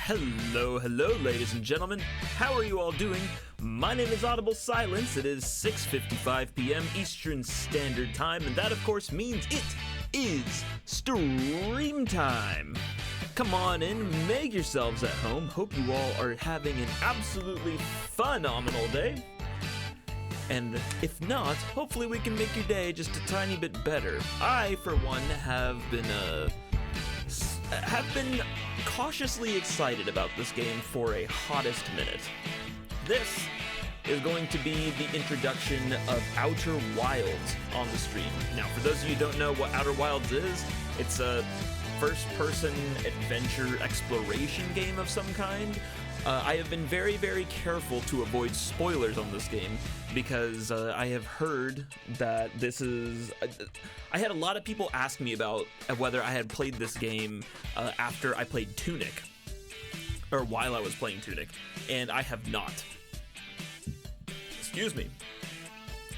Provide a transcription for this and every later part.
Hello, ladies and gentlemen. How are you all doing? My name is Audible Silence. It is 6:55 p.m. Eastern Standard Time, and that, of course, means it is stream time. Come on in, make yourselves at home. Hope you all are having an absolutely phenomenal day. And if not, hopefully we can make your day just a tiny bit better. I, for one, have been cautiously excited about this game for a hottest minute. This is going to be the introduction of Outer Wilds on the stream. Now, for those of you who don't know what Outer Wilds is, it's a first-person adventure exploration game of some kind. I have been very, very careful to avoid spoilers on this game because I have heard that this is... I had a lot of people ask me about whether I had played this game after I played Tunic, or while I was playing Tunic, and I have not. Excuse me.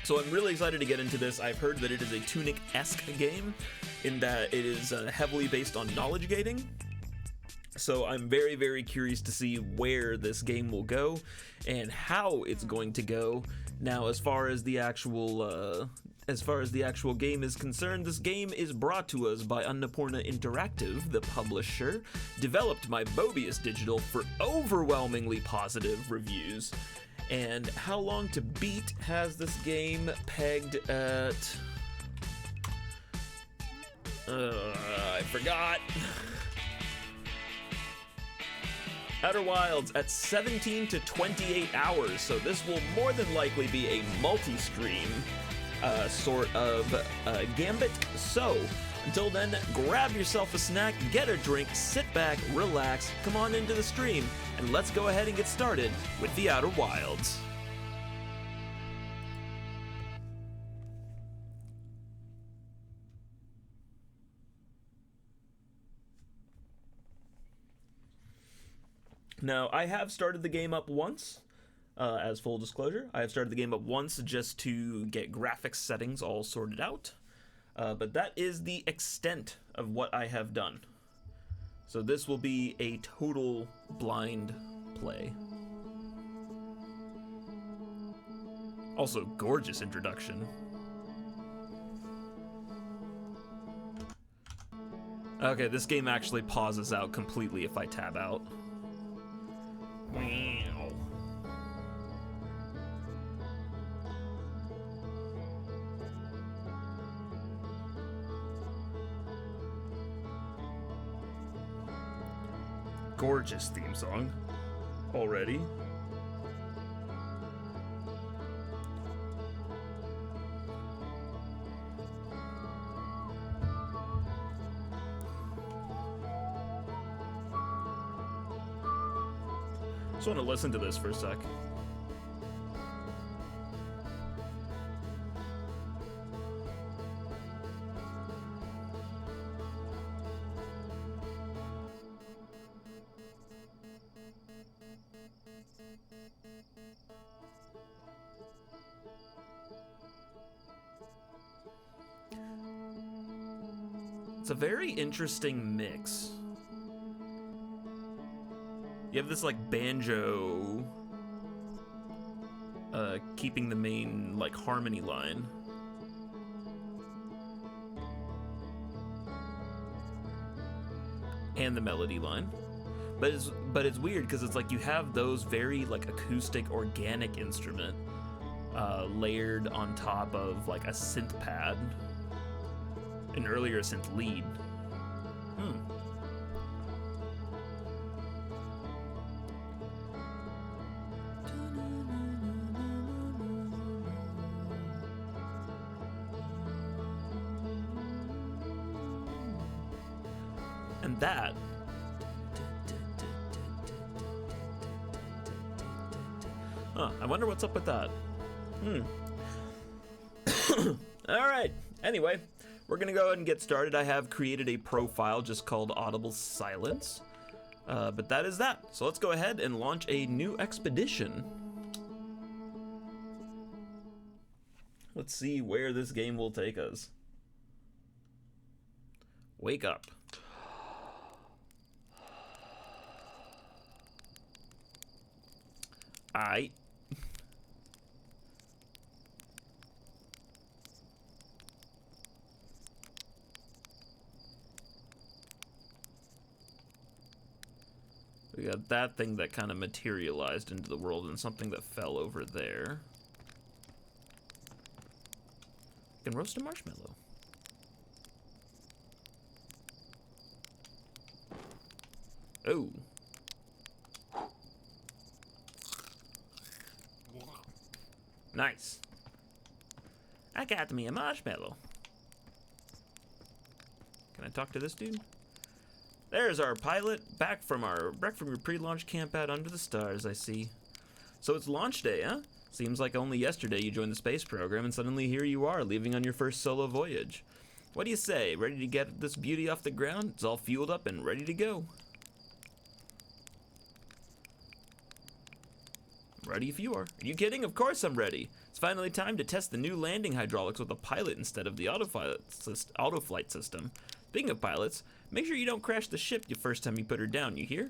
So I'm really excited to get into this. I've heard that it is a Tunic-esque game in that it is heavily based on knowledge gating. So I'm very, very curious to see where this game will go and how it's going to go. Now, as far as the actual game is concerned, this game is brought to us by Annapurna Interactive, the publisher, developed by Mobius Digital for overwhelmingly positive reviews. And how long to beat has this game pegged at... I forgot. Outer Wilds at 17 to 28 hours, so this will more than likely be a multi-stream sort of gambit. So, until then, grab yourself a snack, get a drink, sit back, relax, come on into the stream, and let's go ahead and get started with the Outer Wilds. Now, I have started the game up once, as full disclosure. I have started the game up once just to get graphics settings all sorted out. But that is the extent of what I have done. So this will be a total blind play. Also, gorgeous introduction. Okay, this game actually pauses out completely if I tab out. Wow. Gorgeous theme song already. Just want to listen to this for a sec. It's a very interesting mix. You have this, like, banjo keeping the main, like, harmony line. And the melody line. But it's weird, because it's like you have those very, like, acoustic, organic instrument layered on top of, like, a synth pad. An earlier synth lead. And that I wonder what's up with that. Alright, anyway, we're gonna go ahead and get started. I have created a profile just called Audible Silence, but that is that. So let's go ahead and launch a new expedition. Let's see where this game will take us. Wake up. Aight. We got that thing that kind of materialized into the world and something that fell over there. I can roast a marshmallow. Oh. Nice. I got me a marshmallow. Can I talk to this dude? There's our pilot, back from your pre-launch camp out under the stars, I see. So it's launch day, huh? Seems like only yesterday you joined the space program and suddenly here you are, leaving on your first solo voyage. What do you say? Ready to get this beauty off the ground? It's all fueled up and ready to go. Ready if you are. Are you kidding? Of course I'm ready. It's finally time to test the new landing hydraulics with a pilot instead of the autoflight system. Speaking of pilots, make sure you don't crash the ship the first time you put her down, you hear?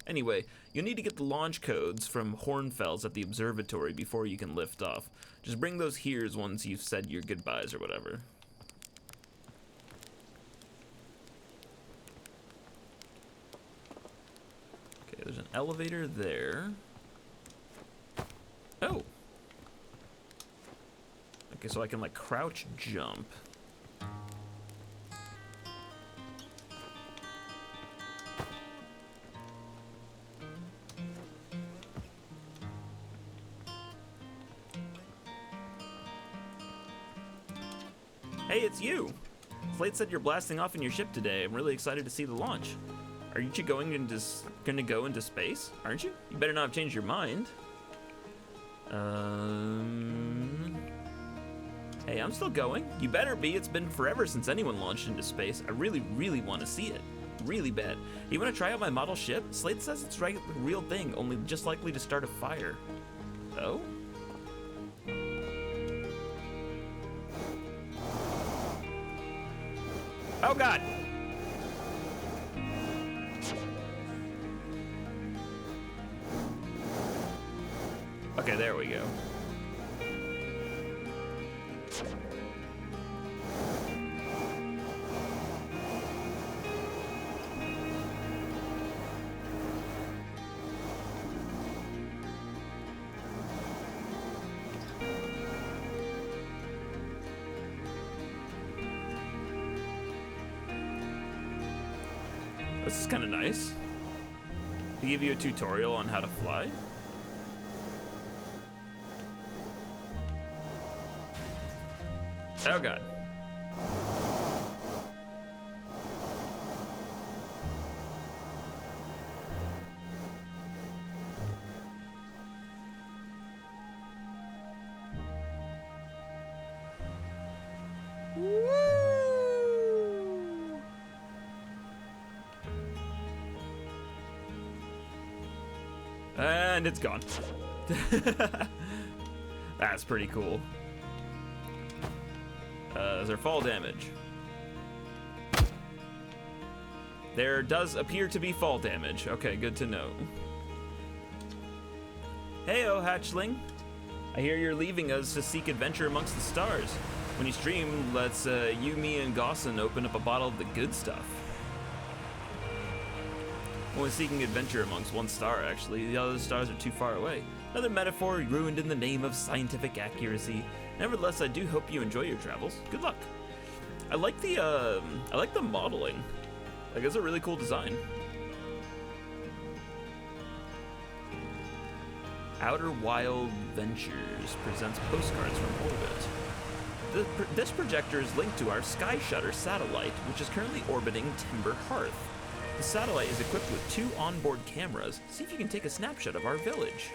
Anyway, you'll need to get the launch codes from Hornfels at the observatory before you can lift off. Just bring those here once you've said your goodbyes or whatever. Okay, there's an elevator there. Oh. Okay, so I can like crouch jump. Hey, it's you! Slate said you're blasting off in your ship today. I'm really excited to see the launch. Aren't you going to go into space? Aren't you? You better not have changed your mind. Hey, I'm still going. You better be. It's been forever since anyone launched into space. I really, really want to see it. Really bad. You want to try out my model ship? Slate says it's the real thing, only just likely to start a fire. Oh? Oh God! Okay, there we go. This is kind of nice. They give you a tutorial on how to fly. Oh God. Woo! And it's gone. That's pretty cool. Is there fall damage? There does appear to be fall damage. Okay, good to know. Heyo, hatchling. I hear you're leaving us to seek adventure amongst the stars. When you stream, let's you, me, and Gossin open up a bottle of the good stuff. Only seeking adventure amongst one star, actually. The other stars are too far away. Another metaphor ruined in the name of scientific accuracy. Nevertheless, I do hope you enjoy your travels. Good luck. I like the modeling. Like, it's a really cool design. Outer Wild Ventures presents postcards from orbit. This projector is linked to our Sky Shutter satellite, which is currently orbiting Timber Hearth. The satellite is equipped with 2 onboard cameras. See if you can take a snapshot of our village.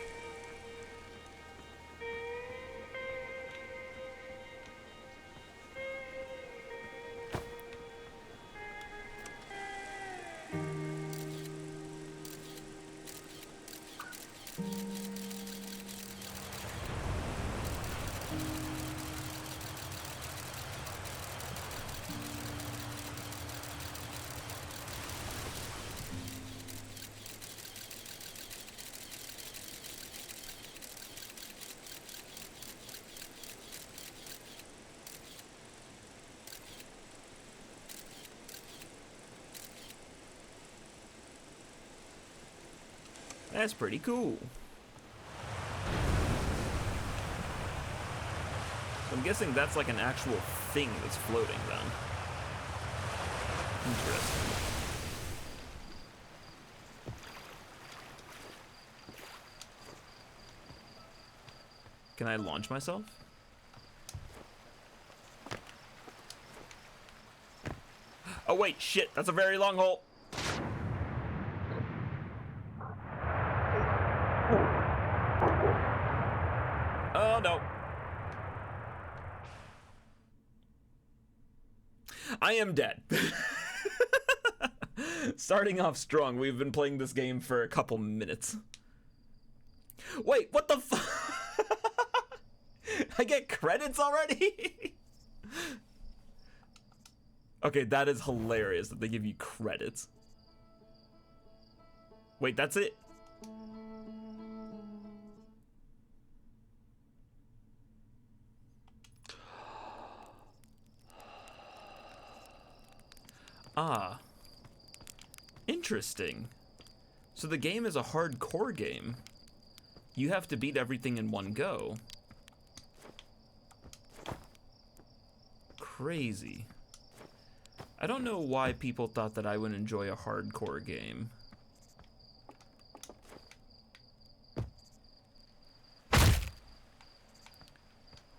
That's pretty cool. I'm guessing that's like an actual thing that's floating then. Interesting. Can I launch myself? Oh wait, shit, that's a very long hole. Oh no. I am dead. Starting off strong, we've been playing this game for a couple minutes. Wait, what the fuck? I get credits already? Okay, that is hilarious that they give you credits. Wait, that's it? Ah. Interesting. So the game is a hardcore game. You have to beat everything in one go. Crazy. I don't know why people thought that I would enjoy a hardcore game. I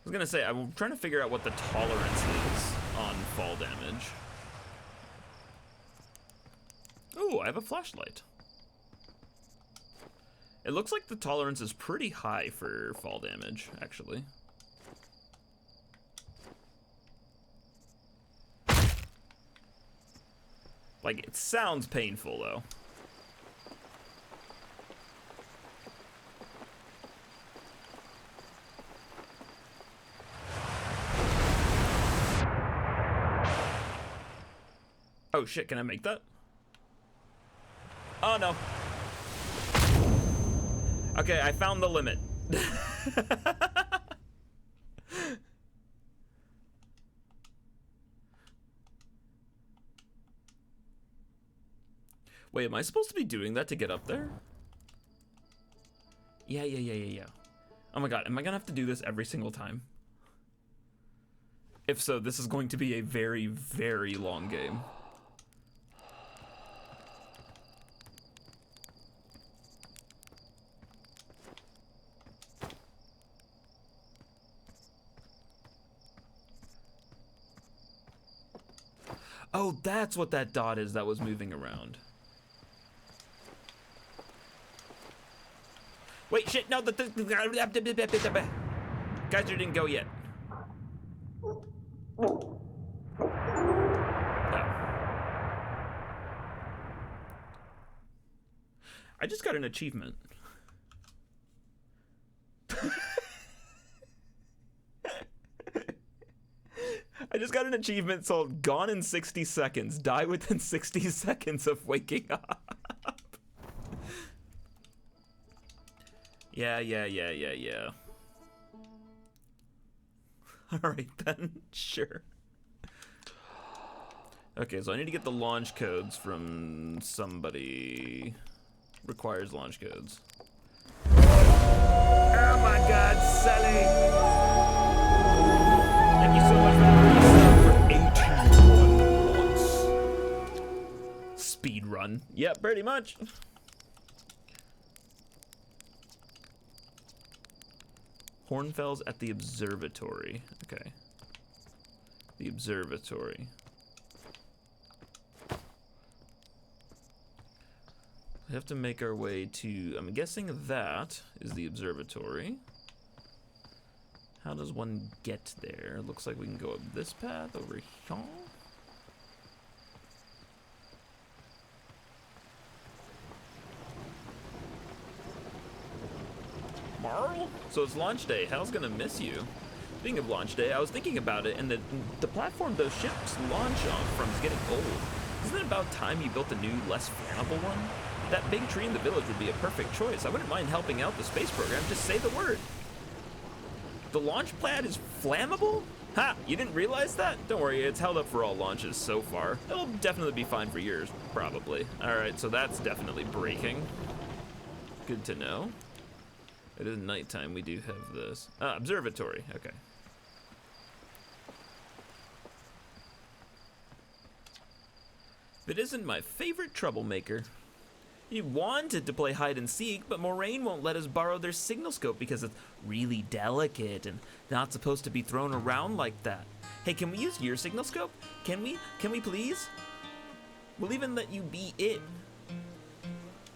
was gonna say, I'm trying to figure out what the tolerance is on fall damage. Ooh, I have a flashlight. It looks like the tolerance is pretty high for fall damage, actually. Like, it sounds painful, though. Oh shit, can I make that? Oh no. Okay, I found the limit. Wait, am I supposed to be doing that to get up there? Yeah. Oh my god, am I gonna have to do this every single time? If so, this is going to be a very, very long game. Oh, that's what that dot is that was moving around. Wait, shit, no, Geyser didn't go yet. Oh. I just got an achievement. I just got an achievement called Gone in 60 Seconds. Die within 60 seconds of waking up. Yeah. Alright then, sure. Okay, so I need to get the launch codes from somebody. Requires launch codes. Oh my god, Sally! Thank you so much for the resub for 81 months. Speed run. Yep, pretty much. Hornfels at the observatory. Okay. The observatory. We have to make our way to, I'm guessing that is the observatory. How does one get there? Looks like we can go up this path over here. Marl? So it's launch day. Hal's gonna miss you. Speaking of launch day, I was thinking about it, and the platform those ships launch from is getting old. Isn't it about time you built a new, less flammable one? That big tree in the village would be a perfect choice. I wouldn't mind helping out the space program. Just say the word. The launch pad is flammable? Ha! You didn't realize that? Don't worry, it's held up for all launches so far. It'll definitely be fine for yours, probably. Alright, so that's definitely breaking. Good to know. It is nighttime, we do have this. Observatory, okay. It isn't my favorite troublemaker. He wanted to play hide and seek, but Moraine won't let us borrow their signal scope because it's really delicate and not supposed to be thrown around like that. Hey, can we use your signal scope? Can we? Can we please? We'll even let you be it.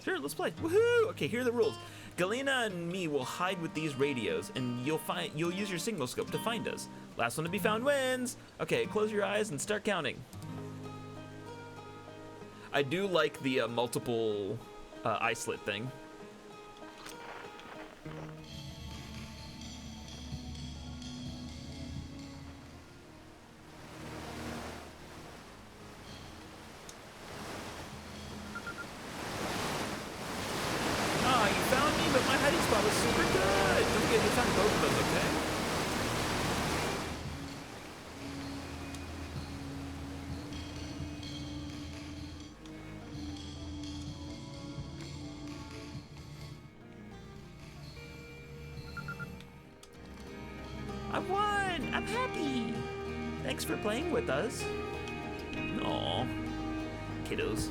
Sure, let's play. Woohoo! Okay, here are the rules. Galena and me will hide with these radios, and you'll use your signal scope to find us. Last one to be found wins. Okay, close your eyes and start counting. I do like the multiple eye slit thing. Oh, you found me, but my hiding spot was super good. Don't forget you found both of us, okay? I won! I'm happy! Thanks for playing with us. Aw, kiddos.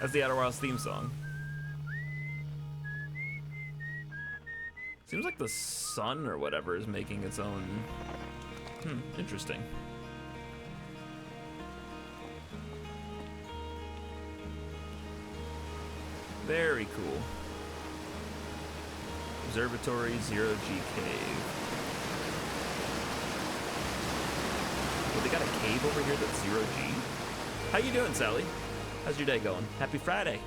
That's the Outer Wilds theme song. Seems like the sun or whatever is making its own. Interesting. Very cool. Observatory, Zero G Cave. Oh, they got a cave over here that's Zero G? How you doing, Sally? How's your day going? Happy Friday.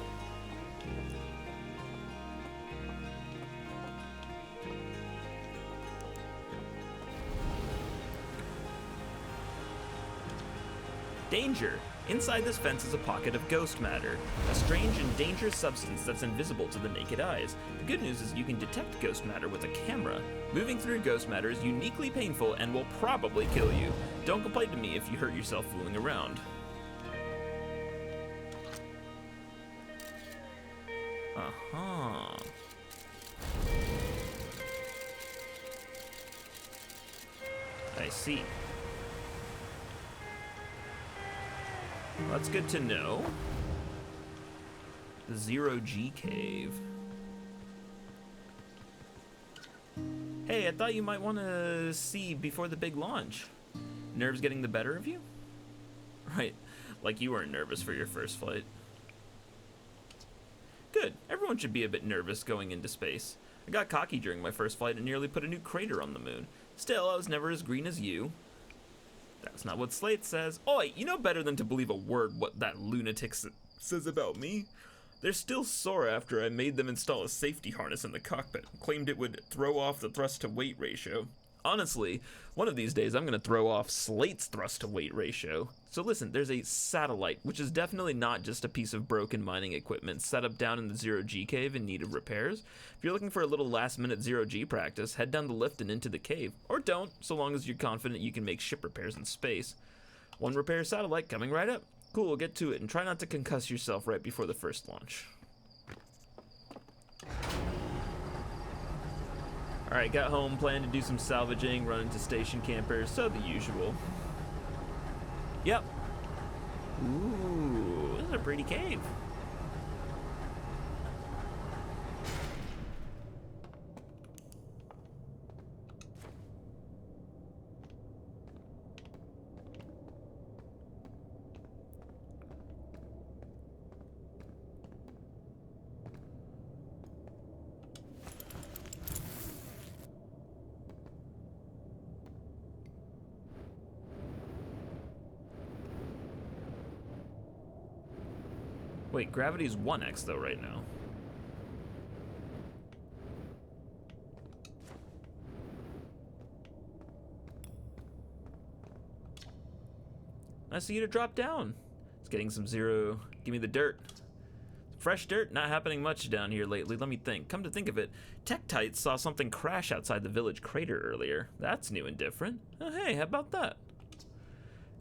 Danger! Inside this fence is a pocket of ghost matter, a strange and dangerous substance that's invisible to the naked eyes. The good news is you can detect ghost matter with a camera. Moving through ghost matter is uniquely painful and will probably kill you. Don't complain to me if you hurt yourself fooling around. Uh-huh. I see. Well, that's good to know. The Zero G Cave. Hey, I thought you might want to see before the big launch. Nerves getting the better of you? Right, like you weren't nervous for your first flight. Good, everyone should be a bit nervous going into space. I got cocky during my first flight and nearly put a new crater on the moon. Still, I was never as green as you. That's not what Slate says. Oi, you know better than to believe a word what that lunatic says about me. They're still sore after I made them install a safety harness in the cockpit and claimed it would throw off the thrust-to-weight ratio. Honestly, one of these days I'm going to throw off Slate's thrust-to-weight ratio. So listen, there's a satellite, which is definitely not just a piece of broken mining equipment set up down in the Zero G Cave in need of repairs. If you're looking for a little last-minute Zero G practice, head down the lift and into the cave. Or don't, so long as you're confident you can make ship repairs in space. One repair satellite coming right up. Cool, we'll get to it, and try not to concuss yourself right before the first launch. Alright, got home, planned to do some salvaging, run into station campers, so the usual. Yep. Ooh, this is a pretty cave. Wait, gravity's 1x though right now. Nice of you to drop down. It's getting some zero. Give me the dirt. Fresh dirt, not happening much down here lately. Let me think. Come to think of it, Tektites saw something crash outside the village crater earlier. That's new and different. Oh, hey, how about that?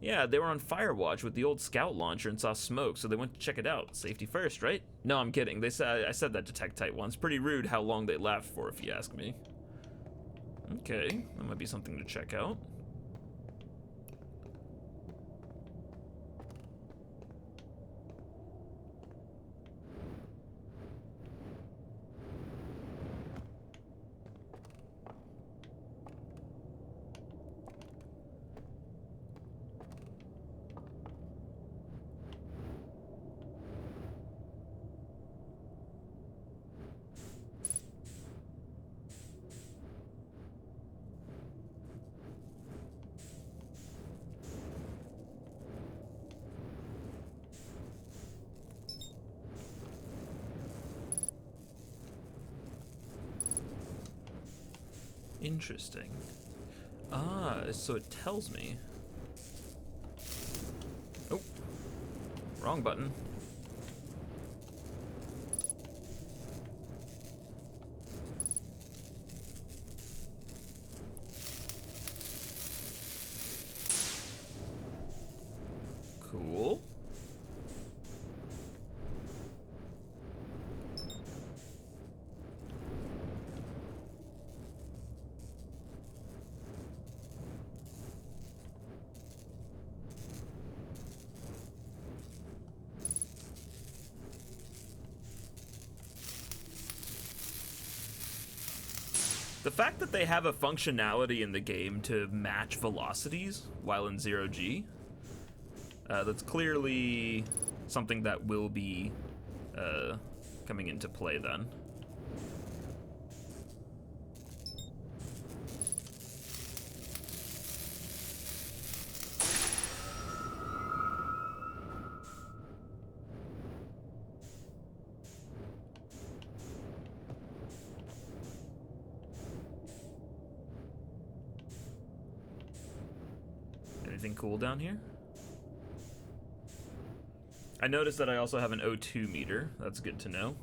Yeah, they were on fire watch with the old scout launcher and saw smoke, so they went to check it out. Safety first, right? No, I'm kidding. I said that to Tektite once. Pretty rude how long they laughed for, if you ask me. Okay, that might be something to check out. Interesting. Ah, so it tells me. Oh, wrong button. Cool. The fact that they have a functionality in the game to match velocities while in zero G, that's clearly something that will be coming into play then. Anything cool down here? I noticed that I also have an O2 meter. That's good to know.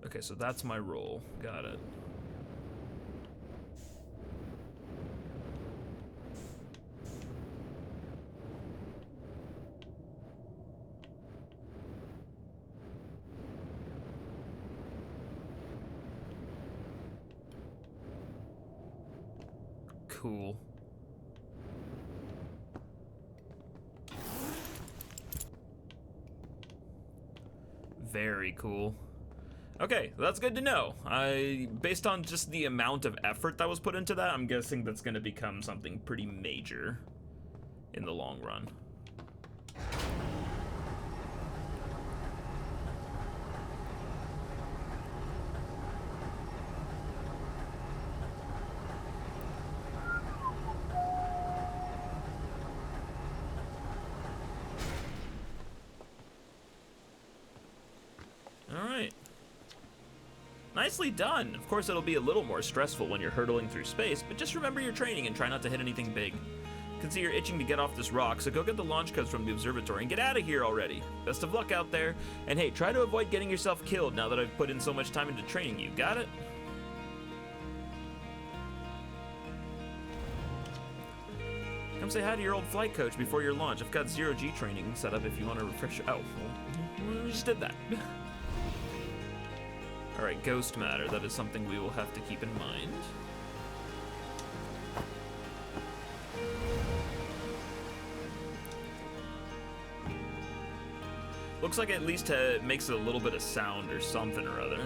Okay, so that's my roll. Got it. Cool. Very cool. Okay, that's good to know. Based on just the amount of effort that was put into that, I'm guessing that's going to become something pretty major in the long run. Alright. Nicely done. Of course, it'll be a little more stressful when you're hurtling through space, but just remember your training and try not to hit anything big. Can see you're itching to get off this rock, so go get the launch codes from the observatory and get out of here already. Best of luck out there, and hey, try to avoid getting yourself killed now that I've put in so much time into training you. Got it? Come say hi to your old flight coach before your launch. I've got zero G training set up if you want to refresh your... Oh, well, we just did that. Alright, ghost matter. That is something we will have to keep in mind. Looks like it at least makes a little bit of sound or something or other.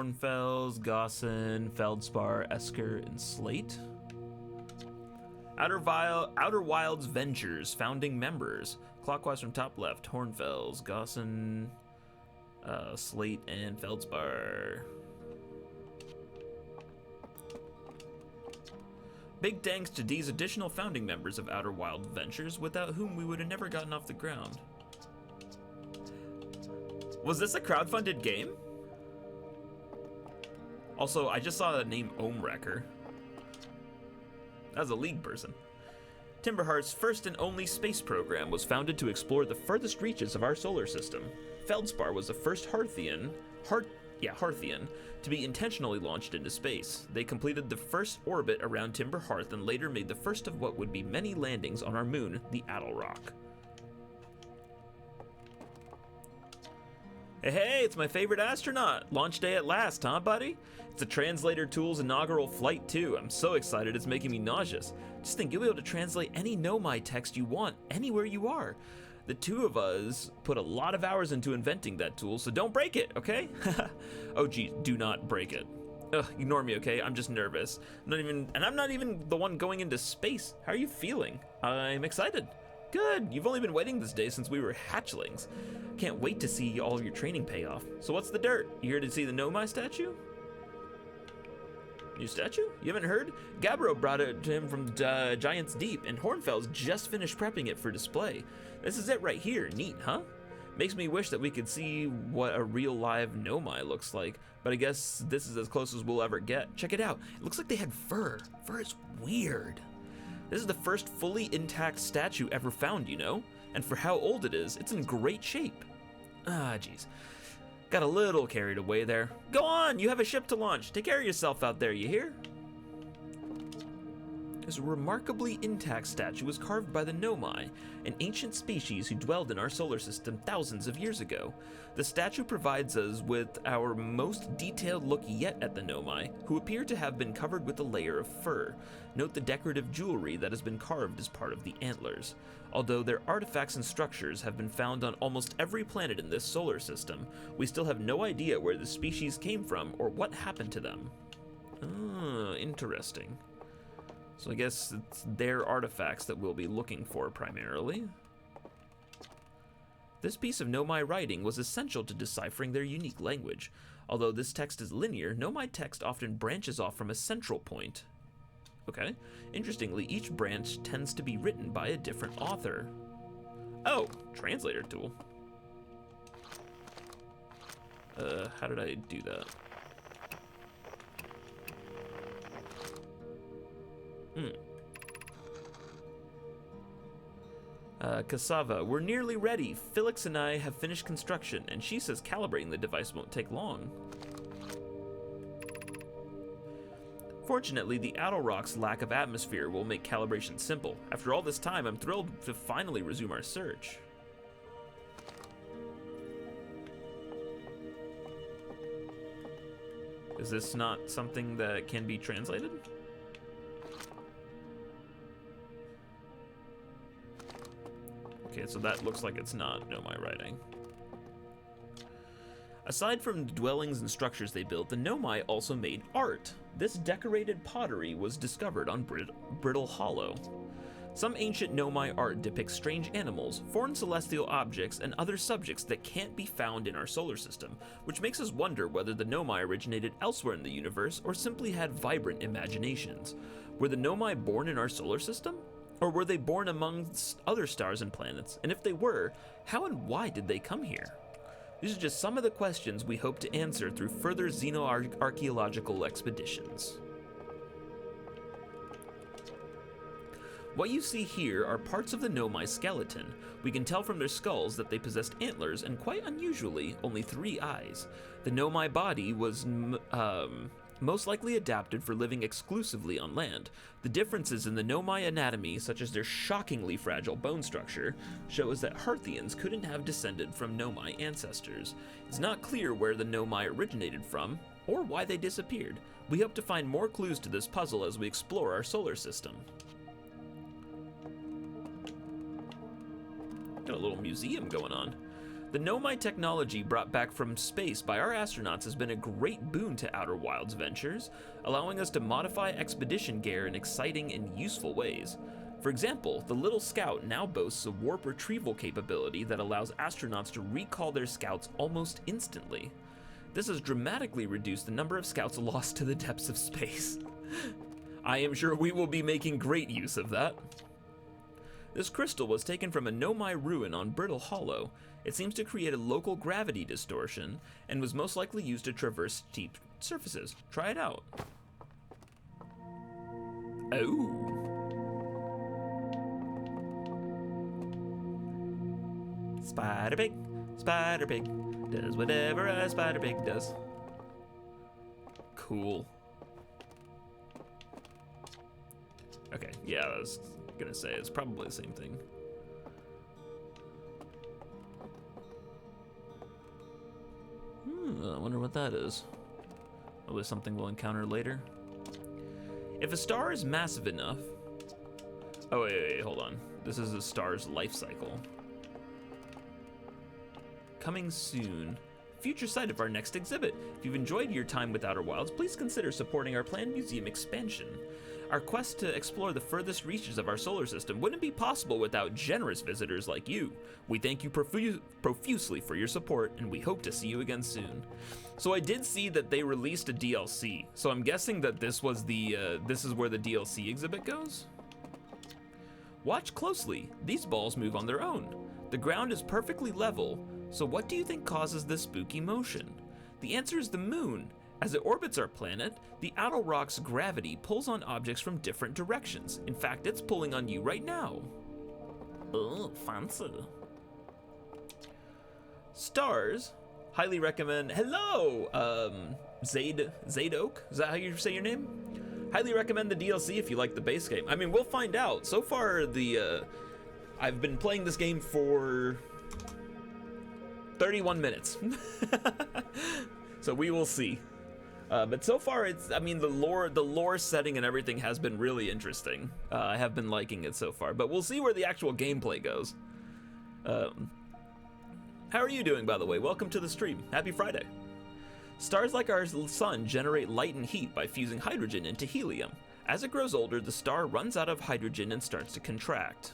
Hornfels, Gaussen, Feldspar, Esker, and Slate. Outer Wilds Ventures, founding members. Clockwise from top left, Hornfels, Gaussen, Slate, and Feldspar. Big thanks to these additional founding members of Outer Wild Ventures, without whom we would have never gotten off the ground. Was this a crowdfunded game? Also, I just saw the name Ohmwrecker. As a League person. Timberheart's first and only space program was founded to explore the furthest reaches of our solar system. Feldspar was the first Hearthian to be intentionally launched into space. They completed the first orbit around Timber Hearth and later made the first of what would be many landings on our moon, the Attlerock. Hey, it's my favorite astronaut! Launch day at last, huh, buddy? It's the Translator Tool's inaugural flight, too. I'm so excited it's making me nauseous. Just think, you'll be able to translate any Nomai text you want, anywhere you are. The two of us put a lot of hours into inventing that tool, so don't break it, okay? Oh, geez, do not break it. Ugh, ignore me, okay? I'm just nervous. I'm not even the one going into space. How are you feeling? I'm excited. Good, you've only been waiting this day since we were hatchlings. Can't wait to see all of your training pay off. So what's the dirt? You here to see the Nomai statue? New statue? You haven't heard? Gabbro brought it to him from Giant's Deep, and Hornfels just finished prepping it for display. This is it right here. Neat, huh? Makes me wish that we could see what a real live Nomai looks like, but I guess this is as close as we'll ever get. Check it out. It looks like they had fur. Fur is weird. This is the first fully intact statue ever found, you know? And for how old it is, it's in great shape. Ah, jeez. Got a little carried away there. Go on, you have a ship to launch. Take care of yourself out there, you hear? This remarkably intact statue was carved by the Nomai, an ancient species who dwelled in our solar system thousands of years ago. The statue provides us with our most detailed look yet at the Nomai, who appear to have been covered with a layer of fur. Note the decorative jewelry that has been carved as part of the antlers. Although their artifacts and structures have been found on almost every planet in this solar system, we still have no idea where the species came from or what happened to them. Ah, interesting. So I guess it's their artifacts that we'll be looking for primarily. This piece of Nomai writing was essential to deciphering their unique language. Although this text is linear, Nomai text often branches off from a central point. Okay. Interestingly, each branch tends to be written by a different author. Oh, translator tool. How did I do that? Cassava, we're nearly ready. Felix and I have finished construction, and she says calibrating the device won't take long. Fortunately, the Attlerock's lack of atmosphere will make calibration simple. After all this time, I'm thrilled to finally resume our search. Is this not something that can be translated? Okay, so that looks like it's not Nomai writing. Aside from the dwellings and structures they built, the Nomai also made art. This decorated pottery was discovered on Brittle Hollow. Some ancient Nomai art depicts strange animals, foreign celestial objects, and other subjects that can't be found in our solar system, which makes us wonder whether the Nomai originated elsewhere in the universe or simply had vibrant imaginations. Were the Nomai born in our solar system? Or were they born amongst other stars and planets? And if they were, how and why did they come here? These are just some of the questions we hope to answer through further xenoarchaeological expeditions. What you see here are parts of the Nomai skeleton. We can tell from their skulls that they possessed antlers and, quite unusually, only 3 eyes. The Nomai body was most likely adapted for living exclusively on land. The differences in the Nomai anatomy, such as their shockingly fragile bone structure, shows that Hearthians couldn't have descended from Nomai ancestors. It's not clear where the Nomai originated from, or why they disappeared. We hope to find more clues to this puzzle as we explore our solar system. Got a little museum going on. The Nomai technology brought back from space by our astronauts has been a great boon to Outer Wilds ventures, allowing us to modify expedition gear in exciting and useful ways. For example, the Little Scout now boasts a warp retrieval capability that allows astronauts to recall their scouts almost instantly. This has dramatically reduced the number of scouts lost to the depths of space. I am sure we will be making great use of that. This crystal was taken from a Nomai ruin on Brittle Hollow. It seems to create a local gravity distortion and was most likely used to traverse steep surfaces. Try it out. Oh. Spider Pig does whatever a Spider Pig does. Cool. Okay, yeah, I was gonna say it's probably the same thing. I wonder what that is. Probably something we'll encounter later. If a star is massive enough... Oh, wait, hold on. This is a star's life cycle. Coming soon. Future site of our next exhibit. If you've enjoyed your time with Outer Wilds, please consider supporting our planned museum expansion. Our quest to explore the furthest reaches of our solar system wouldn't be possible without generous visitors like you. We thank you profusely for your support, and we hope to see you again soon. So I did see that they released a DLC, so I'm guessing that this was this is where the DLC exhibit goes? Watch closely. These balls move on their own. The ground is perfectly level, so what do you think causes this spooky motion? The answer is the moon. As it orbits our planet, the outer rock's gravity pulls on objects from different directions. In fact, it's pulling on you right now. Oh, fancy. Stars, highly recommend. Hello, Zadoak. Is that how you say your name? Highly recommend the DLC if you like the base game. I mean, we'll find out. So far, I've been playing this game for 31 minutes. So we will see. But so far, I mean, the lore setting and everything has been really interesting. I have been liking it so far, but we'll see where the actual gameplay goes. How are you doing, by the way? Welcome to the stream. Happy Friday. Stars like our sun generate light and heat by fusing hydrogen into helium. As it grows older, the star runs out of hydrogen and starts to contract.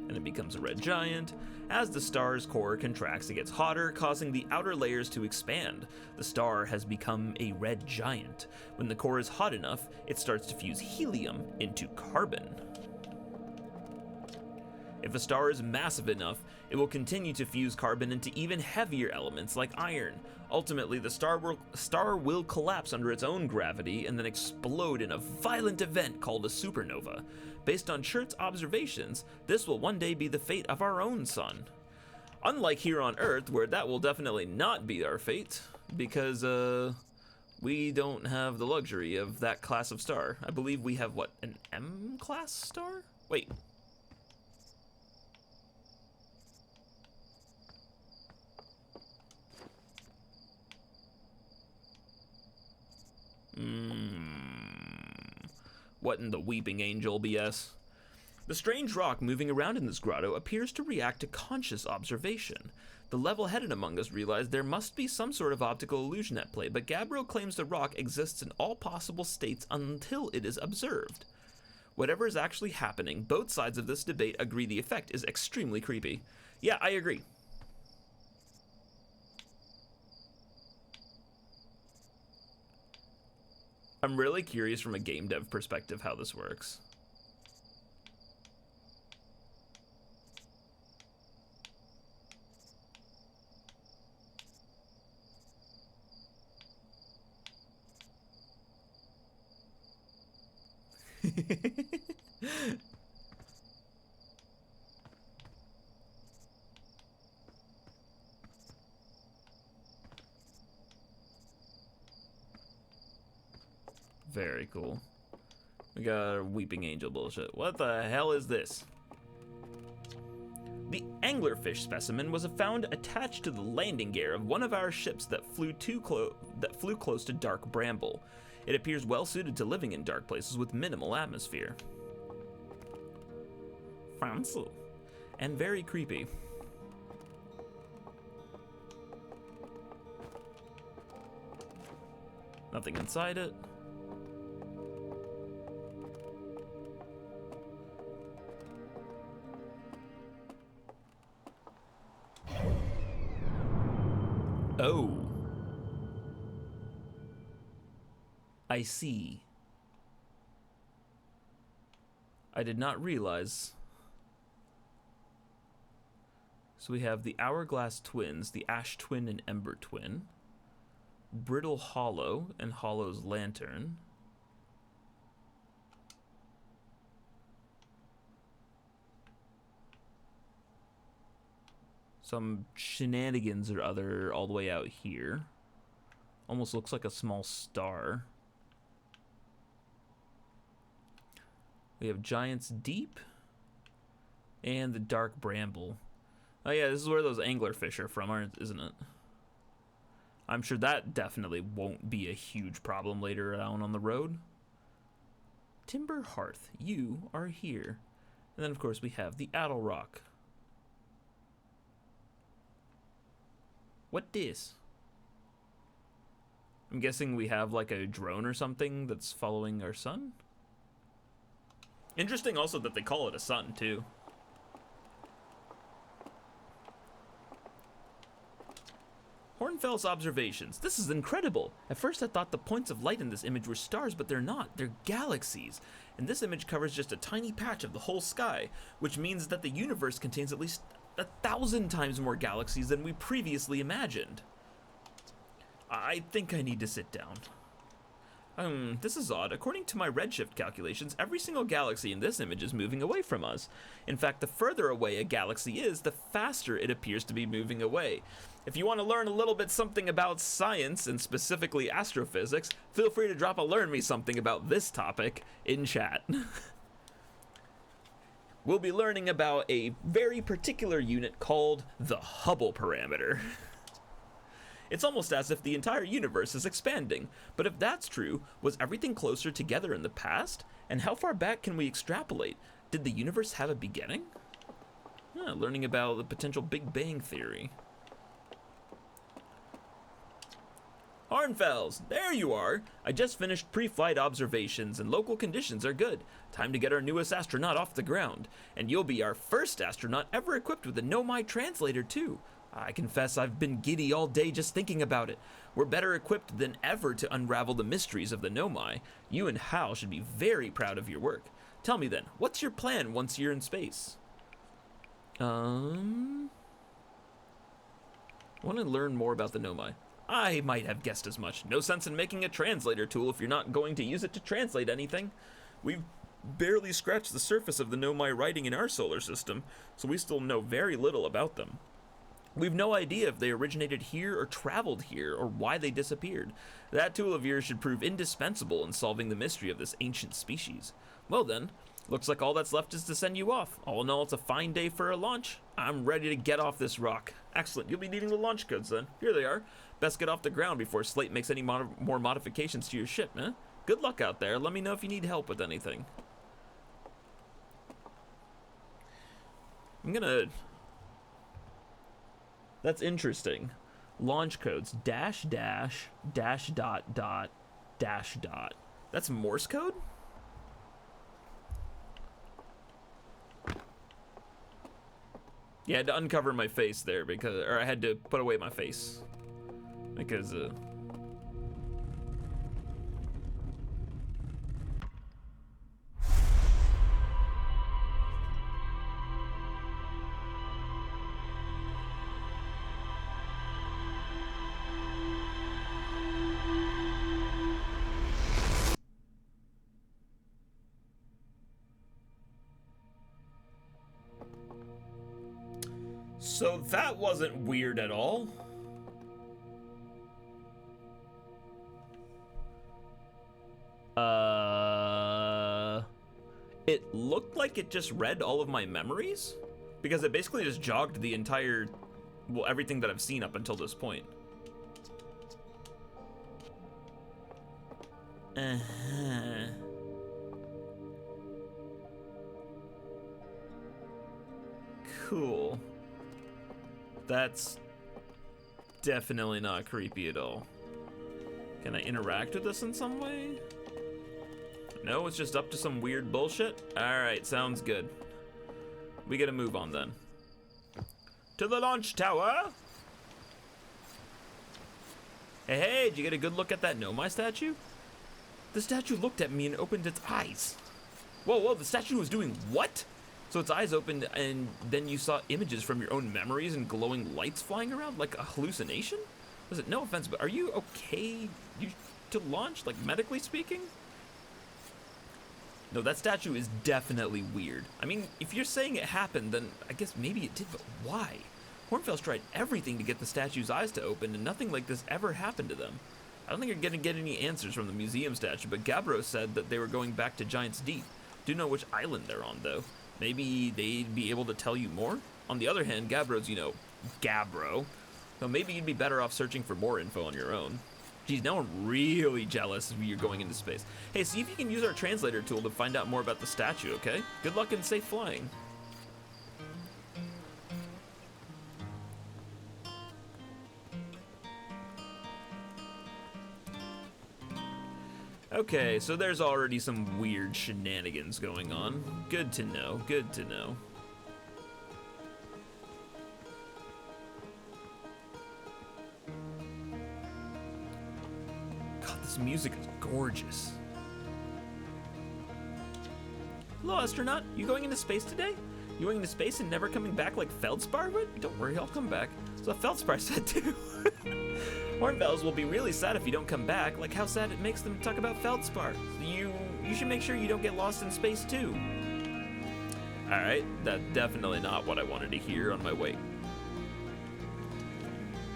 And it becomes a red giant. As the star's core contracts, it gets hotter, causing the outer layers to expand. The star has become a red giant. When the core is hot enough, it starts to fuse helium into carbon. If a star is massive enough, it will continue to fuse carbon into even heavier elements like iron. Ultimately, the star will collapse under its own gravity and then explode in a violent event called a supernova. Based on Schert's observations, this will one day be the fate of our own sun. Unlike here on Earth, where that will definitely not be our fate, because we don't have the luxury of that class of star. I believe we have, what, an M-class star? Wait. What in the Weeping Angel BS? The strange rock moving around in this grotto appears to react to conscious observation. The level-headed among us realize there must be some sort of optical illusion at play, but Gabriel claims the rock exists in all possible states until it is observed. Whatever is actually happening, both sides of this debate agree the effect is extremely creepy. Yeah, I agree. I'm really curious from a game dev perspective how this works. Very cool. We got a Weeping Angel bullshit. What the hell is this? The anglerfish specimen was found attached to the landing gear of one of our ships that flew close to Dark Bramble. It appears well suited to living in dark places with minimal atmosphere. Fancy. and very creepy. Nothing inside it. Oh. I see. I did not realize. So we have the Hourglass Twins, the Ash Twin and Ember Twin, Brittle Hollow and Hollow's Lantern, some shenanigans or other all the way out here. Almost looks like a small star. We have Giant's Deep and the Dark Bramble. Oh yeah, this is where those anglerfish are from, isn't it? I'm sure that definitely won't be a huge problem later on the road. Timber Hearth, you are here. And then of course we have the Addle Rock. What this? I'm guessing we have like a drone or something that's following our sun? Interesting also that they call it a sun too. Hornfels observations. This is incredible. At first I thought the points of light in this image were stars, but they're not. They're galaxies. And this image covers just a tiny patch of the whole sky, which means that the universe contains at least 1,000 times more galaxies than we previously imagined. I think I need to sit down. This is odd. According to my redshift calculations, every single galaxy in this image is moving away from us. In fact, the further away a galaxy is, the faster it appears to be moving away. If you want to learn a little bit something about science, and specifically astrophysics, feel free to drop a learn me something about this topic in chat. We'll be learning about a very particular unit called the Hubble parameter. It's almost as if the entire universe is expanding. But if that's true, was everything closer together in the past? And how far back can we extrapolate? Did the universe have a beginning? Learning about the potential Big Bang Theory. Hornfels, there you are! I just finished pre-flight observations and local conditions are good. Time to get our newest astronaut off the ground. And you'll be our first astronaut ever equipped with a Nomai translator too. I confess I've been giddy all day just thinking about it. We're better equipped than ever to unravel the mysteries of the Nomai. You and Hal should be very proud of your work. Tell me then, what's your plan once you're in space? I want to learn more about the Nomai. I might have guessed as much. No sense in making a translator tool if you're not going to use it to translate anything. We've barely scratched the surface of the Nomai writing in our solar system, so we still know very little about them. We've no idea if they originated here or traveled here or why they disappeared. That tool of yours should prove indispensable in solving the mystery of this ancient species. Well then, looks like all that's left is to send you off. All in all, it's a fine day for a launch. I'm ready to get off this rock. Excellent, you'll be needing the launch codes then. Here they are. Best get off the ground before Slate makes any more modifications to your ship, eh? Good luck out there. Let me know if you need help with anything. That's interesting. Launch codes dash dash dash dot dot dash dot. That's Morse code? Yeah, I had to uncover my face there or I had to put away my face because so that wasn't weird at all. It looked like it just read all of my memories because it basically just jogged the entire, well, everything that I've seen up until this point. Cool. That's definitely not creepy at all. Can I interact with this in some way? No, it's just up to some weird bullshit? Alright, sounds good. We gotta move on then. To the launch tower! Hey, did you get a good look at that Nomai statue? The statue looked at me and opened its eyes. Whoa, the statue was doing what? So its eyes opened and then you saw images from your own memories and glowing lights flying around like a hallucination? Was it, no offense, but are you okay to launch, like medically speaking? No, that statue is definitely weird. I mean, if you're saying it happened, then I guess maybe it did, but why? Hornfels tried everything to get the statue's eyes to open, and nothing like this ever happened to them. I don't think you're gonna get any answers from the museum statue, but Gabbro said that they were going back to Giant's Deep. Do know which island they're on, though. Maybe they'd be able to tell you more? On the other hand, Gabbro's, you know, Gabbro. So maybe you'd be better off searching for more info on your own. Geez, now I'm really jealous of you're going into space. Hey, see if you can use our translator tool to find out more about the statue, okay? Good luck and safe flying. Okay, so there's already some weird shenanigans going on. Good to know, good to know. God, this music is gorgeous. Hello, astronaut. You going into space today? You going into space and never coming back like Feldspar would? Don't worry, I'll come back. So Feldspar said too. Hornfels will be really sad if you don't come back, like how sad it makes them talk about Feldspar. You should make sure you don't get lost in space too. Alright, that's definitely not what I wanted to hear on my way.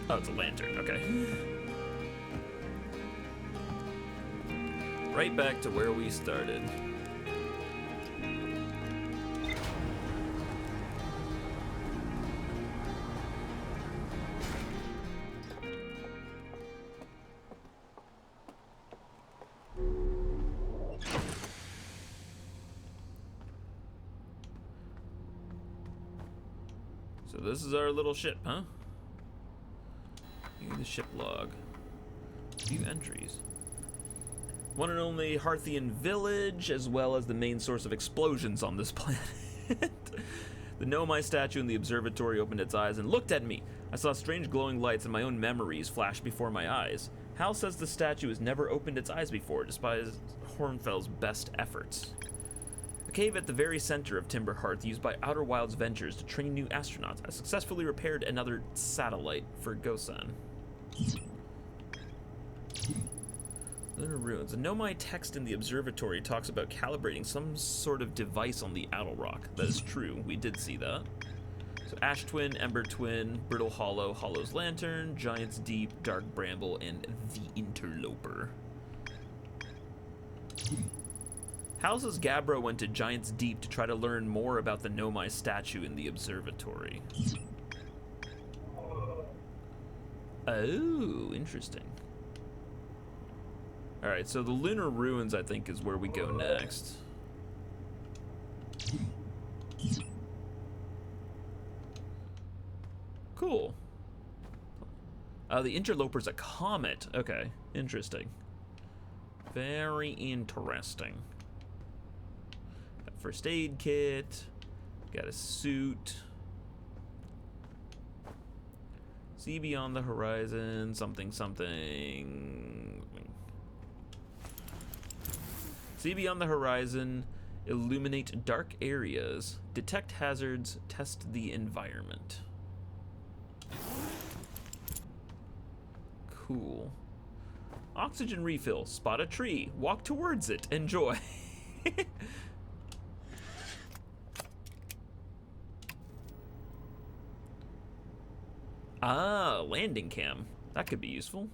Oh, it's a lantern, okay. Right back to where we started. So this is our little ship, huh? View the ship log. View entries. One and only Harthian village, as well as the main source of explosions on this planet. The Nomai statue in the observatory opened its eyes and looked at me. I saw strange glowing lights and my own memories flash before my eyes. Hal says the statue has never opened its eyes before, despite Hornfels' best efforts. A cave at the very center of Timber Hearth, used by Outer Wilds Ventures to train new astronauts, has successfully repaired another satellite for Gosan. Lunar ruins. The Nomai text in the observatory talks about calibrating some sort of device on the Attlerock. That is true. We did see that. So Ash Twin, Ember Twin, Brittle Hollow, Hollow's Lantern, Giant's Deep, Dark Bramble, and the Interloper. Hal says Gabbro went to Giant's Deep to try to learn more about the Nomai statue in the observatory. Oh, interesting. Alright, so the Lunar Ruins, I think, is where we go next. Cool. The Interloper's a comet. Okay, interesting. Very interesting. Got first aid kit. Got a suit. See beyond the horizon. Something, something. See beyond the horizon. Illuminate dark areas. Detect hazards. Test the environment. Cool. Oxygen refill. Spot a tree. Walk towards it. Enjoy. Ah, landing cam. That could be useful.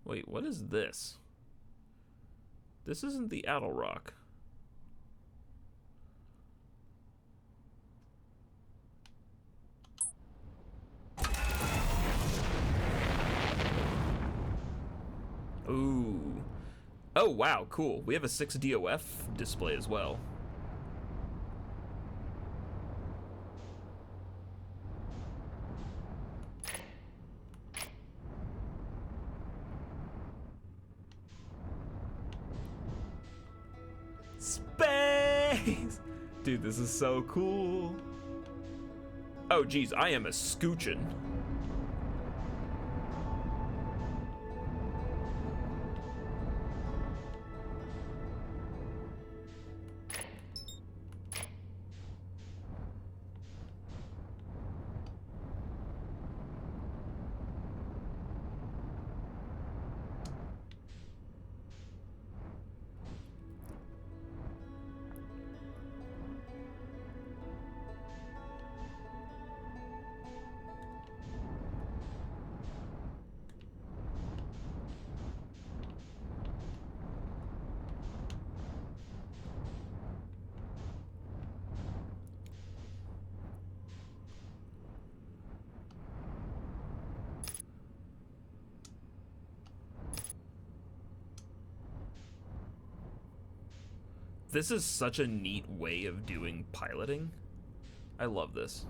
Wait, what is this? This isn't the Attlerock. Ooh. Oh, wow, cool. We have a 6 DOF display as well. Space! Dude, this is so cool. Oh, geez, I am a scoochin'. This is such a neat way of doing piloting. I love this.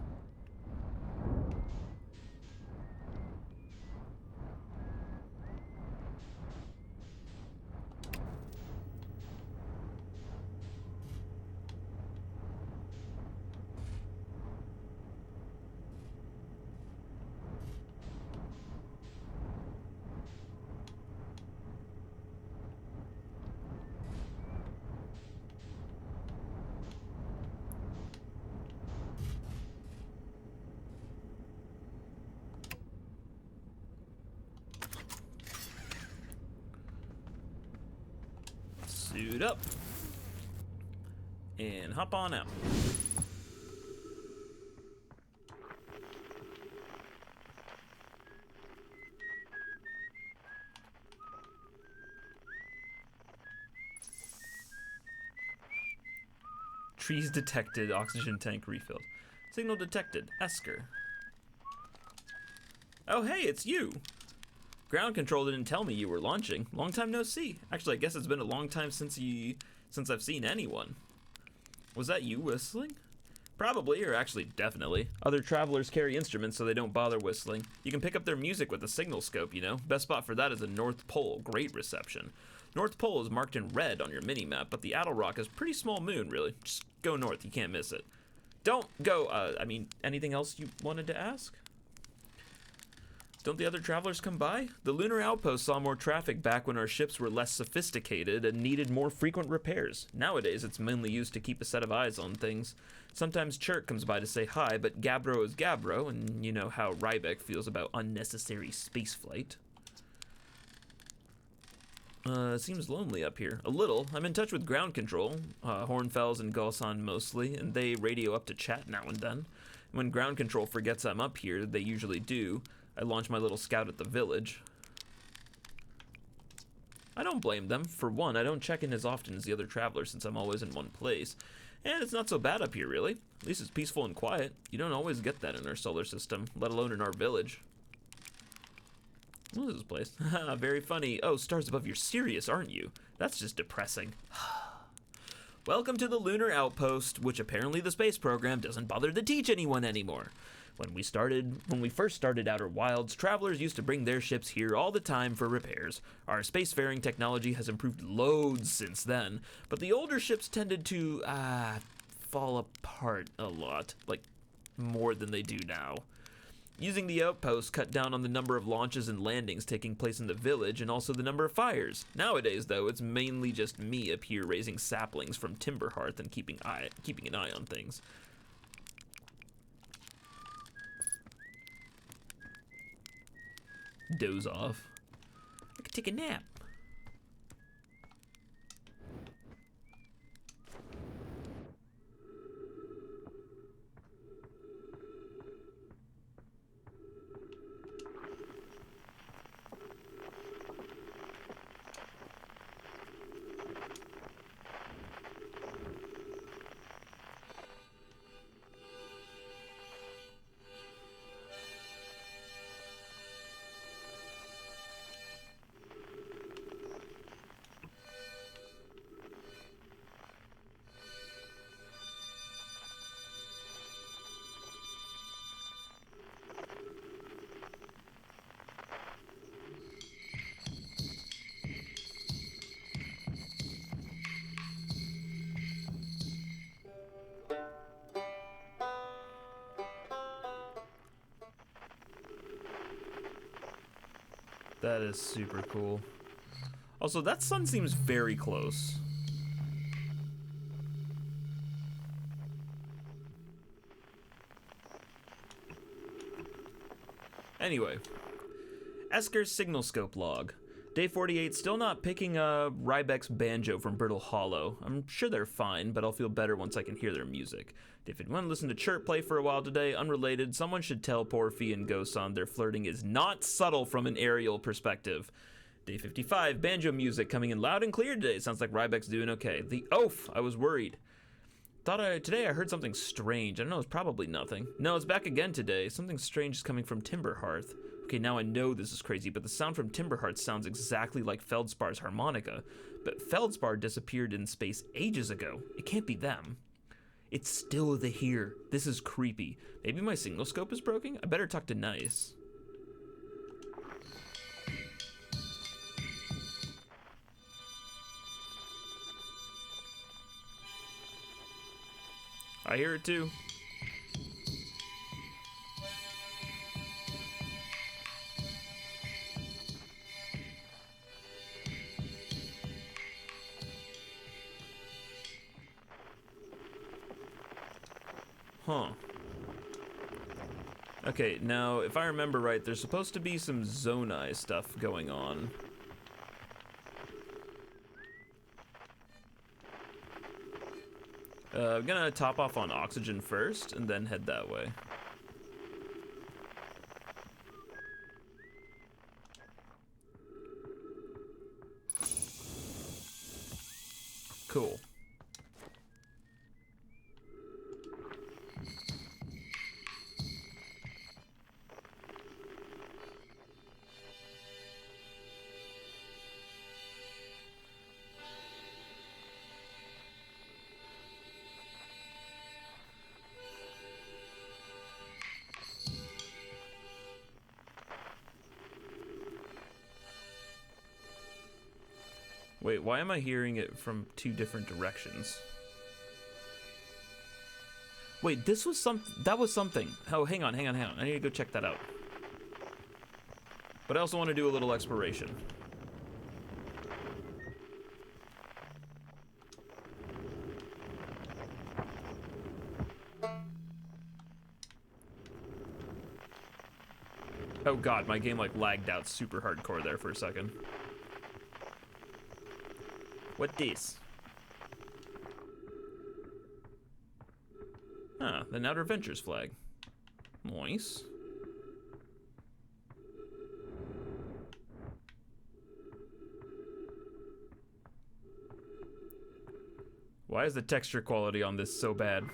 Suit up and hop on out. Trees detected, oxygen tank refilled. Signal detected, Esker. Oh hey, it's you! Ground control didn't tell me you were launching. Long time no see. Actually, I guess it's been a long time since I've seen anyone. Was that you whistling? Probably, or actually definitely. Other travelers carry instruments so they don't bother whistling. You can pick up their music with a signal scope, you know. Best spot for that is the North Pole. Great reception. North Pole is marked in red on your mini-map, but the Attlerock is a pretty small moon, really. Just go north, you can't miss it. Don't go, anything else you wanted to ask? Don't the other travelers come by? The lunar outpost saw more traffic back when our ships were less sophisticated and needed more frequent repairs. Nowadays, it's mainly used to keep a set of eyes on things. Sometimes Chirk comes by to say hi, but Gabbro is Gabbro, and you know how Rybeck feels about unnecessary spaceflight. Seems lonely up here. A little. I'm in touch with ground control, Hornfels and Gulsan mostly, and they radio up to chat now and then. When ground control forgets I'm up here, they usually do, I launch my little scout at the village. I don't blame them. For one, I don't check in as often as the other travelers since I'm always in one place. And it's not so bad up here, really. At least it's peaceful and quiet. You don't always get that in our solar system, let alone in our village. What is this place? Very funny. Oh, stars above, you're serious, aren't you? That's just depressing. Welcome to the Lunar Outpost, which apparently the space program doesn't bother to teach anyone anymore. When we first started Outer Wilds, travelers used to bring their ships here all the time for repairs. Our spacefaring technology has improved loads since then, but the older ships tended to, fall apart a lot, like more than they do now. Using the outpost cut down on the number of launches and landings taking place in the village and also the number of fires. Nowadays, though, it's mainly just me up here raising saplings from Timberhearth and keeping an eye on things. Doze off. I could take a nap. That is super cool. Also, that sun seems very close. Anyway, Esker's signal scope log. Day 48, still not picking Rybek's banjo from Brittle Hollow. I'm sure they're fine, but I'll feel better once I can hear their music. Day 51, listen to Chirp play for a while today. Unrelated, someone should tell Porphy and Gosan their flirting is not subtle from an aerial perspective. Day 55, banjo music coming in loud and clear today. Sounds like Rybek's doing okay. The oaf, I was worried. Today I heard something strange. I don't know, it's probably nothing. No, it's back again today. Something strange is coming from Timberhearth. Okay, now I know this is crazy, but the sound from Timberhearth sounds exactly like Feldspar's harmonica. But Feldspar disappeared in space ages ago. It can't be them. It's still the here. This is creepy. Maybe my signal scope is broken? I better talk to Nice. I hear it too. Huh. Okay, now, if I remember right, there's supposed to be some Zonai stuff going on. I'm gonna top off on oxygen first, and then head that way. Cool. Wait, why am I hearing it from two different directions? Wait, that was something. Oh, hang on. I need to go check that out. But I also want to do a little exploration. Oh god, my game like lagged out super hardcore there for a second. What this? Ah, the Outer Ventures flag. Nice. Why is the texture quality on this so bad?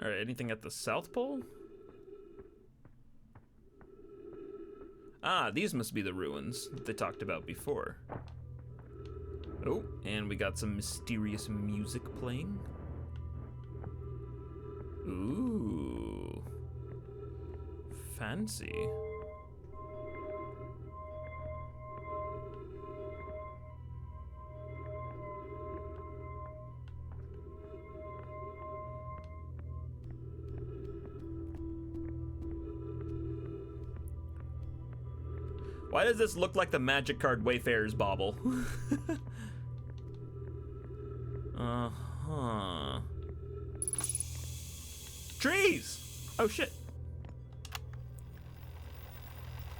Alright, anything at the South Pole? Ah, these must be the ruins that they talked about before. Oh, and we got some mysterious music playing. Ooh. Fancy. Why does this look like the magic card Wayfarer's Bauble? Uh-huh. Trees! Oh, shit.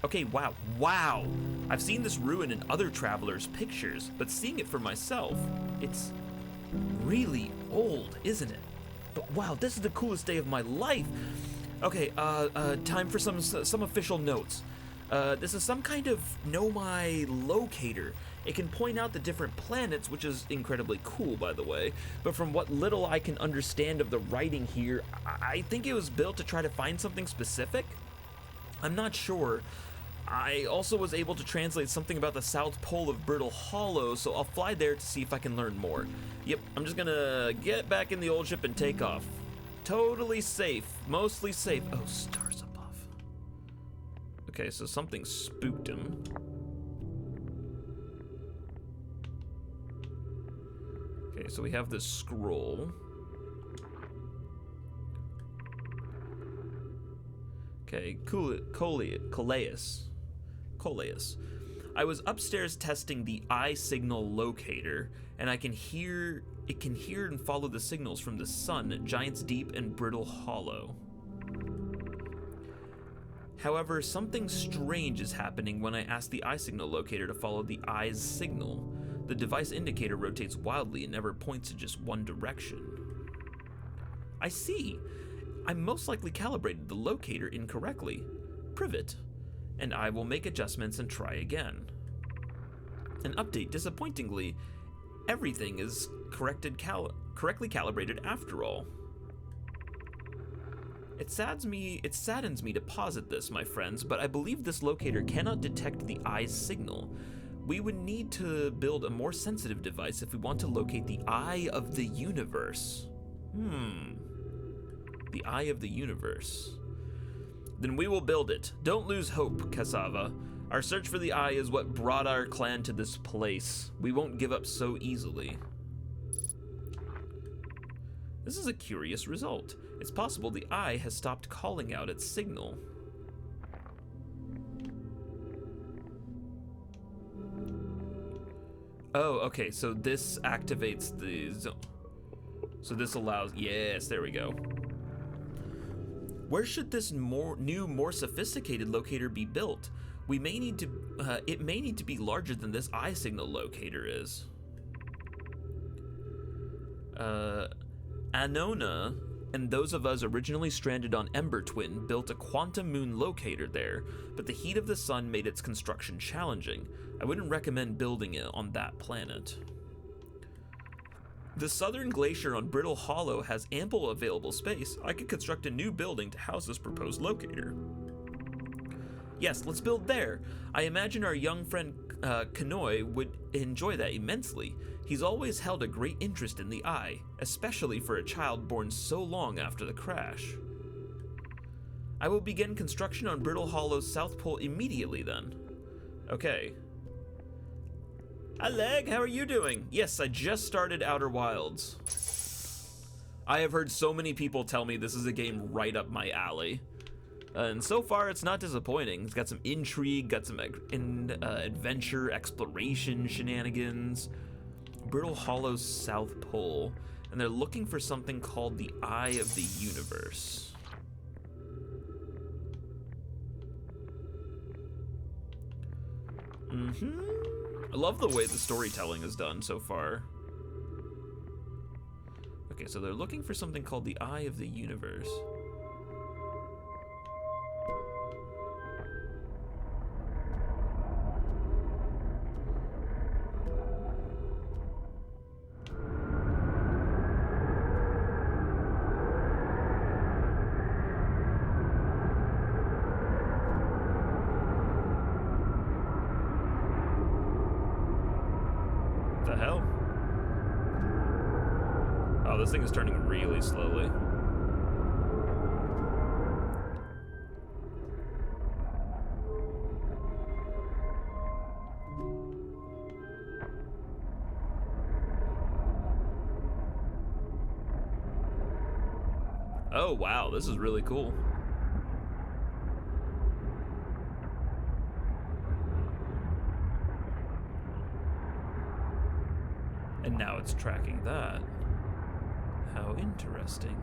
Okay, wow. I've seen this ruin in other travelers' pictures, but seeing it for myself, it's really old, isn't it? But wow, this is the coolest day of my life. Okay, time for some official notes. This is some kind of Nomai locator. It can point out the different planets, which is incredibly cool, by the way. But from what little I can understand of the writing here, I think it was built to try to find something specific. I'm not sure. I also was able to translate something about the South Pole of Brittle Hollow, so I'll fly there to see if I can learn more. Yep, I'm just gonna get back in the old ship and take off. Totally safe. Mostly safe. Oh, stars above. Okay, so something spooked him. Okay, so we have this scroll. Okay, Coleus. I was upstairs testing the eye signal locator, and it can hear and follow the signals from the sun, Giant's Deep, and Brittle Hollow. However, something strange is happening when I ask the eye signal locator to follow the eye's signal. The device indicator rotates wildly and never points in just one direction. I see. I most likely calibrated the locator incorrectly. Privet. And I will make adjustments and try again. An update. Disappointingly, everything is correctly calibrated after all. It saddens me to posit this, my friends, but I believe this locator cannot detect the eye's signal. We would need to build a more sensitive device if we want to locate the eye of the universe. The eye of the universe. Then we will build it. Don't lose hope, Cassava. Our search for the eye is what brought our clan to this place. We won't give up so easily. This is a curious result. It's possible the eye has stopped calling out its signal. Oh, okay, so this activates the zone. So this allows, yes, there we go. Where should this new, more sophisticated locator be built? We may need to, it may need to be larger than this eye signal locator is. Anona and those of us originally stranded on Ember Twin built a quantum moon locator there, but the heat of the sun made its construction challenging. I wouldn't recommend building it on that planet. The southern glacier on Brittle Hollow has ample available space. I could construct a new building to house this proposed locator. Yes, let's build there. I imagine our young friend Kanoi would enjoy that immensely. He's always held a great interest in the eye, especially for a child born so long after the crash. I will begin construction on Brittle Hollow's South Pole immediately then. Okay. Alleg, how are you doing? Yes, I just started Outer Wilds. I have heard so many people tell me this is a game right up my alley. And so far, it's not disappointing. It's got some intrigue, got some adventure, exploration shenanigans. Brittle Hollow's South Pole, and they're looking for something called the Eye of the Universe. I love the way the storytelling is done so far. Okay, so they're looking for something called the Eye of the Universe. The hell? Oh, this thing is turning really slowly. Oh, wow, this is really cool. And now it's tracking that. How interesting.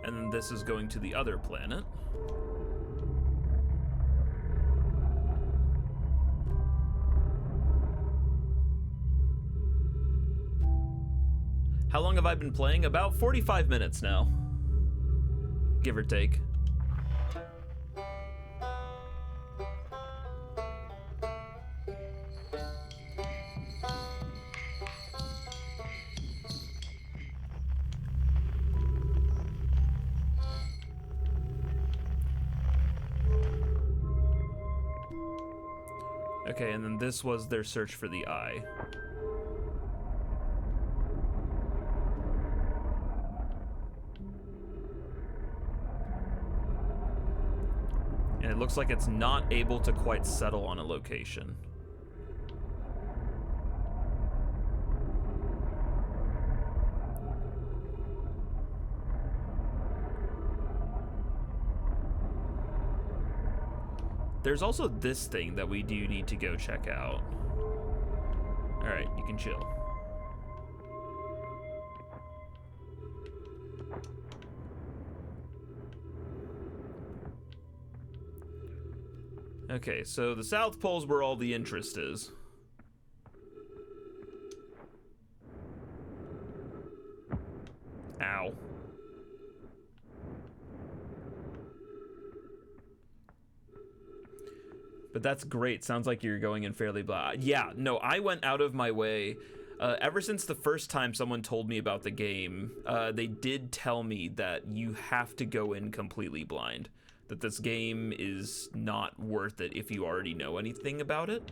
And then this is going to the other planet. How long have I been playing? About 45 minutes now. Give or take. Okay, and then this was their search for the eye. And it looks like it's not able to quite settle on a location. There's also this thing that we do need to go check out. Alright, you can chill. Okay, so the South Pole's where all the interest is. Ow. But that's great. Sounds like you're going in fairly blind. Yeah, no, I went out of my way. Ever since the first time someone told me about the game, they did tell me that you have to go in completely blind. That this game is not worth it if you already know anything about it.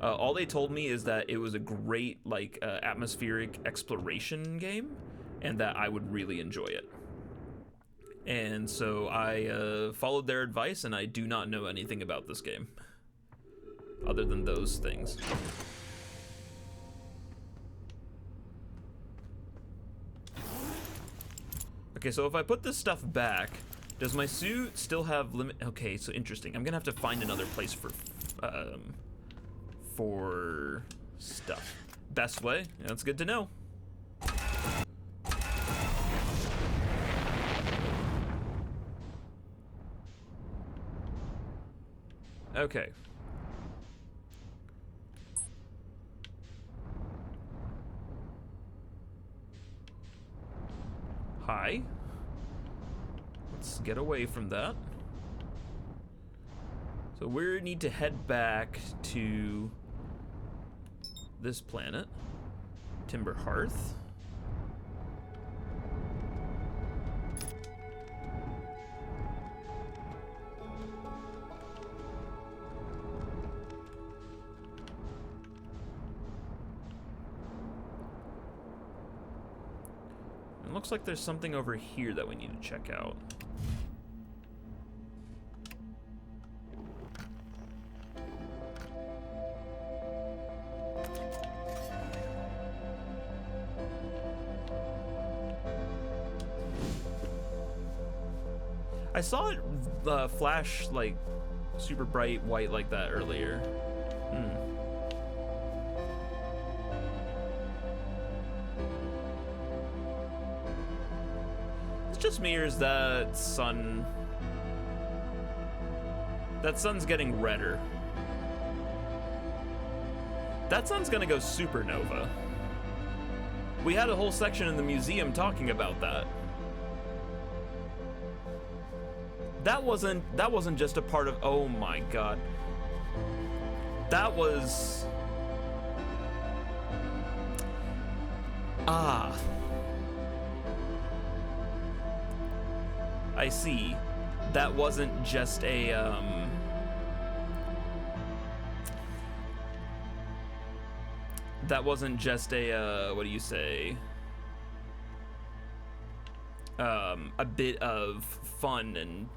All they told me is that it was a great, like, atmospheric exploration game, and that I would really enjoy it. And so I followed their advice, and I do not know anything about this game. Other than those things. Okay, so if I put this stuff back, does my suit still have limit? Okay, so interesting. I'm gonna have to find another place for stuff. Best way? That's good to know. Okay. Hi. Let's get away from that. So we need to head back to this planet, Timber Hearth. Looks like there's something over here that we need to check out. I saw it flash like super bright white like that earlier. Just me, or is that sun? That sun's getting redder. That sun's gonna go supernova. We had a whole section in the museum talking about that. That wasn't just a part of, oh my god. That was I see. That wasn't just a, what do you say? A bit of fun and,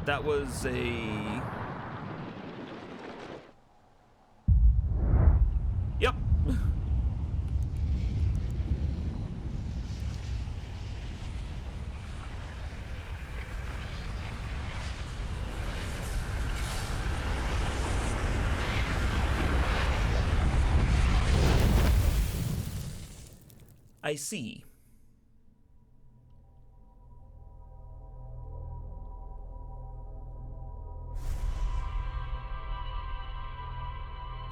that was a... Yep. I see.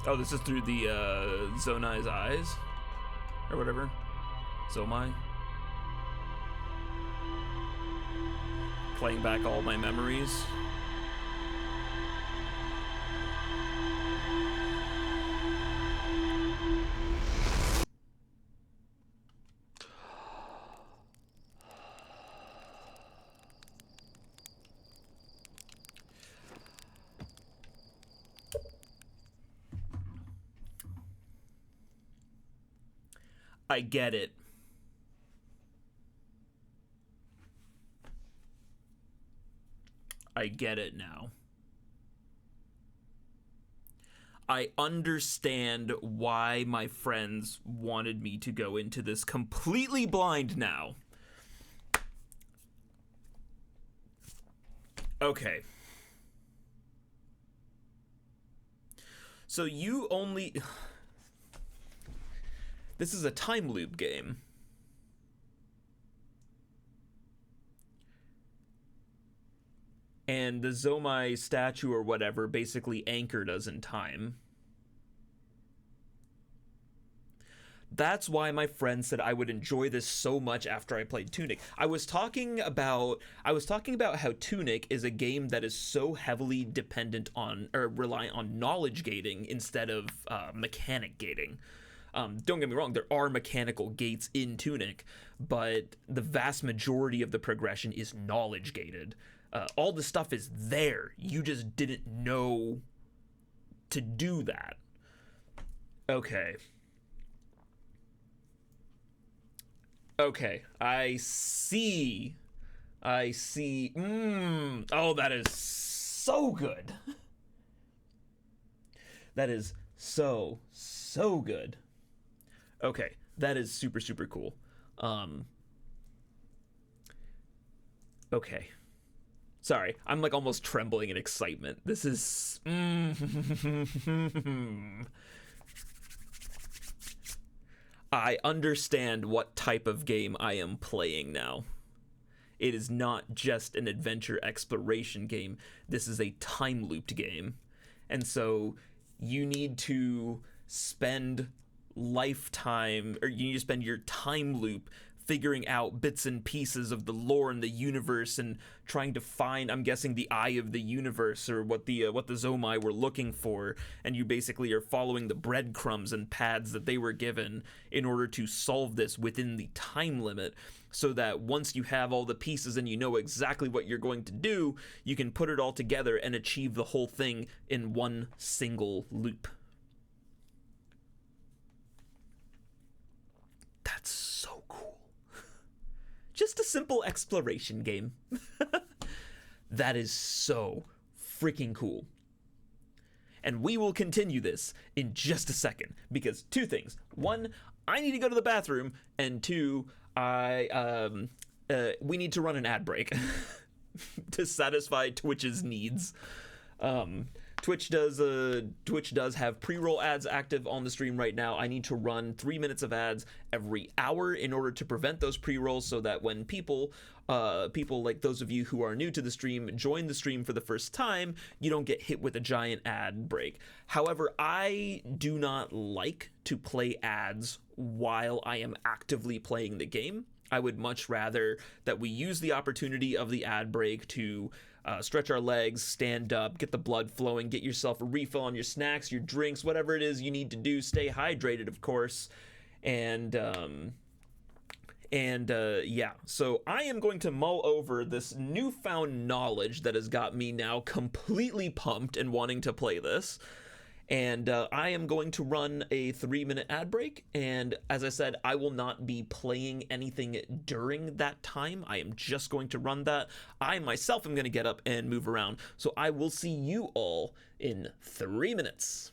Oh, this is through the Zonai's eyes? Or whatever. Zomai. Playing back all my memories. I get it. I get it now. I understand why my friends wanted me to go into this completely blind now. Okay. So you only... This is a time loop game. And the Zomai statue or whatever basically anchored us in time. That's why my friend said I would enjoy this so much after I played Tunic. I was talking about how Tunic is a game that is so heavily dependent on, or reliant on, knowledge gating instead of mechanic gating. Don't get me wrong, there are mechanical gates in Tunic, but the vast majority of the progression is knowledge gated. All the stuff is there. You just didn't know to do that. Okay. Okay, I see. Oh, that is so good. That is so good. Okay, that is super, super cool. Okay. Sorry, I'm like almost trembling in excitement. This is... I understand what type of game I am playing now. It is not just an adventure exploration game. This is a time looped game. And so you need to spend lifetime, or you need to spend your time loop figuring out bits and pieces of the lore and the universe and trying to find, I'm guessing, the eye of the universe, or what the Zomai were looking for, and you basically are following the breadcrumbs and paths that they were given in order to solve this within the time limit, so that once you have all the pieces and you know exactly what you're going to do, you can put it all together and achieve the whole thing in one single loop. That's so cool. Just a simple exploration game. That is so freaking cool. And we will continue this in just a second, because two things. One, I need to go to the bathroom, and two, we need to run an ad break to satisfy Twitch's needs. Twitch does have pre-roll ads active on the stream right now. I need to run 3 minutes of ads every hour in order to prevent those pre-rolls, so that when people like those of you who are new to the stream join the stream for the first time, you don't get hit with a giant ad break. However, I do not like to play ads while I am actively playing the game. I would much rather that we use the opportunity of the ad break to stretch our legs, stand up, get the blood flowing, get yourself a refill on your snacks, your drinks, whatever it is you need to do. Stay hydrated, of course. And yeah, so I am going to mull over this newfound knowledge that has got me now completely pumped and wanting to play this. And I am going to run a 3-minute ad break, and as I said, I will not be playing anything during that time. I am just going to run that. I myself am going to get up and move around, so I will see you all in 3 minutes.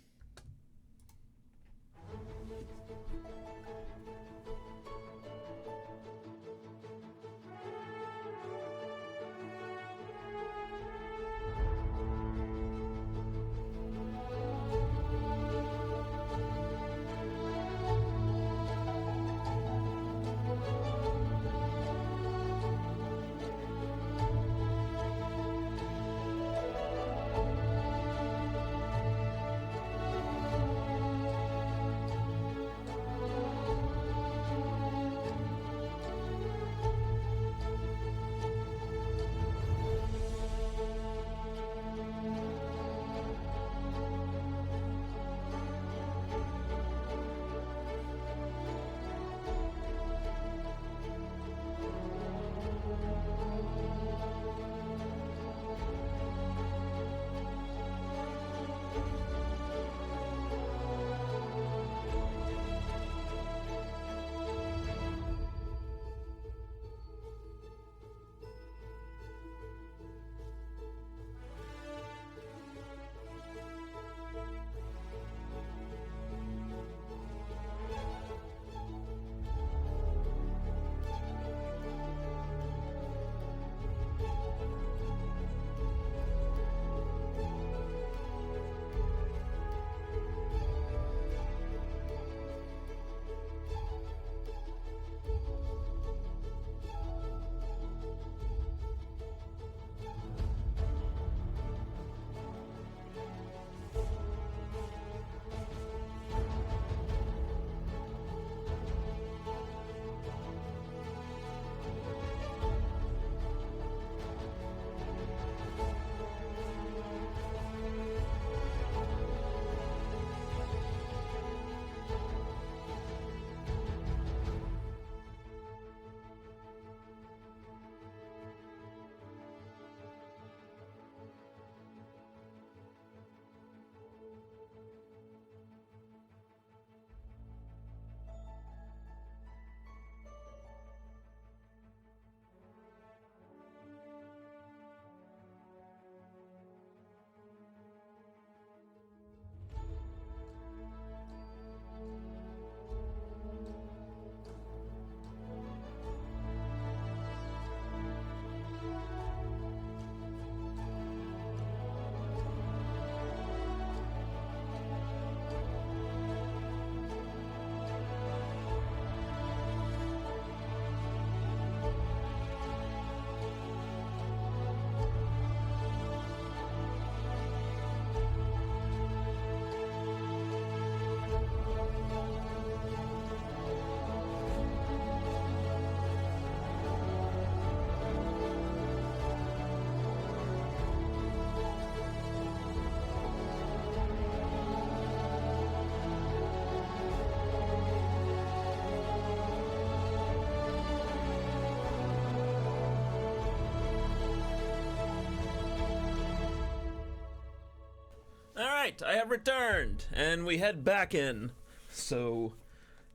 Alright, I have returned, and we head back in. So,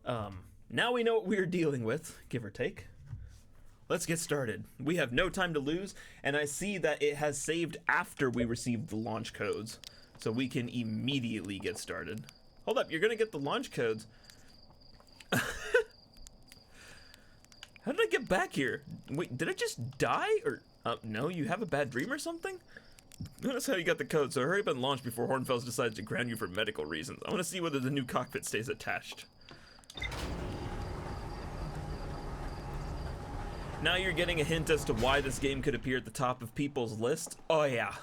now we know what we're dealing with, give or take. Let's get started. We have no time to lose, and I see that it has saved after we received the launch codes. So we can immediately get started. Hold up, you're gonna get the launch codes. How did I get back here? Wait, did I just die? Or, no, you have a bad dream or something? Notice how you got the code, so hurry up and launch before Hornfels decides to ground you for medical reasons. I want to see whether the new cockpit stays attached. Now you're getting a hint as to why this game could appear at the top of people's list. Oh yeah.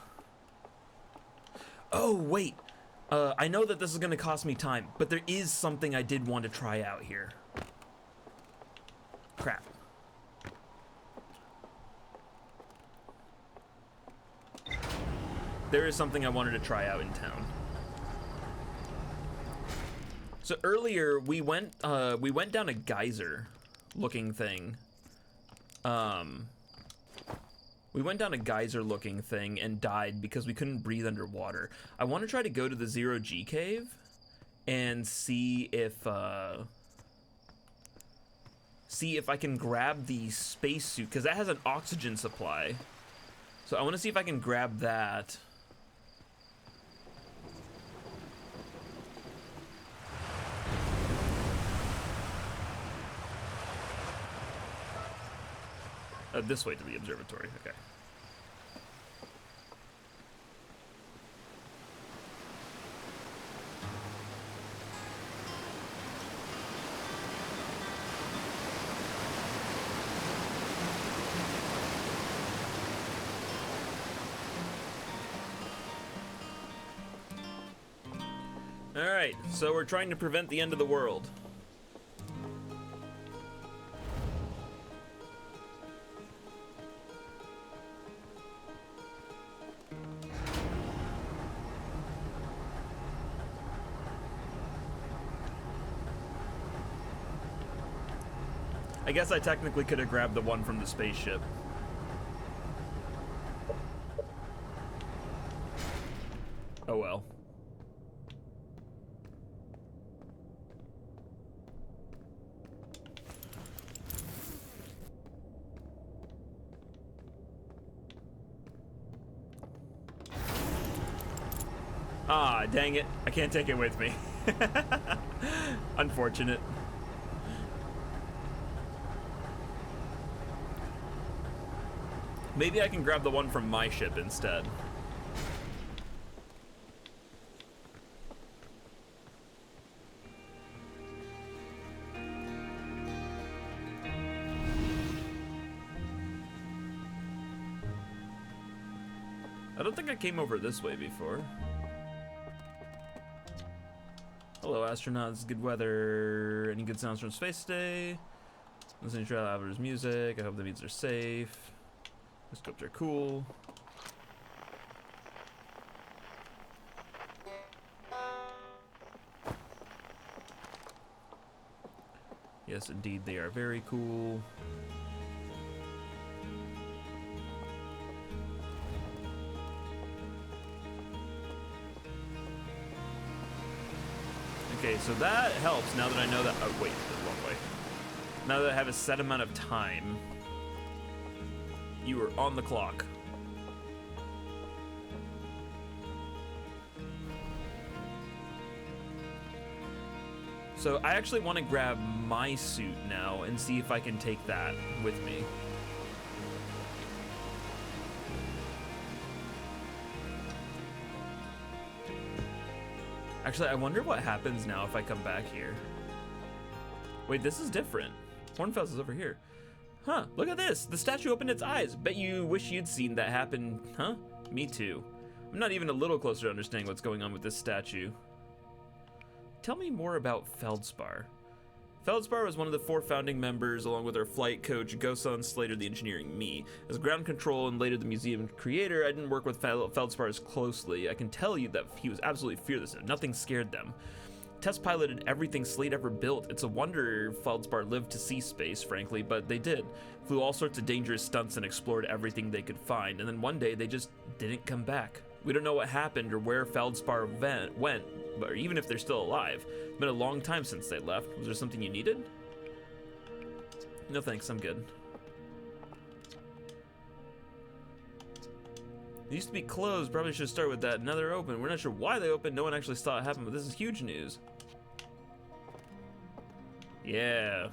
Oh wait, I know that this is gonna cost me time, but there is something I did want to try out here. Crap. There is something I wanted to try out in town. So earlier we went down a geyser looking thing. We went down a geyser looking thing and died because we couldn't breathe underwater. I want to try to go to the Zero G cave and see if I can grab the spacesuit, because that has an oxygen supply. So I want to see if I can grab that. This way to the observatory, okay. Alright, so we're trying to prevent the end of the world. I guess I technically could have grabbed the one from the spaceship. Oh well. Ah, dang it. I can't take it with me. Unfortunate. Maybe I can grab the one from my ship instead. I don't think I came over this way before. Hello, astronauts. Good weather. Any good sounds from space today? Listening to Traveler's music. I hope the beats are safe. The scopes are cool. Yes, indeed, they are very cool. Okay, so that helps now that I know that. Oh, wait, the wrong way. Now that I have a set amount of time. You are on the clock. So I actually want to grab my suit now and see if I can take that with me. Actually, I wonder what happens now if I come back here. Wait, this is different. Hornfels is over here. Huh, look at this. The statue opened its eyes. Bet you wish you'd seen that happen, huh? Me too. I'm not even a little closer to understanding what's going on with this statue. Tell me more about Feldspar. Feldspar was one of the 4 founding members, along with our flight coach, Gosan Slater, the engineering me. As ground control and later the museum creator, I didn't work with Feldspar as closely. I can tell you that he was absolutely fearless and nothing scared them. Test piloted everything Slate ever built. It's a wonder Feldspar lived to see space, frankly, but they did. Flew all sorts of dangerous stunts and explored everything they could find, and then one day they just didn't come back. We don't know what happened or where Feldspar went, but even if they're still alive. It's been a long time since they left. Was there something you needed? No thanks, I'm good. It used to be closed, probably should start with that. Now they're open. We're not sure why they opened, no one actually saw it happen, but this is huge news. Yeah.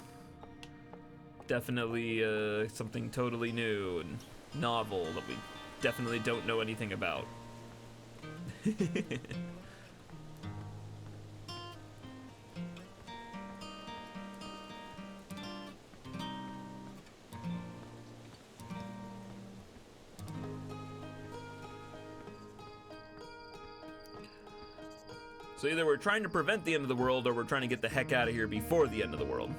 Definitely something totally new and novel that we definitely don't know anything about. So either we're trying to prevent the end of the world or we're trying to get the heck out of here before the end of the world.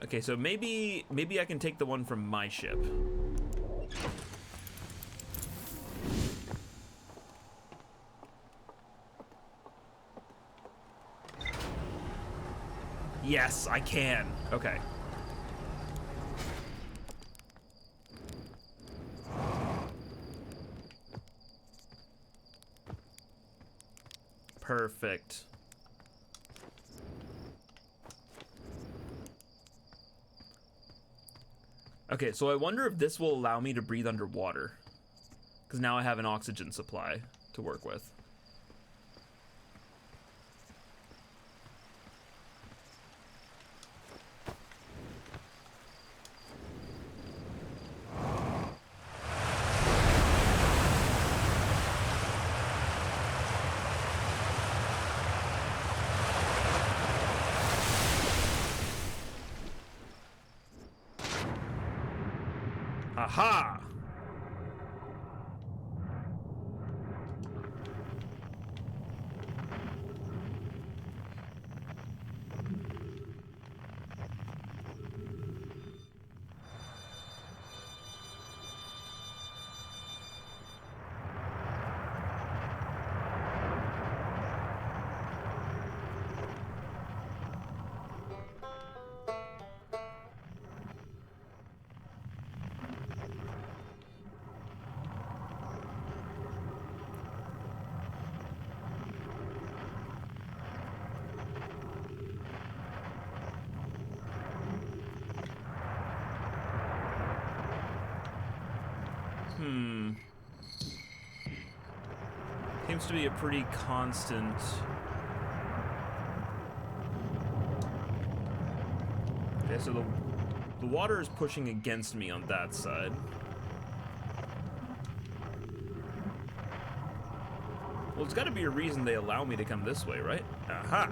Okay, so maybe I can take the one from my ship. Yes, I can. Okay. Perfect. Okay, so I wonder if this will allow me to breathe underwater. Because now I have an oxygen supply to work with. Aha! Seems to be a pretty constant. Okay, so the water is pushing against me on that side. Well, there's got to be a reason they allow me to come this way, right? Aha!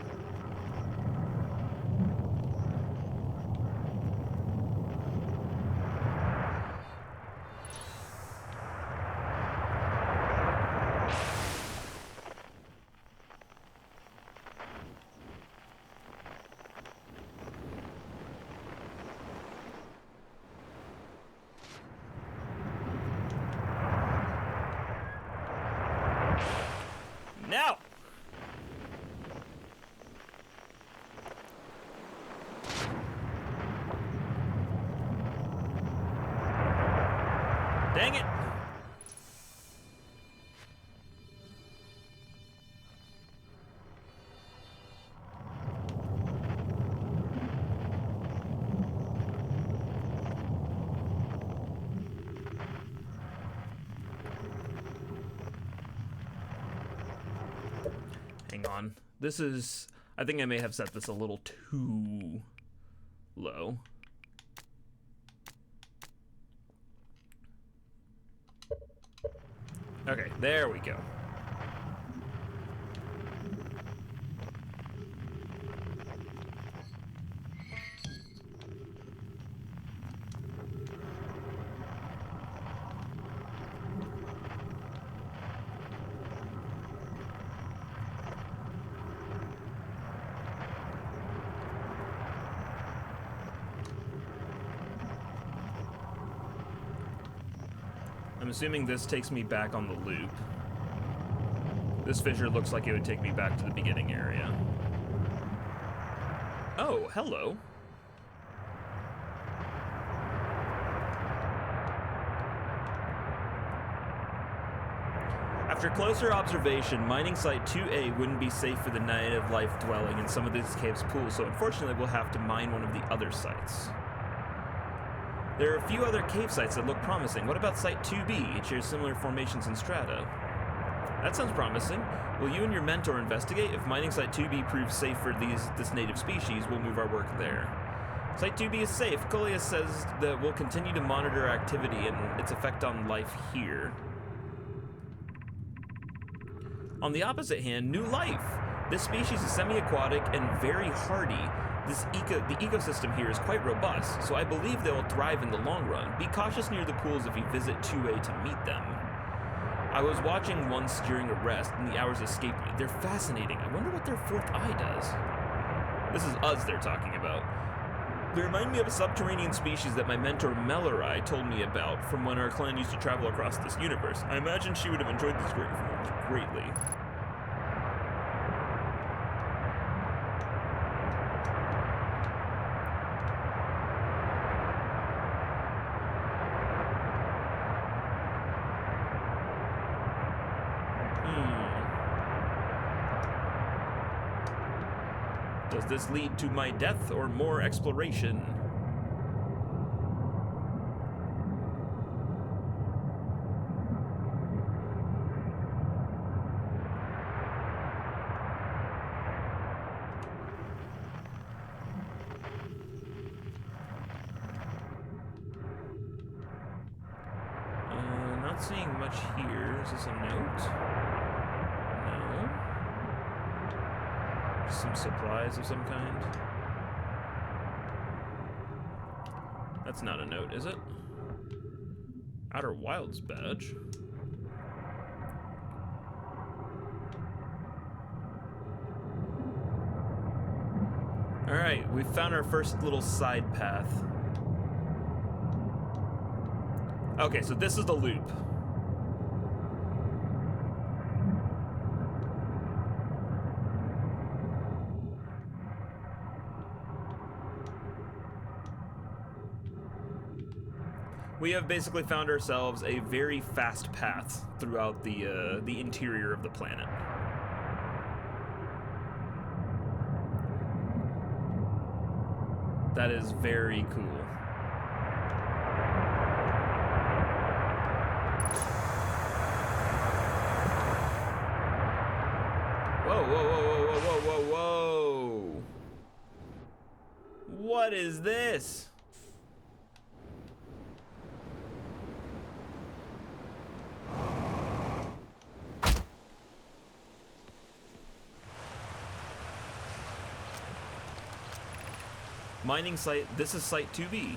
Now! Dang it! Hang on. This is... I think I may have set this a little too low. Okay, there we go. I'm assuming this takes me back on the loop. This fissure looks like it would take me back to the beginning area. Oh, hello. After closer observation, mining site 2A wouldn't be safe for the native life dwelling in some of these caves' pools, so unfortunately we'll have to mine one of the other sites. There are a few other cave sites that look promising. What about site 2B? It shares similar formations and strata. That sounds promising. Will you and your mentor investigate? If mining site 2B proves safe for this native species, we'll move our work there. Site 2B is safe. Colia says that we'll continue to monitor activity and its effect on life here. On the opposite hand, new life. This species is semi-aquatic and very hardy. The ecosystem here is quite robust, so I believe they will thrive in the long run. Be cautious near the pools if you visit 2A to meet them. I was watching once during a rest, and the hours escaped me. They're fascinating. I wonder what their fourth eye does. This is us they're talking about. They remind me of a subterranean species that my mentor Mellorai told me about from when our clan used to travel across this universe. I imagine she would have enjoyed these greatly. Does this lead to my death or more exploration? Not seeing much here. Is this a note? No. Some supplies of some kind. That's not a note, is it? Outer Wilds badge. Alright, we've found our first little side path. Okay, so this is the loop. We have basically found ourselves a very fast path throughout the interior of the planet. That is very cool. Whoa, whoa, whoa, whoa, whoa, whoa, whoa, whoa. What is this? Mining site, this is site 2B.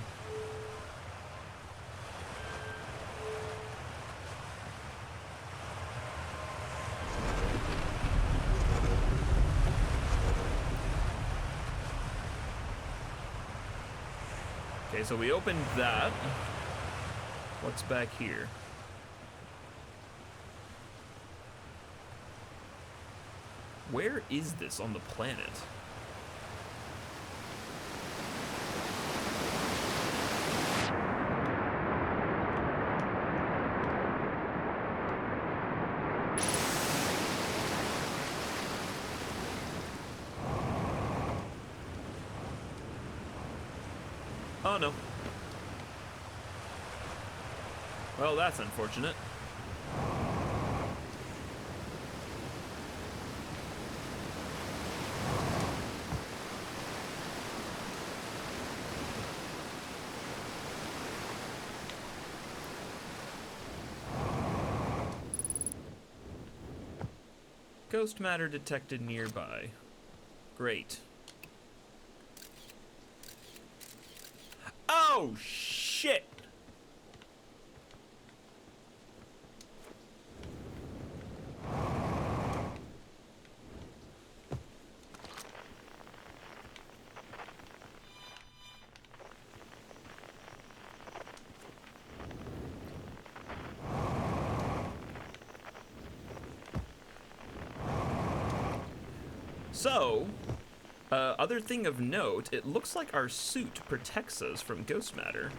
Okay, so we opened that. What's back here? Where is this on the planet? Oh no. Well, that's unfortunate. Ghost matter detected nearby. Great. Oh, shit! So, other thing of note, it looks like our suit protects us from ghost matter.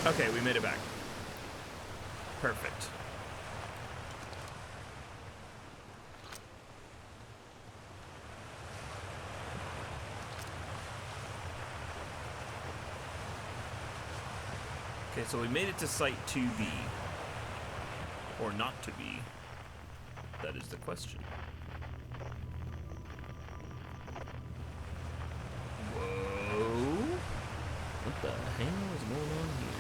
Okay, we made it back. Perfect. Okay, so we made it to Site 2B. Or not to be. That is the question. Whoa. What the hell is going on here?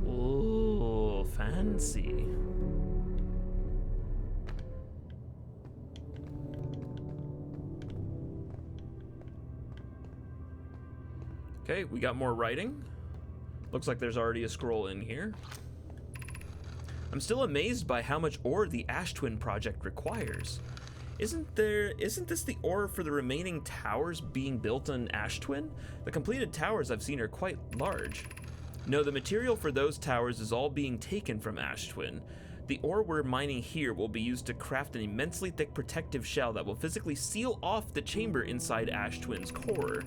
Oh, fancy. Okay, we got more writing. Looks like there's already a scroll in here. I'm still amazed by how much ore the Ash Twin project requires. Isn't this the ore for the remaining towers being built on Ash Twin? The completed towers I've seen are quite large. No, the material for those towers is all being taken from Ash Twin. The ore we're mining here will be used to craft an immensely thick protective shell that will physically seal off the chamber inside Ash Twin's core.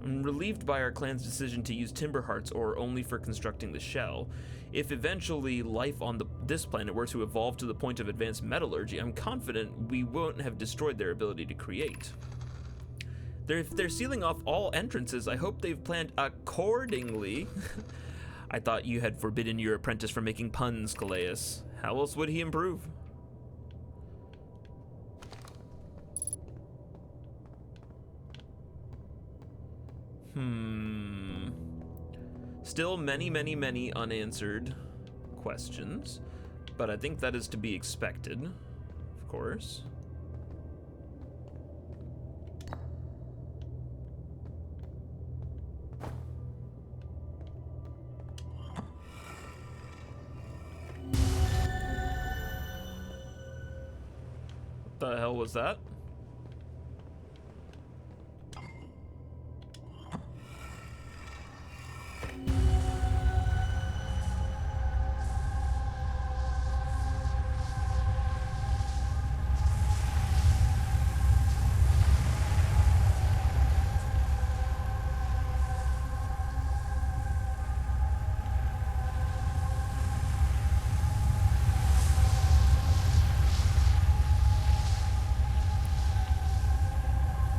I'm relieved by our clan's decision to use Timberheart's ore only for constructing the shell. If eventually life on this planet were to evolve to the point of advanced metallurgy, I'm confident we won't have destroyed their ability to create. If they're sealing off all entrances, I hope they've planned accordingly. I thought you had forbidden your apprentice from making puns, Calais. How else would he improve? Still many unanswered questions, but I think that is to be expected, of course. What the hell was that?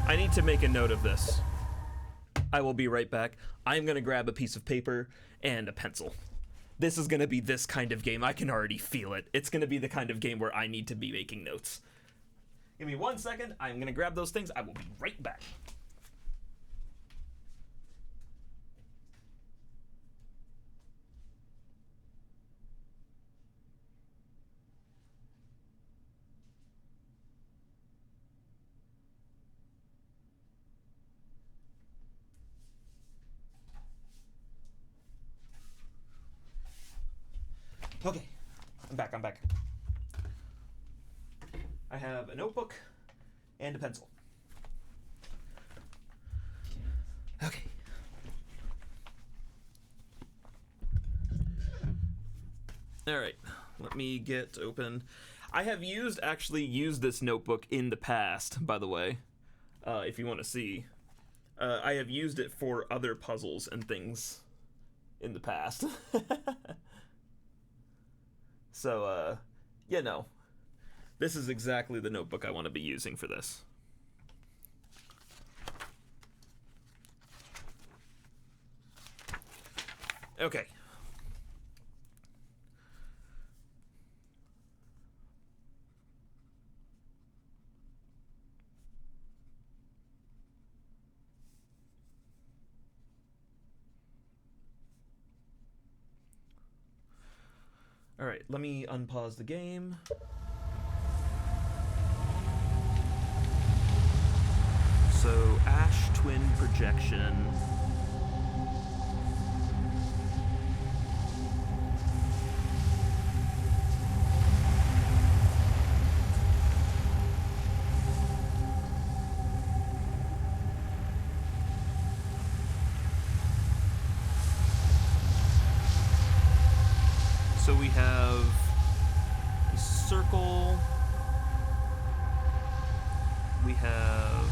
I need to make a note of this. I will be right back. I'm gonna grab a piece of paper and a pencil. This is gonna be this kind of game. I can already feel it. It's gonna be the kind of game where I need to be making notes. Give me 1 second. I'm gonna grab those things. I will be right back. Okay, I'm back. I have a notebook and a pencil. Okay. All right, let me get open. I have actually used this notebook in the past, by the way, if you want to see. I have used it for other puzzles and things in the past. So, yeah, no. This is exactly the notebook I want to be using for this. Okay. Alright, let me unpause the game. So, Ash Twin Projection. So we have a circle. We have,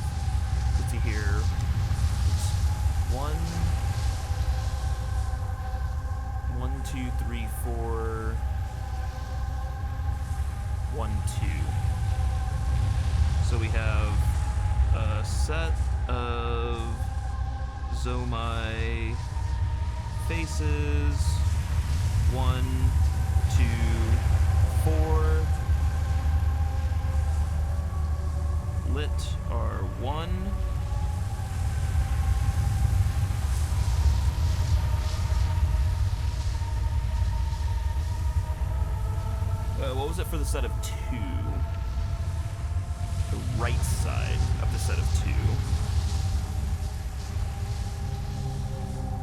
let's see here, it's 1, 2, 3, 4, 1, 2. So we have a set of Zomai faces. 1, 2, 4. Lit are 1. What was it for the set of 2? The right side of the set of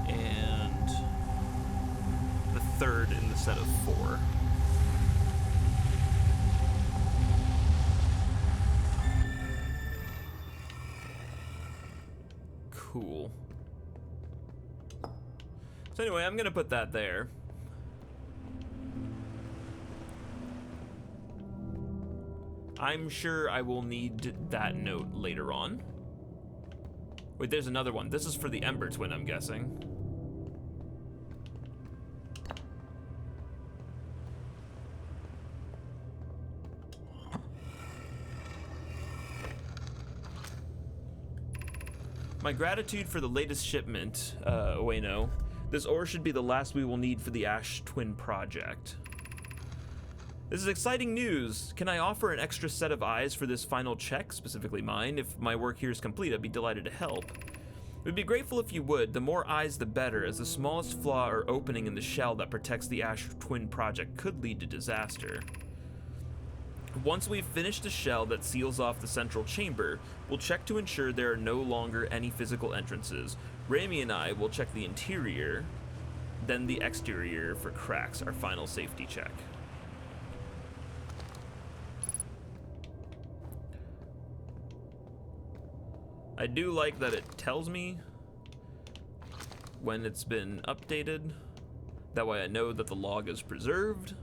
2. And the third in the set of 4. Cool. So anyway, I'm gonna put that there. I'm sure I will need that note later on. Wait, there's another one. This is for the Ember Twin, I'm guessing. My gratitude for the latest shipment, Ueno. This ore should be the last we will need for the Ash Twin project. This is exciting news. Can I offer an extra set of eyes for this final check, specifically mine? If my work here is complete, I'd be delighted to help. We'd be grateful if you would. The more eyes, the better, as the smallest flaw or opening in the shell that protects the Ash Twin project could lead to disaster. Once we've finished the shell that seals off the central chamber, we'll check to ensure there are no longer any physical entrances. Rami and I will check the interior, then the exterior for cracks, our final safety check. I do like that it tells me when it's been updated. That way I know that the log is preserved.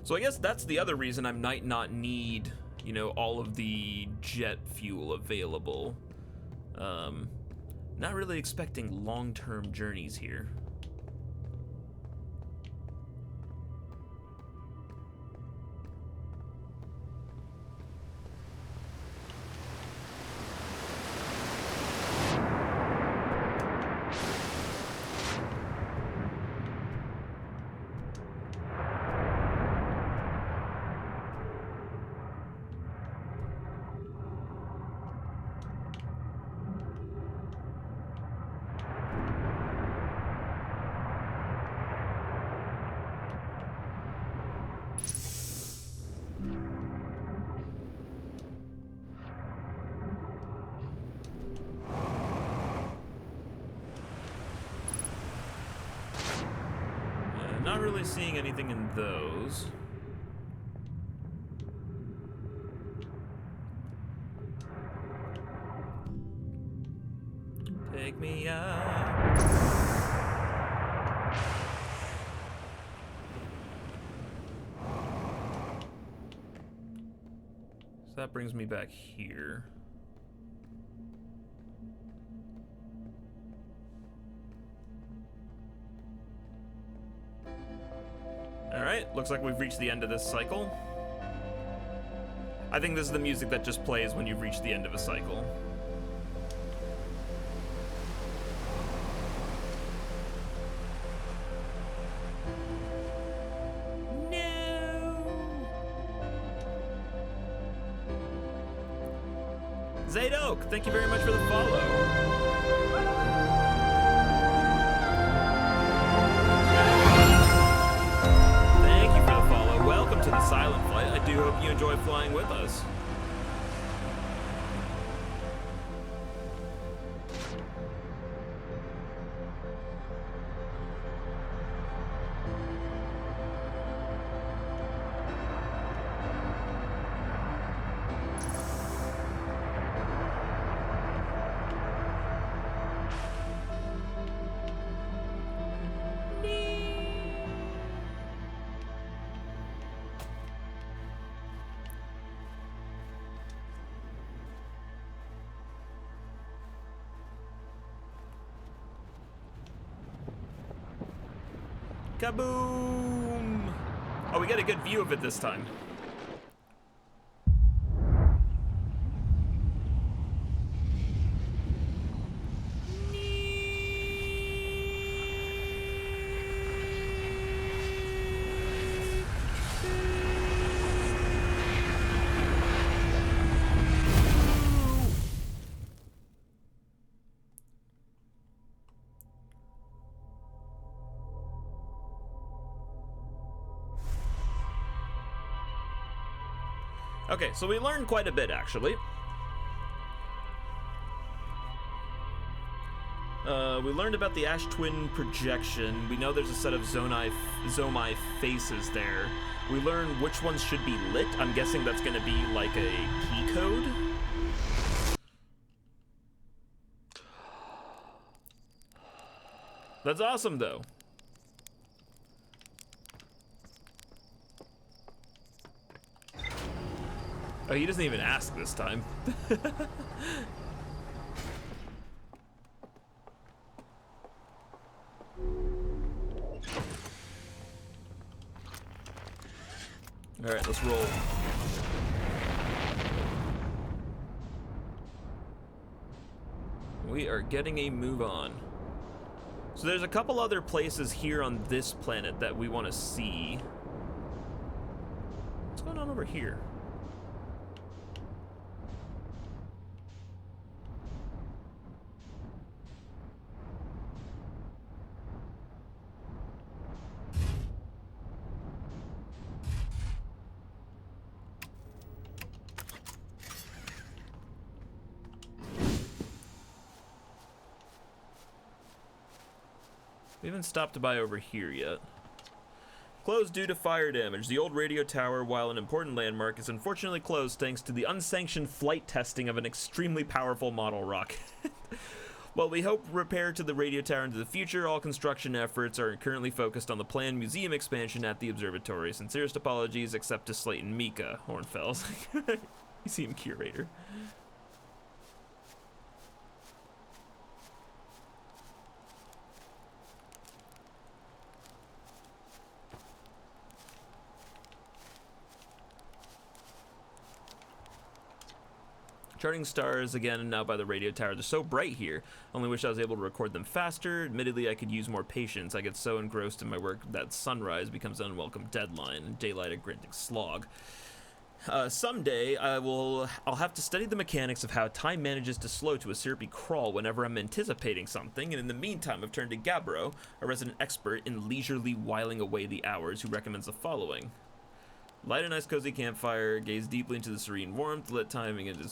So I guess that's the other reason I might not need, you know, all of the jet fuel available. Not really expecting long-term journeys here. Not really seeing anything in those. Take me out. So that brings me back here. Alright, looks like we've reached the end of this cycle. I think this is the music that just plays when you've reached the end of a cycle. No! Zadoke, thank you very much for the follow. Silent Flight. I do hope you enjoy flying with us. Kaboom! Oh, we got a good view of it this time. Okay, so we learned quite a bit, actually. We learned about the Ash Twin projection. We know there's a set of Zomai faces there. We learned which ones should be lit. I'm guessing that's going to be like a key code. That's awesome, though. Oh, he doesn't even ask this time. All right, let's roll. We are getting a move on. So there's a couple other places here on this planet that we want to see. What's going on over here? We haven't stopped by over here yet. Closed due to fire damage. The old radio tower, while an important landmark, is unfortunately closed thanks to the unsanctioned flight testing of an extremely powerful model rocket. While we hope repair to the radio tower into the future, all construction efforts are currently focused on the planned museum expansion at the observatory. Sincerest apologies, except to Slayton Mika, Hornfels. Museum curator. Charting stars again now by the radio tower. They're so bright here. Only wish I was able to record them faster. Admittedly, I could use more patience. I get so engrossed in my work that sunrise becomes an unwelcome deadline and daylight a grinning slog. Someday I'll have to study the mechanics of how time manages to slow to a syrupy crawl whenever I'm anticipating something, and in the meantime I've turned to Gabbro, a resident expert in leisurely whiling away the hours, who recommends the following. Light a nice cozy campfire, gaze deeply into the serene warmth, let timing into...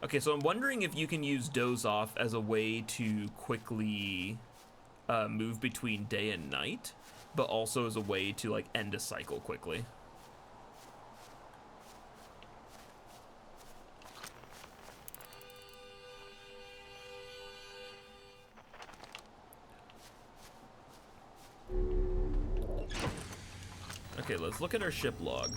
Okay, so I'm wondering if you can use Doze Off as a way to quickly move between day and night, but also as a way to like end a cycle quickly. Okay, let's look at our ship log.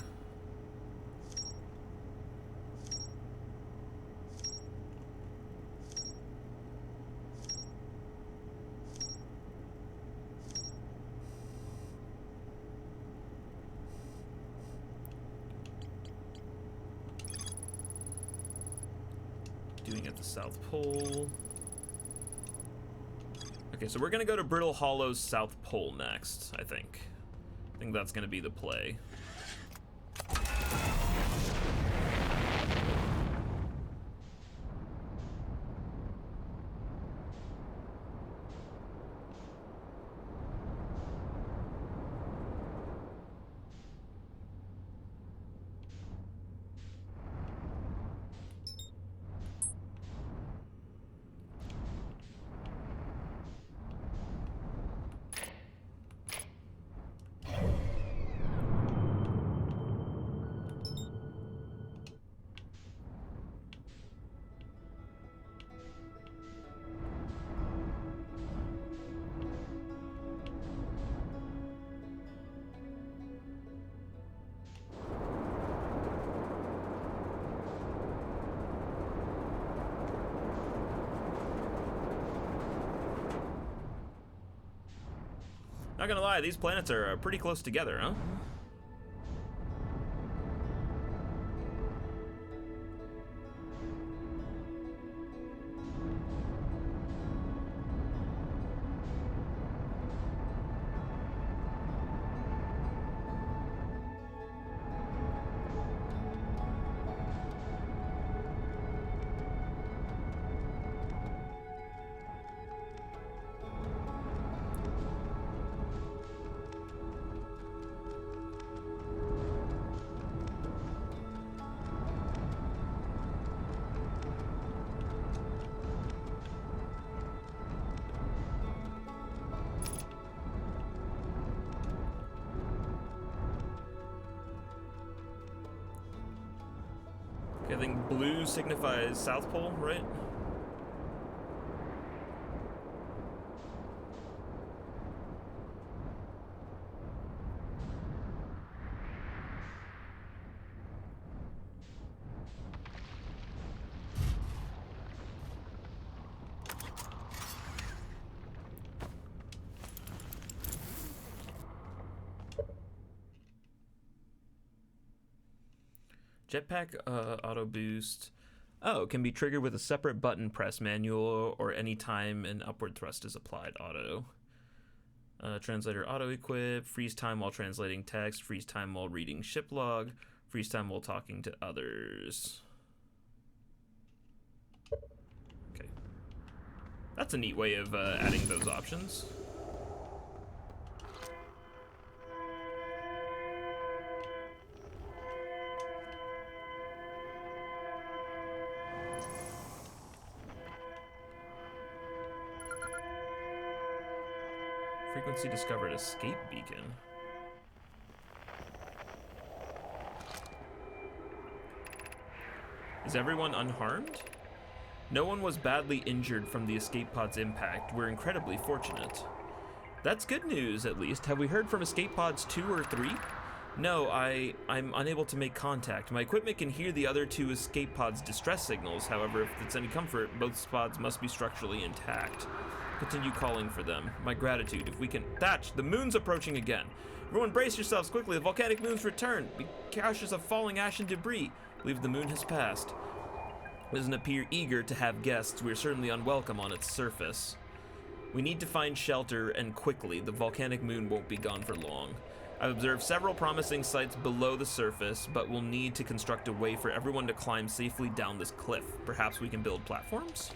Doing at the South Pole. Okay, so we're gonna go to Brittle Hollow's South Pole next, I think. I think that's going to be the play. gonna lie, these planets are pretty close together, huh? I think blue signifies South Pole, right? Jetpack auto boost. Oh, can be triggered with a separate button press, manual, or any time an upward thrust is applied. Auto. Translator auto equip. Freeze time while translating text. Freeze time while reading ship log. Freeze time while talking to others. Okay. That's a neat way of adding those options. Frequency discovered escape beacon. Is everyone unharmed? No one was badly injured from the escape pod's impact. We're incredibly fortunate. That's good news, at least. Have we heard from escape pods 2 or 3? No, I'm unable to make contact. My equipment can hear the other 2 escape pods' distress signals. However, if it's any comfort, both pods must be structurally intact. Continue calling for them. My gratitude. If we can... Thatch, the moon's approaching again. Everyone brace yourselves quickly. The volcanic moon's returned. Be cautious of falling ash and debris. Believe the moon has passed. It doesn't appear eager to have guests. We're certainly unwelcome on its surface. We need to find shelter, and quickly. The volcanic moon won't be gone for long. I've observed several promising sites below the surface, but we'll need to construct a way for everyone to climb safely down this cliff. Perhaps we can build platforms?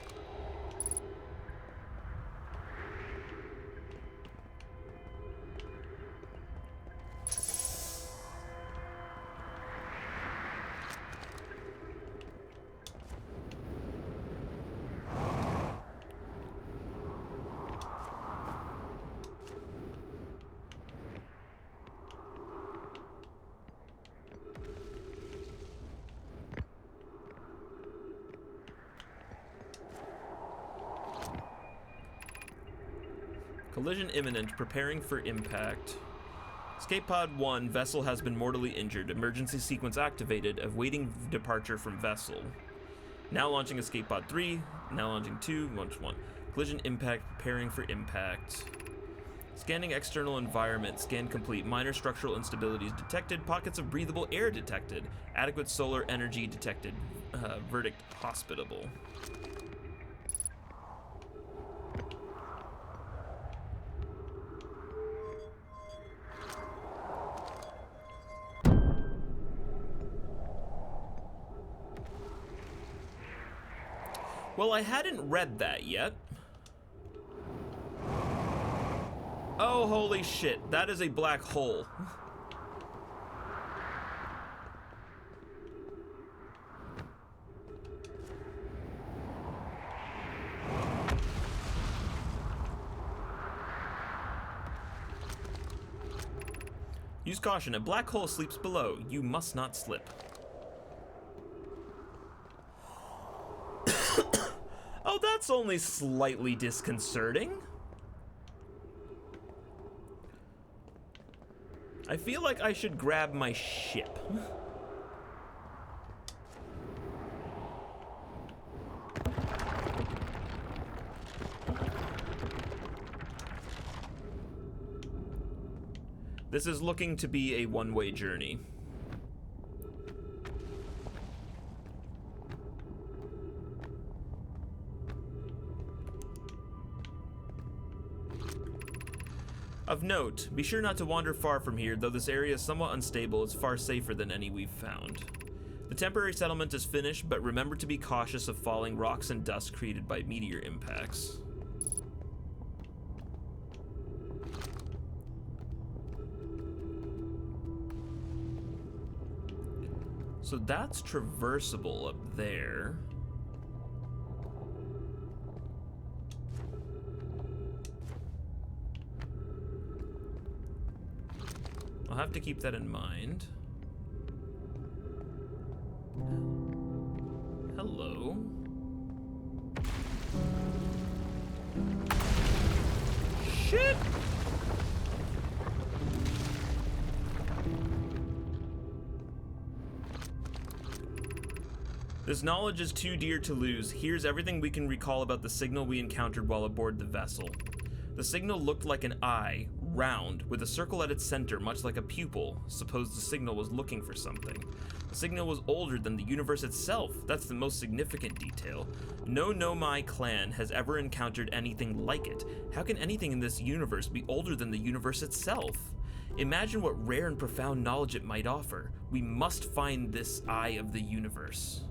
Collision imminent, preparing for impact. Escape pod 1, vessel has been mortally injured. Emergency sequence activated, awaiting departure from vessel. Now launching escape pod 3, now launching 2, launch 1. Collision impact, preparing for impact. Scanning external environment, scan complete. Minor structural instabilities detected. Pockets of breathable air detected. Adequate solar energy detected. Verdict hospitable. Well, I hadn't read that yet. Oh, holy shit. That is a black hole. Use caution. A black hole sleeps below. You must not slip. Oh, that's only slightly disconcerting. I feel like I should grab my ship. This is looking to be a one-way journey. Of note, be sure not to wander far from here, though this area is somewhat unstable. It's far safer than any we've found. The temporary settlement is finished, but remember to be cautious of falling rocks and dust created by meteor impacts. So that's traversable up there. I'll have to keep that in mind. Hello. Shit! This knowledge is too dear to lose. Here's everything we can recall about the signal we encountered while aboard the vessel. The signal looked like an eye, round, with a circle at its center, much like a pupil. Suppose the signal was looking for something. The signal was older than the universe itself. That's the most significant detail. No Nomai clan has ever encountered anything like it. How can anything in this universe be older than the universe itself? Imagine what rare and profound knowledge it might offer. We must find this eye of the universe.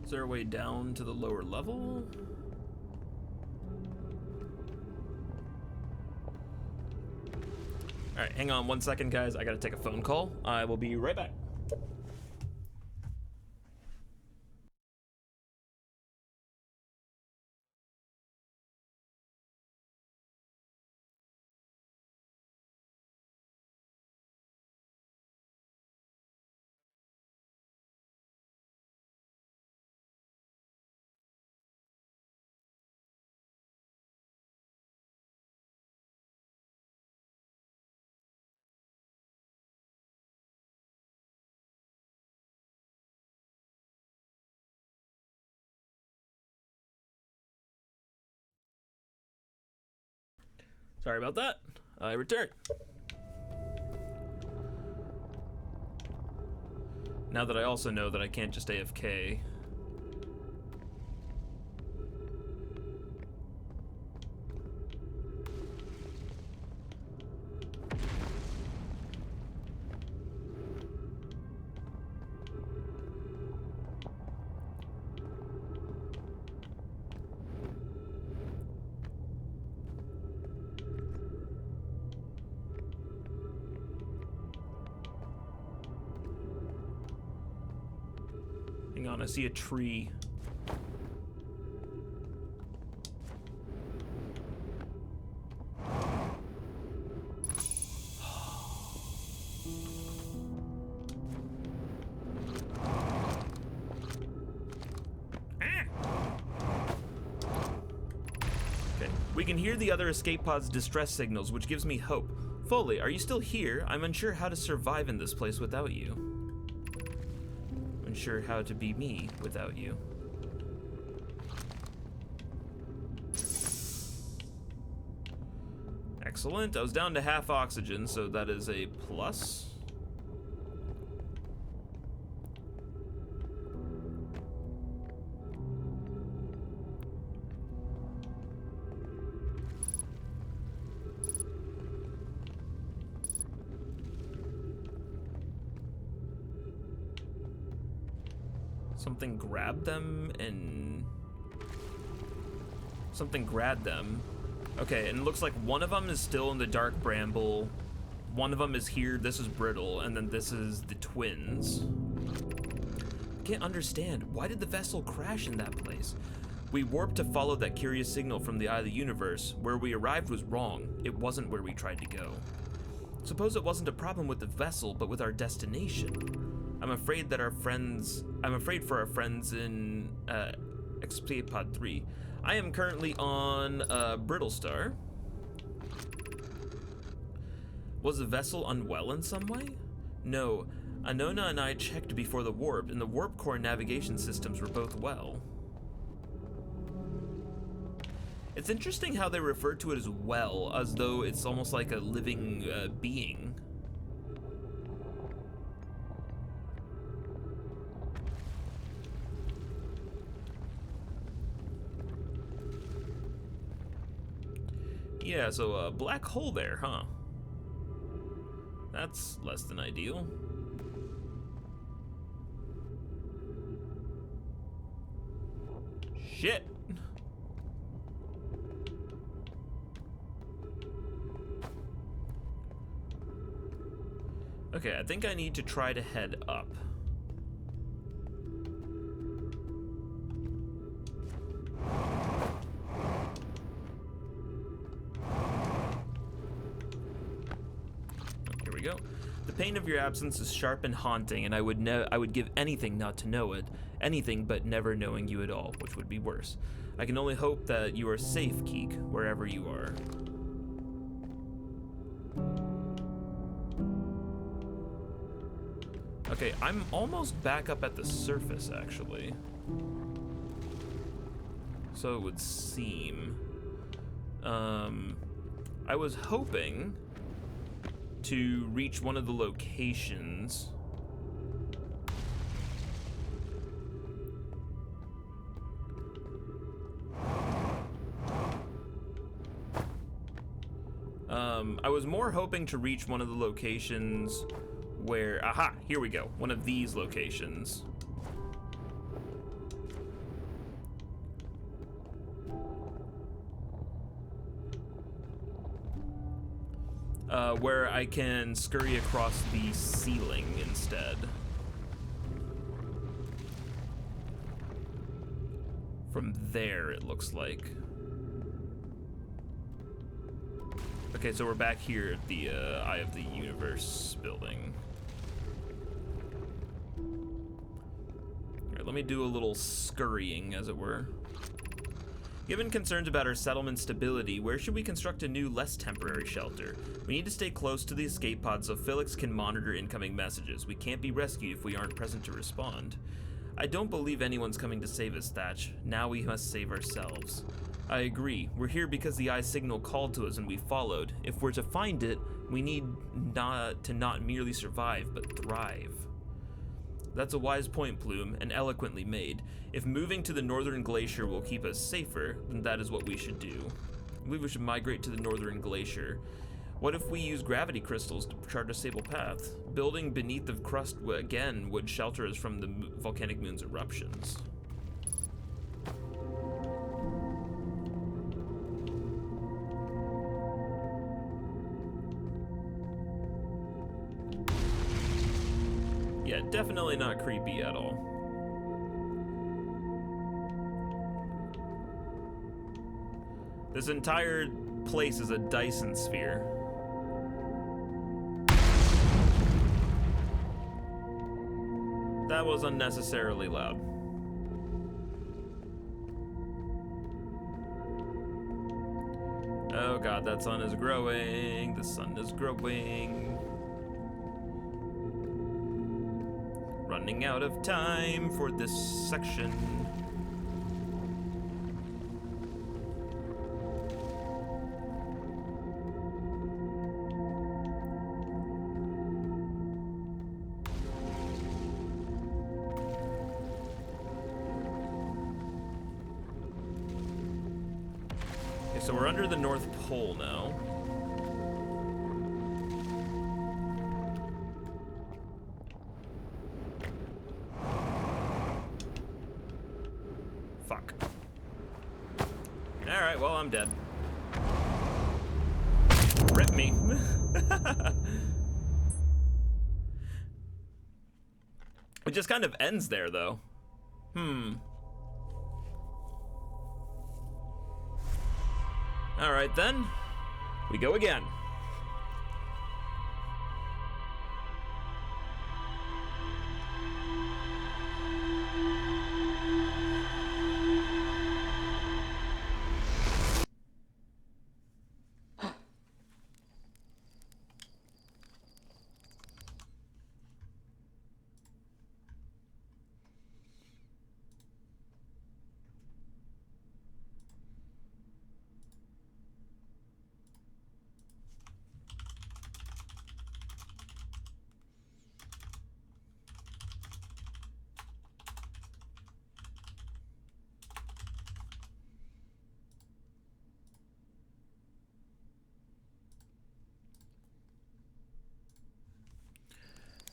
Is there a way down to the lower level? Alright, hang on 1 second, guys. I gotta take a phone call. I will be right back. Sorry about that. I returned. Now that I also know that I can't just AFK. Hang on, I see a tree. Okay, we can hear the other escape pod's distress signals, which gives me hope. Foley, are you still here? I'm unsure how to survive in this place without you. Unsure how to be me without you. Excellent. I was down to half oxygen, so that is a plus. Something grabbed them and... Something grabbed them. Okay, and it looks like one of them is still in the dark bramble. One of them is here, this is Brittle, and then this is the twins. Can't understand. Why did the vessel crash in that place? We warped to follow that curious signal from the Eye of the Universe. Where we arrived was wrong. It wasn't where we tried to go. Suppose it wasn't a problem with the vessel, but with our destination. I'm afraid for our friends in Escape Pod 3. I am currently on Brittlestar. Was the vessel unwell in some way? No. Anona and I checked before the warp, and the warp core navigation systems were both well. It's interesting how they refer to it as well, as though it's almost like a living being. Yeah, so a black hole there, huh? That's less than ideal. Shit! Okay, I think I need to try to head up. Here we go. The pain of your absence is sharp and haunting, and I would give anything not to know it. Anything but never knowing you at all, which would be worse. I can only hope that you are safe, Keek, wherever you are. Okay, I'm almost back up at the surface, actually. So it would seem. I was hoping to reach one of the locations. I was more hoping to reach one of the locations where, aha, here we go, one of these locations. Where I can scurry across the ceiling instead. From there, it looks like. Okay, so we're back here at the Eye of the Universe building. Alright, let me do a little scurrying, as it were. Given concerns about our settlement stability, where should we construct a new, less temporary shelter? We need to stay close to the escape pod so Felix can monitor incoming messages. We can't be rescued if we aren't present to respond. I don't believe anyone's coming to save us, Thatch. Now we must save ourselves. I agree. We're here because the Eye signal called to us and we followed. If we're to find it, we need to not merely survive, but thrive. That's a wise point, Plume, and eloquently made. If moving to the northern glacier will keep us safer, then that is what we should do. I believe we should migrate to the northern glacier. What if we use gravity crystals to chart a stable path? Building beneath the crust again would shelter us from the volcanic moon's eruptions. Yeah, definitely not creepy at all. This entire place is a Dyson sphere. That was unnecessarily loud. Oh god, that sun is growing. The sun is growing. Running out of time for this section. Okay, so we're under the North Pole now. Fuck. Alright, well, I'm dead. Rip me. It just kind of ends there, though. Alright, then. We go again.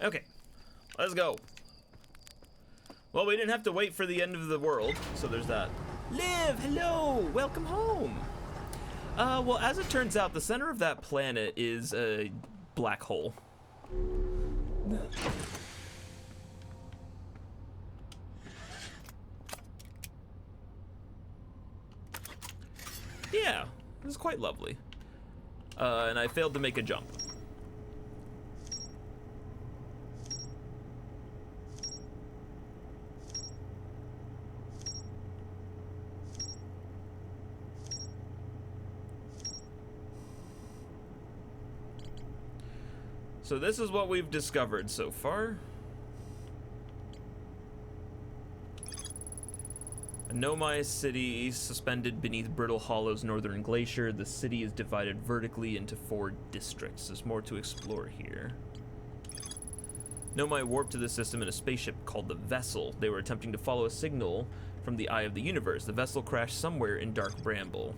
Okay, let's go. Well, we didn't have to wait for the end of the world, so there's that. Liv, hello, welcome home. Well, as it turns out, the center of that planet is a black hole. Yeah, it was quite lovely. And I failed to make a jump. So this is what we've discovered so far. A Nomai city suspended beneath Brittle Hollow's northern glacier. The city is divided vertically into 4 districts. There's more to explore here. Nomai warped to the system in a spaceship called the Vessel. They were attempting to follow a signal from the Eye of the Universe. The vessel crashed somewhere in Dark Bramble.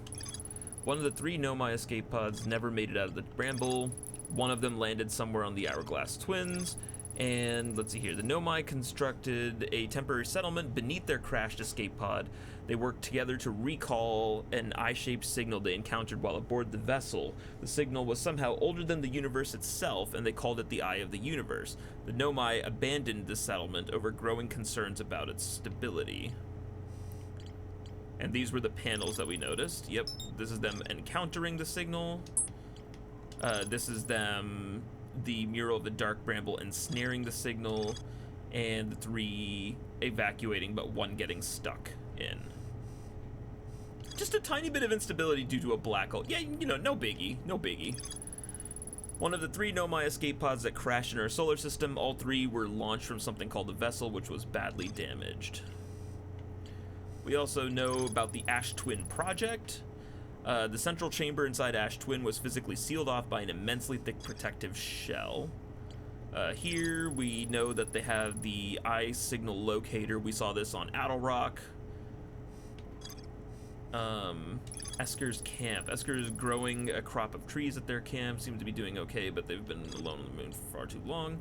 One of the 3 Nomai escape pods never made it out of the Bramble. One of them landed somewhere on the Hourglass Twins, and let's see here. The Nomai constructed a temporary settlement beneath their crashed escape pod. They worked together to recall an eye-shaped signal they encountered while aboard the vessel. The signal was somehow older than the universe itself, and they called it the Eye of the Universe. The Nomai abandoned the settlement over growing concerns about its stability. And these were the panels that we noticed. Yep, this is them encountering the signal. This is them, the mural of the Dark Bramble ensnaring the signal, and the 3 evacuating, but 1 getting stuck in. Just a tiny bit of instability due to a black hole. Yeah, you know, no biggie, no biggie. One of the 3 Nomai escape pods that crashed in our solar system, all 3 were launched from something called the Vessel, which was badly damaged. We also know about the Ash Twin project. The central chamber inside Ash Twin was physically sealed off by an immensely thick protective shell. Here we know that they have the eye signal locator. We saw this on Attlerock. Esker's camp. Esker is growing a crop of trees at their camp. Seem to be doing okay, but they've been alone on the moon for far too long.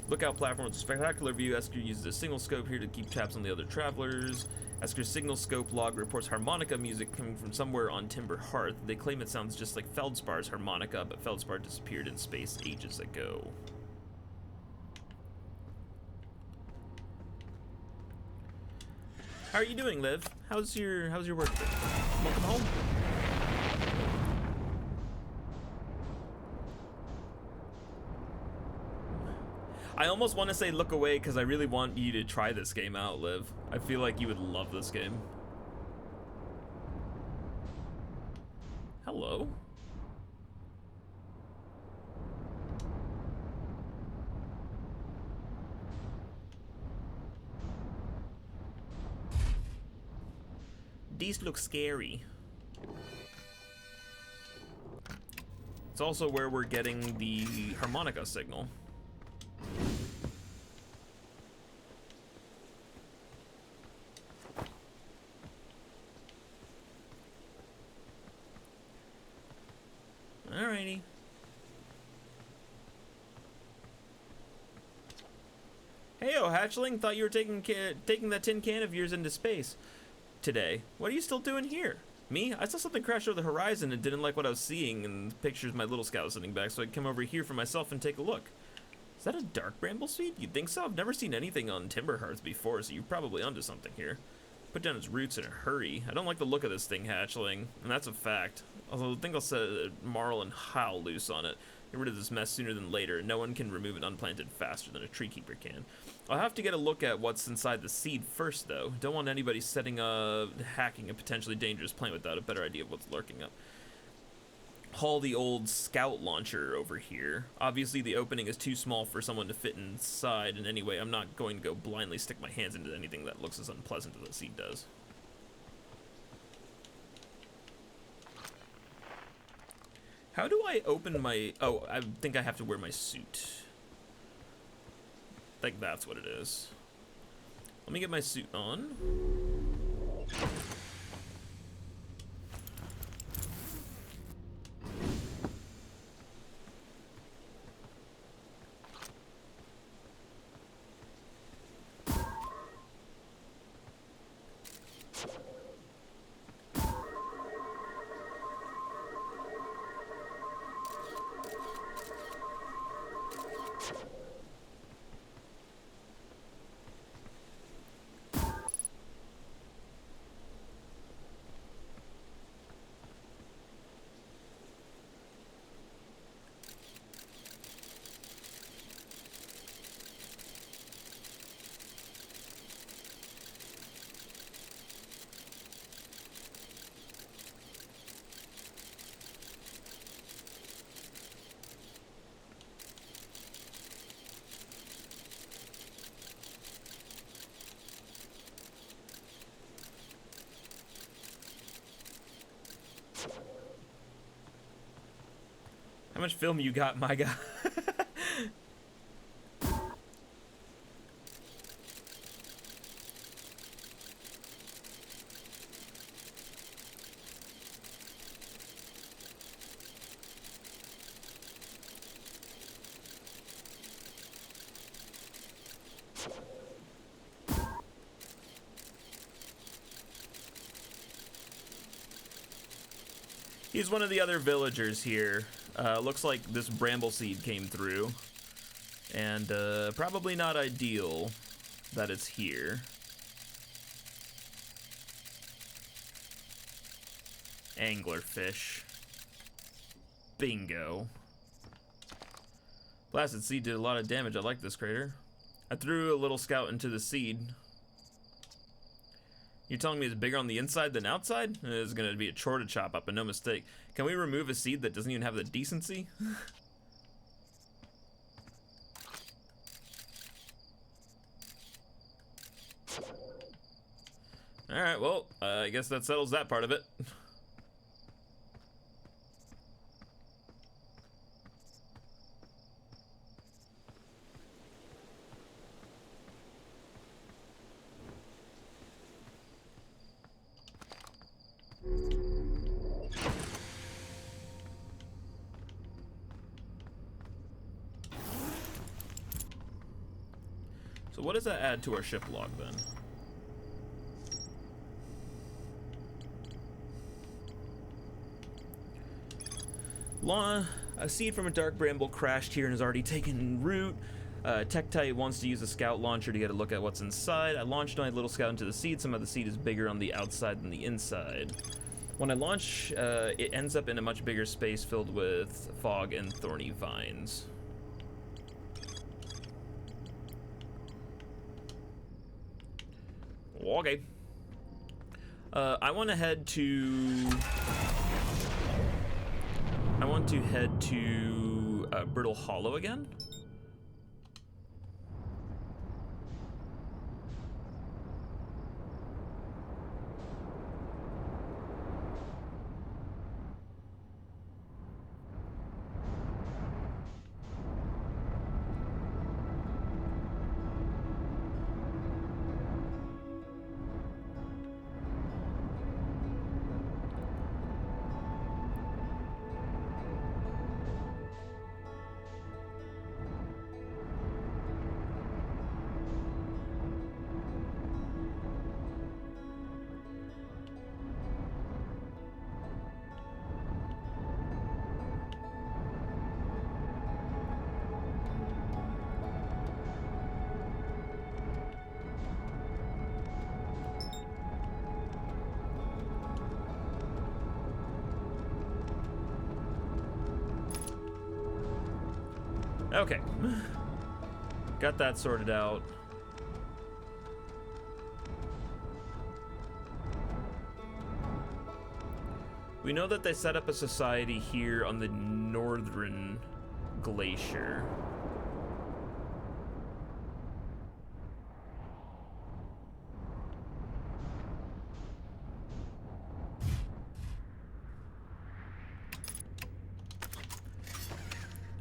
Lookout platform with a spectacular view. Esker uses a single scope here to keep tabs on the other travelers. Esker's signal scope log reports harmonica music coming from somewhere on Timber Hearth. They claim it sounds just like Feldspar's harmonica, but Feldspar disappeared in space ages ago. How are you doing, Liv? How's your work? Welcome home. I almost want to say look away because I really want you to try this game out, Liv. I feel like you would love this game. Hello. These look scary. It's also where we're getting the harmonica signal. Alrighty. Heyo, hatchling. Thought you were taking that tin can of yours into space today. What are you still doing here? Me? I saw something crash over the horizon and didn't like what I was seeing, and pictures of my little scout sitting back, so I'd come over here for myself and take a look. Is that a Dark Bramble seed? You'd think so? I've never seen anything on Timber Hearth before, so you're probably onto something here. Put down its roots in a hurry. I don't like the look of this thing, hatchling, and that's a fact. Although I think I'll set Marl and Howl loose on it. Get rid of this mess sooner than later. No one can remove it unplanted faster than a tree keeper can. I'll have to get a look at what's inside the seed first, though. Don't want anybody hacking a potentially dangerous plant without a better idea of what's lurking up. Haul the old scout launcher over here. Obviously the opening is too small for someone to fit inside, and anyway, I'm not going to go blindly stick my hands into anything that looks as unpleasant as the seed does. How do I open my... Oh, I think I have to wear my suit. I think that's what it is. Let me get my suit on. How much film you got, my guy? He's one of the other villagers here. Looks like this bramble seed came through. And probably not ideal that it's here. Anglerfish. Bingo. Blasted seed did a lot of damage. I like this crater. I threw a little scout into the seed. You're telling me it's bigger on the inside than outside? It's gonna be a chore to chop up, and no mistake. Can we remove a seed that doesn't even have the decency? Alright, well, I guess that settles that part of it. So what does that add to our ship log then? A seed from a dark bramble crashed here and has already taken root. Tektite wants to use a scout launcher to get a look at what's inside. I launched my little scout into the seed. Some of the seed is bigger on the outside than the inside. When I launch, it ends up in a much bigger space filled with fog and thorny vines. Okay. I want to head to Brittle Hollow again. Okay. Got that sorted out. We know that they set up a society here on the northern glacier.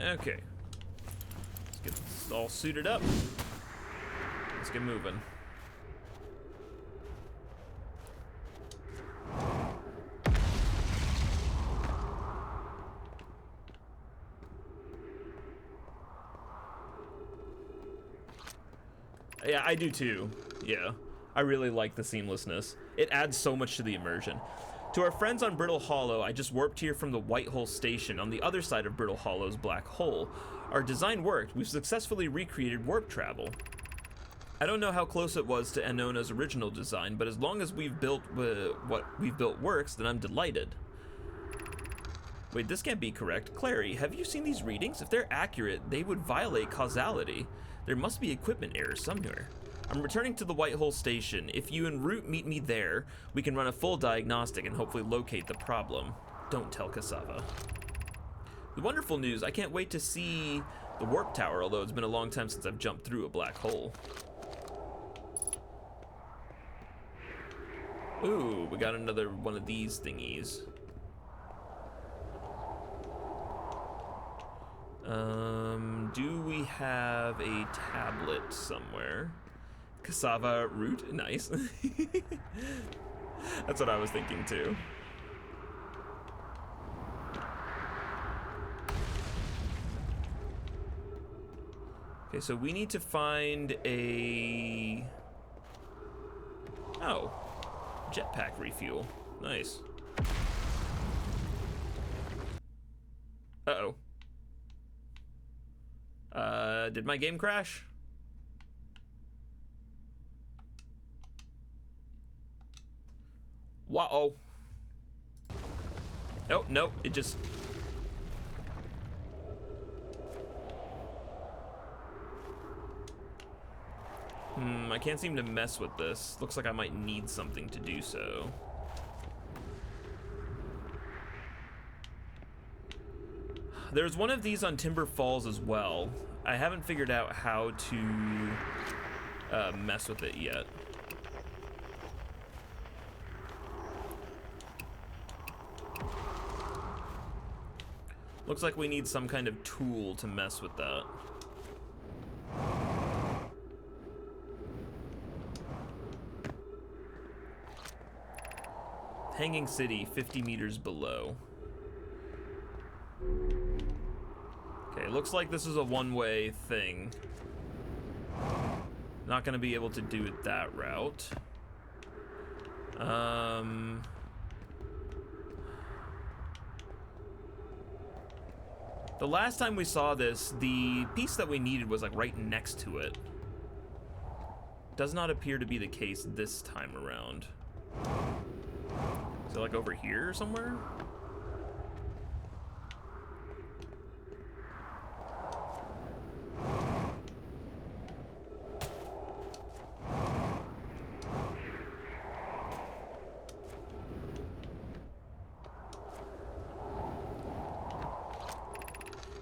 Okay. Let's get this all suited up. Let's get moving. Yeah, I do too. Yeah. I really like the seamlessness. It adds so much to the immersion. To our friends on Brittle Hollow, I just warped here from the White Hole Station on the other side of Brittle Hollow's black hole. Our design worked. We've successfully recreated warp travel. I don't know how close it was to Enona's original design, but as long as we've built what we've built works, then I'm delighted. Wait, this can't be correct. Clary, have you seen these readings? If they're accurate, they would violate causality. There must be equipment errors somewhere. I'm returning to the White Hole Station. If you and Root meet me there, we can run a full diagnostic and hopefully locate the problem. Don't tell Cassava. The wonderful news, I can't wait to see the warp tower, although it's been a long time since I've jumped through a black hole. Ooh, we got another one of these thingies. Do we have a tablet somewhere? Cassava root? Nice. That's what I was thinking too. Okay, so we need to find a... Oh, jetpack refuel. Nice. Uh-oh. Did my game crash? Wow. Oh, no, it just... I can't seem to mess with this. Looks like I might need something to do so. There's one of these on Timber Falls as well. I haven't figured out how to mess with it yet. Looks like we need some kind of tool to mess with that. Hanging City, 50 meters below. Okay, looks like this is a one-way thing. Not gonna be able to do it that route. The last time we saw this, the piece that we needed was like right next to it. Does not appear to be the case this time around. Is it like over here somewhere?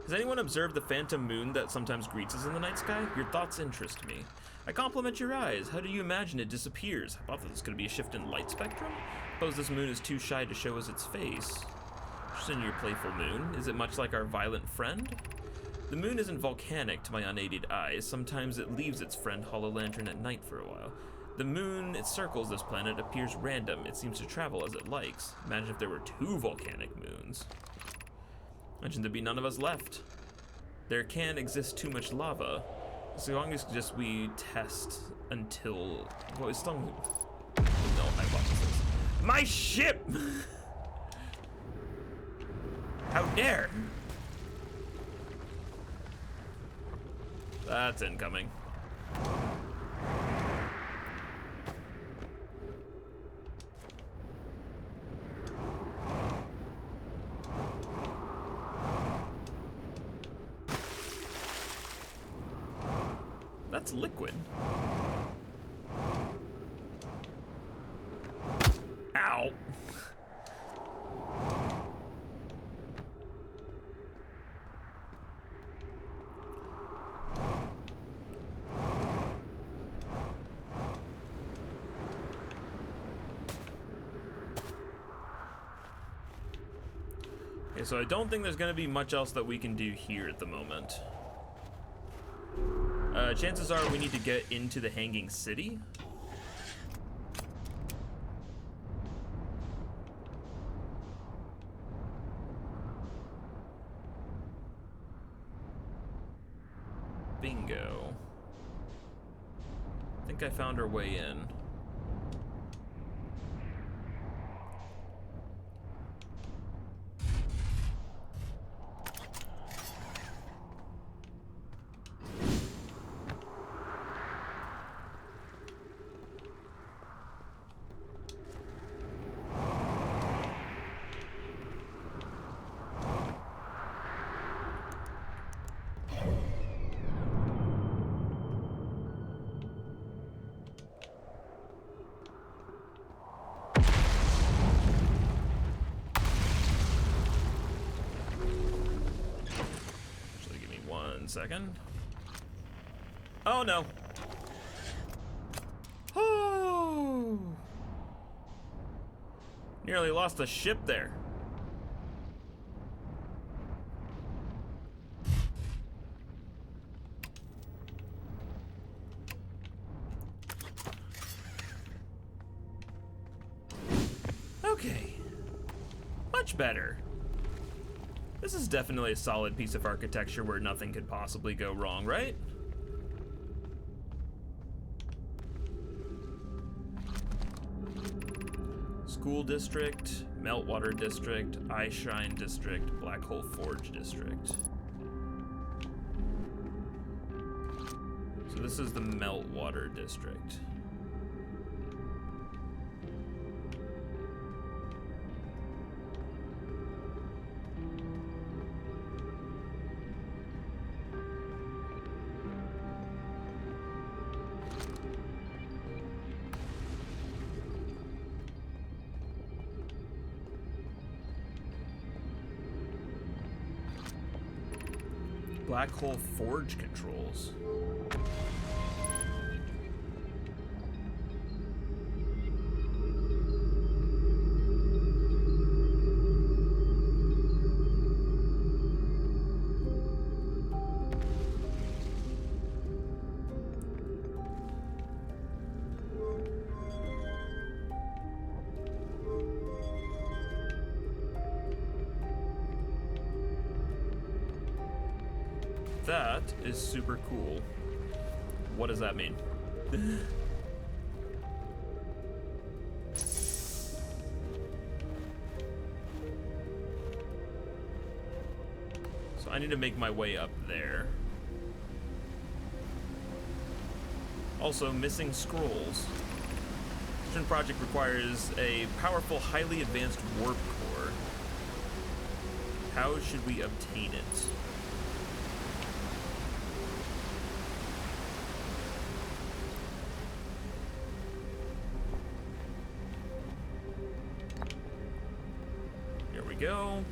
Has anyone observed the phantom moon that sometimes greets us in the night sky? Your thoughts interest me. I compliment your eyes. How do you imagine it disappears? I thought that this could be a shift in light spectrum? Suppose this moon is too shy to show us its face. Just in your playful moon, is it much like our violent friend? The moon isn't volcanic to my unaided eyes. Sometimes it leaves its friend Hollow Lantern at night for a while. The moon, it circles this planet, appears random. It seems to travel as it likes. Imagine if there were 2 volcanic moons. Imagine there'd be none of us left. There can't exist too much lava. So long as just we test until... Well, it's still... No hypothesis. My ship! How dare! That's incoming. That's liquid. Ow. Okay, so I don't think there's going to be much else that we can do here at the moment. Chances are we need to get into the Hanging City. Bingo. I think I found our way in. Second. Oh no. Oh. Nearly lost the ship there. Okay. Much better. This is definitely a solid piece of architecture where nothing could possibly go wrong, right? School District, Meltwater District, Eye Shrine District, Black Hole Forge District. So this is the Meltwater District. Black Hole Forge controls. That is super cool. What does that mean? So I need to make my way up there. Also, missing scrolls. This project requires a powerful, highly advanced warp core. How should we obtain it? Go.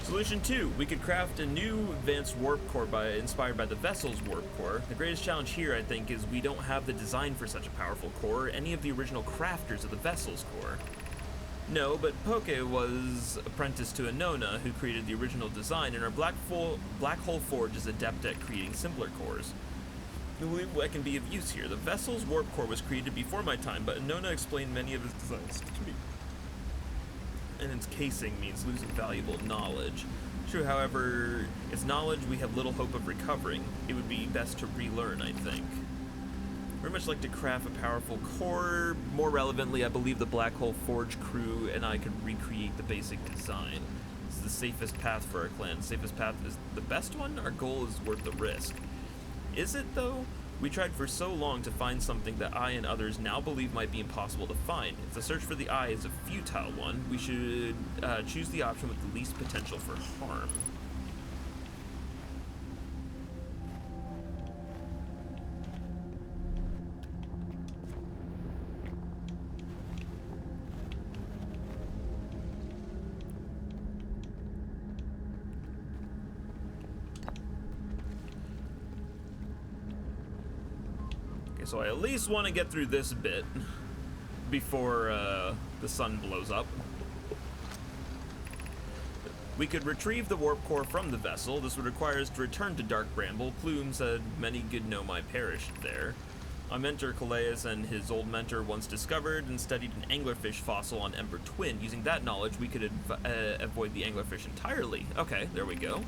Solution 2. We could craft a new advanced warp core inspired by the vessel's warp core. The greatest challenge here, I think, is we don't have the design for such a powerful core or any of the original crafters of the vessel's core. No, but Poke was apprenticed to Anona, who created the original design, and our Black Hole Forge is adept at creating simpler cores. I believe what can be of use here. The vessel's warp core was created before my time, but Anona explained many of his designs to me. And its casing means losing valuable knowledge. True, however, its knowledge we have little hope of recovering. It would be best to relearn, I think. Very much like to craft a powerful core. More relevantly, I believe the Black Hole Forge crew and I could recreate the basic design. This is the safest path for our clan. The safest path is the best one? Our goal is worth the risk. Is it, though? We tried for so long to find something that I and others now believe might be impossible to find. If the search for the eye is a futile one, we should choose the option with the least potential for harm. So I at least want to get through this bit before the sun blows up. We could retrieve the warp core from the vessel. This would require us to return to Dark Bramble. Plume said many good Nomai perished there. My mentor Calais and his old mentor once discovered and studied an anglerfish fossil on Ember Twin. Using that knowledge, we could avoid the anglerfish entirely. Okay, there we go.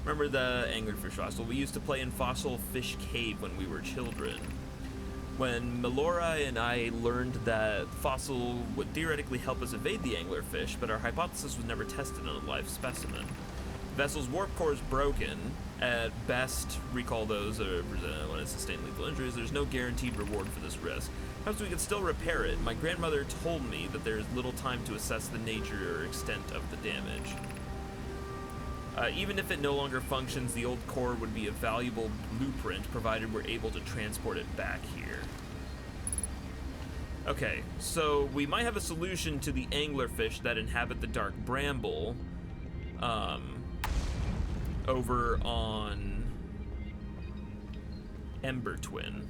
Remember the anglerfish fossil? We used to play in Fossil Fish Cave when we were children. When Melora and I learned that fossil would theoretically help us evade the anglerfish, but our hypothesis was never tested on a live specimen. The vessel's warp core is broken. At best, recall those when it sustained lethal injuries. There's no guaranteed reward for this risk. Perhaps we could still repair it. My grandmother told me that there is little time to assess the nature or extent of the damage. Even if it no longer functions, the old core would be a valuable blueprint, provided we're able to transport it back here. Okay, so we might have a solution to the anglerfish that inhabit the Dark Bramble, over on Ember Twin.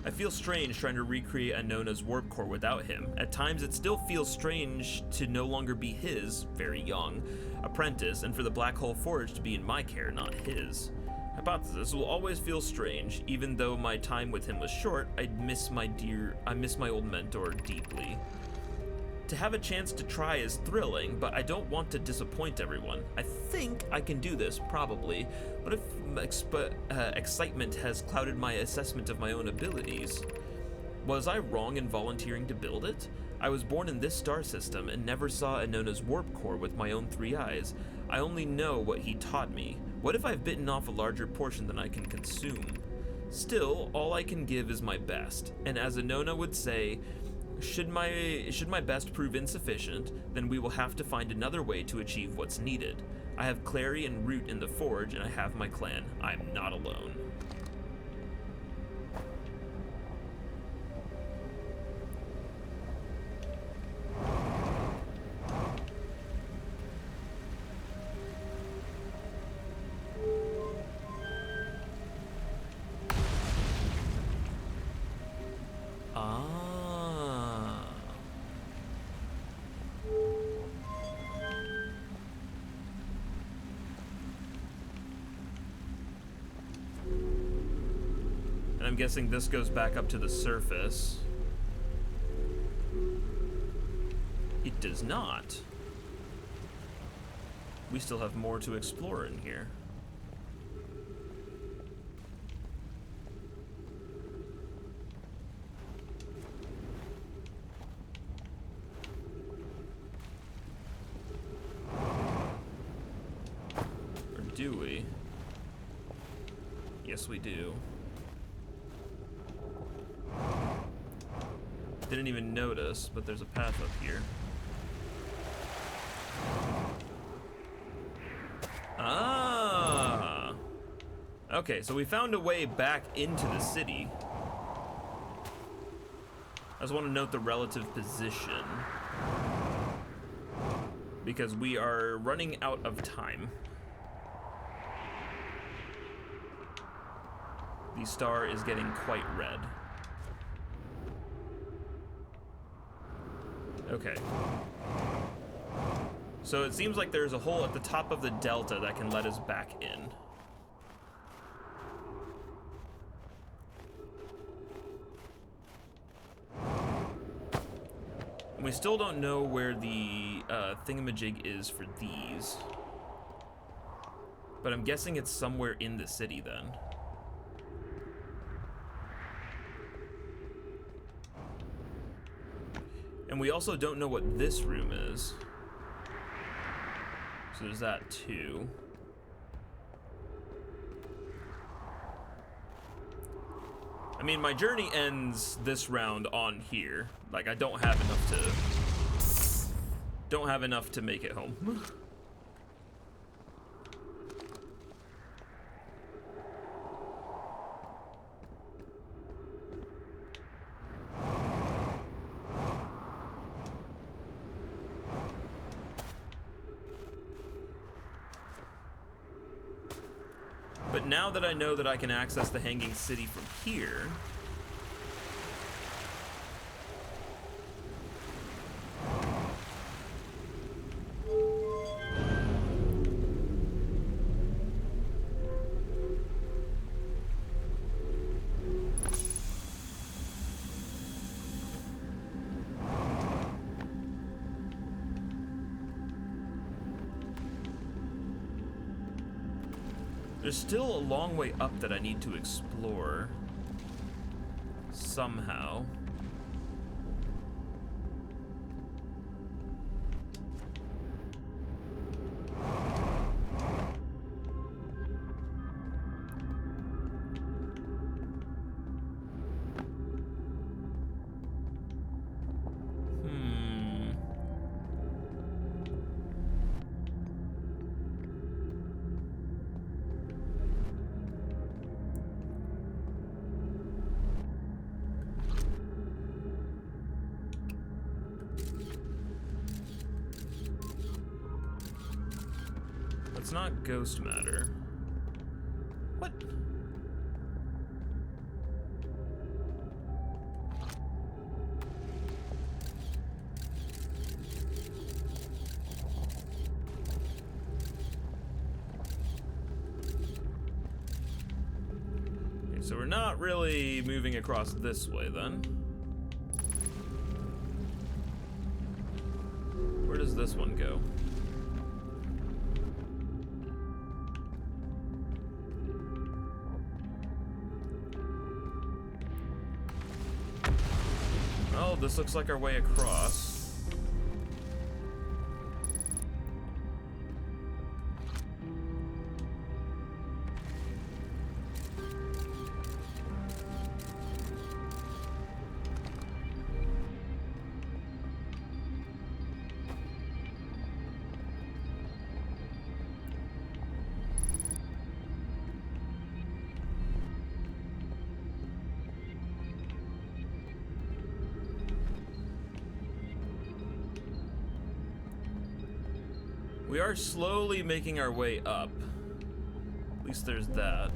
I feel strange trying to recreate Anona's warp core without him. At times it still feels strange to no longer be his, very young, apprentice, and for the Black Hole Forge to be in my care, not his. Hypothesis: this will always feel strange. Even though my time with him was short, I miss my old mentor deeply. To have a chance to try is thrilling, but I don't want to disappoint everyone. I think I can do this, probably, but if excitement has clouded my assessment of my own abilities. Was I wrong in volunteering to build it? I was born in this star system and never saw Anona's warp core with my own 3 eyes. I only know what he taught me. What if I've bitten off a larger portion than I can consume? Still, all I can give is my best, and as Anona would say, should my best prove insufficient, then we will have to find another way to achieve what's needed. I have Clary and Root in the Forge, and I have my clan. I'm not alone. I'm guessing this goes back up to the surface. It does not. We still have more to explore in here. Or do we? Yes, we do. Didn't even notice, but there's a path up here. Ah! Okay, so we found a way back into the city. I just want to note the relative position, because we are running out of time. The star is getting quite red. Okay. So it seems like there's a hole at the top of the delta that can let us back in. And we still don't know where the thingamajig is for these. But I'm guessing it's somewhere in the city then. And we also don't know what this room is. So there's that too. I mean, my journey ends this round on here. Like, I don't have enough to make it home. But now that I know that I can access the Hanging City from here, there's still a long way up that I need to explore somehow. It's not ghost matter. What? So we're not really moving across this way then. Where does this one go? Oh, this looks like our way across. We are slowly making our way up. At least there's that.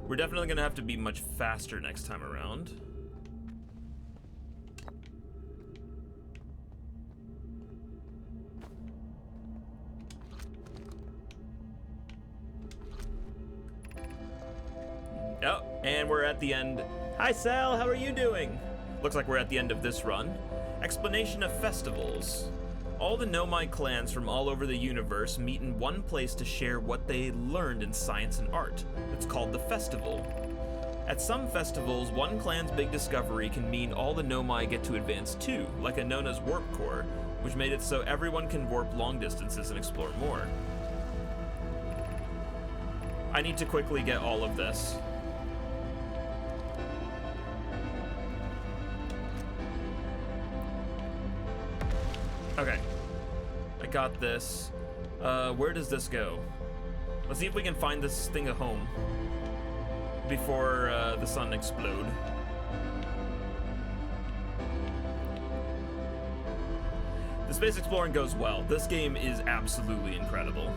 We're definitely gonna have to be much faster next time around. Oh, and we're at the end. Hi Sal, how are you doing? Looks like we're at the end of this run. Explanation of festivals. All the Nomai clans from all over the universe meet in one place to share what they learned in science and art. It's called the festival. At some festivals, one clan's big discovery can mean all the Nomai get to advance too, like Anona's warp core, which made it so everyone can warp long distances and explore more. I need to quickly get all of this. Okay, I got this. Where does this go? Let's see if we can find this thing a home before the sun explode. The space exploring goes well. This game is absolutely incredible.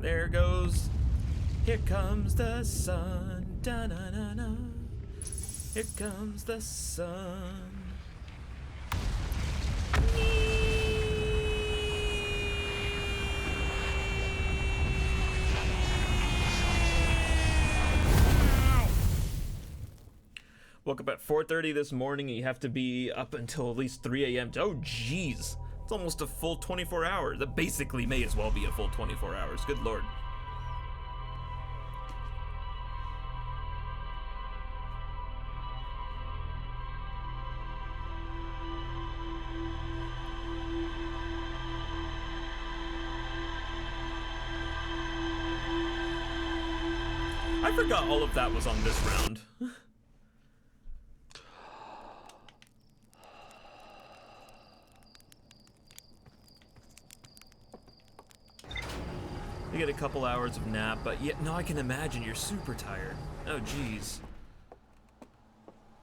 There goes, here comes the sun, da-na-na-na. Here comes the sun. Woke up at 4:30 this morning and you have to be up until at least 3 a.m. Oh, jeez. It's almost a full 24 hours. That basically may as well be a full 24 hours. Good lord. I forgot all of that was on this round. You get a couple hours of nap, but yeah, no, I can imagine you're super tired. Oh, geez.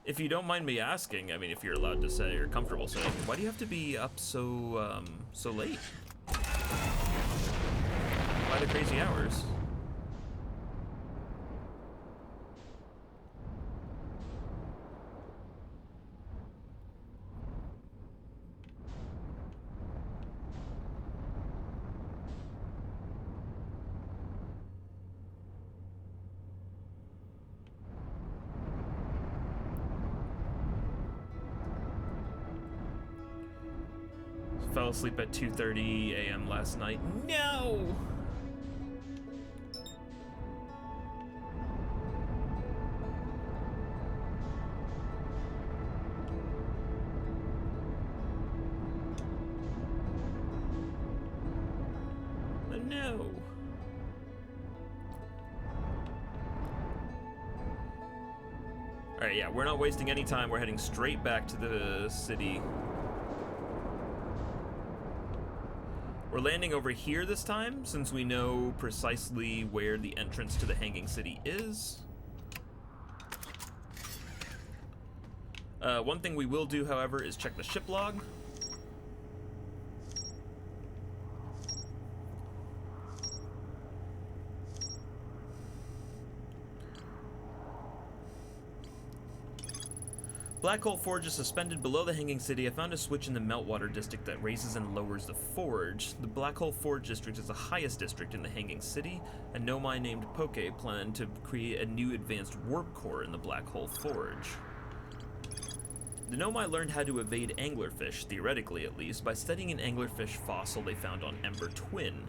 If you don't mind me asking, I mean, if you're allowed to say or comfortable saying, why do you have to be up so late? Why the crazy hours? Fell asleep at 2:30 a.m. last night. No! No! Alright, yeah, we're not wasting any time. We're heading straight back to the city. We're landing over here this time, since we know precisely where the entrance to the Hanging City is. One thing we will do, however, is check the ship log. Black Hole Forge is suspended below the Hanging City. I found a switch in the Meltwater District that raises and lowers the forge. The Black Hole Forge District is the highest district in the Hanging City, and Nomai named Poke planned to create a new advanced warp core in the Black Hole Forge. The Nomai learned how to evade anglerfish, theoretically at least, by studying an anglerfish fossil they found on Ember Twin.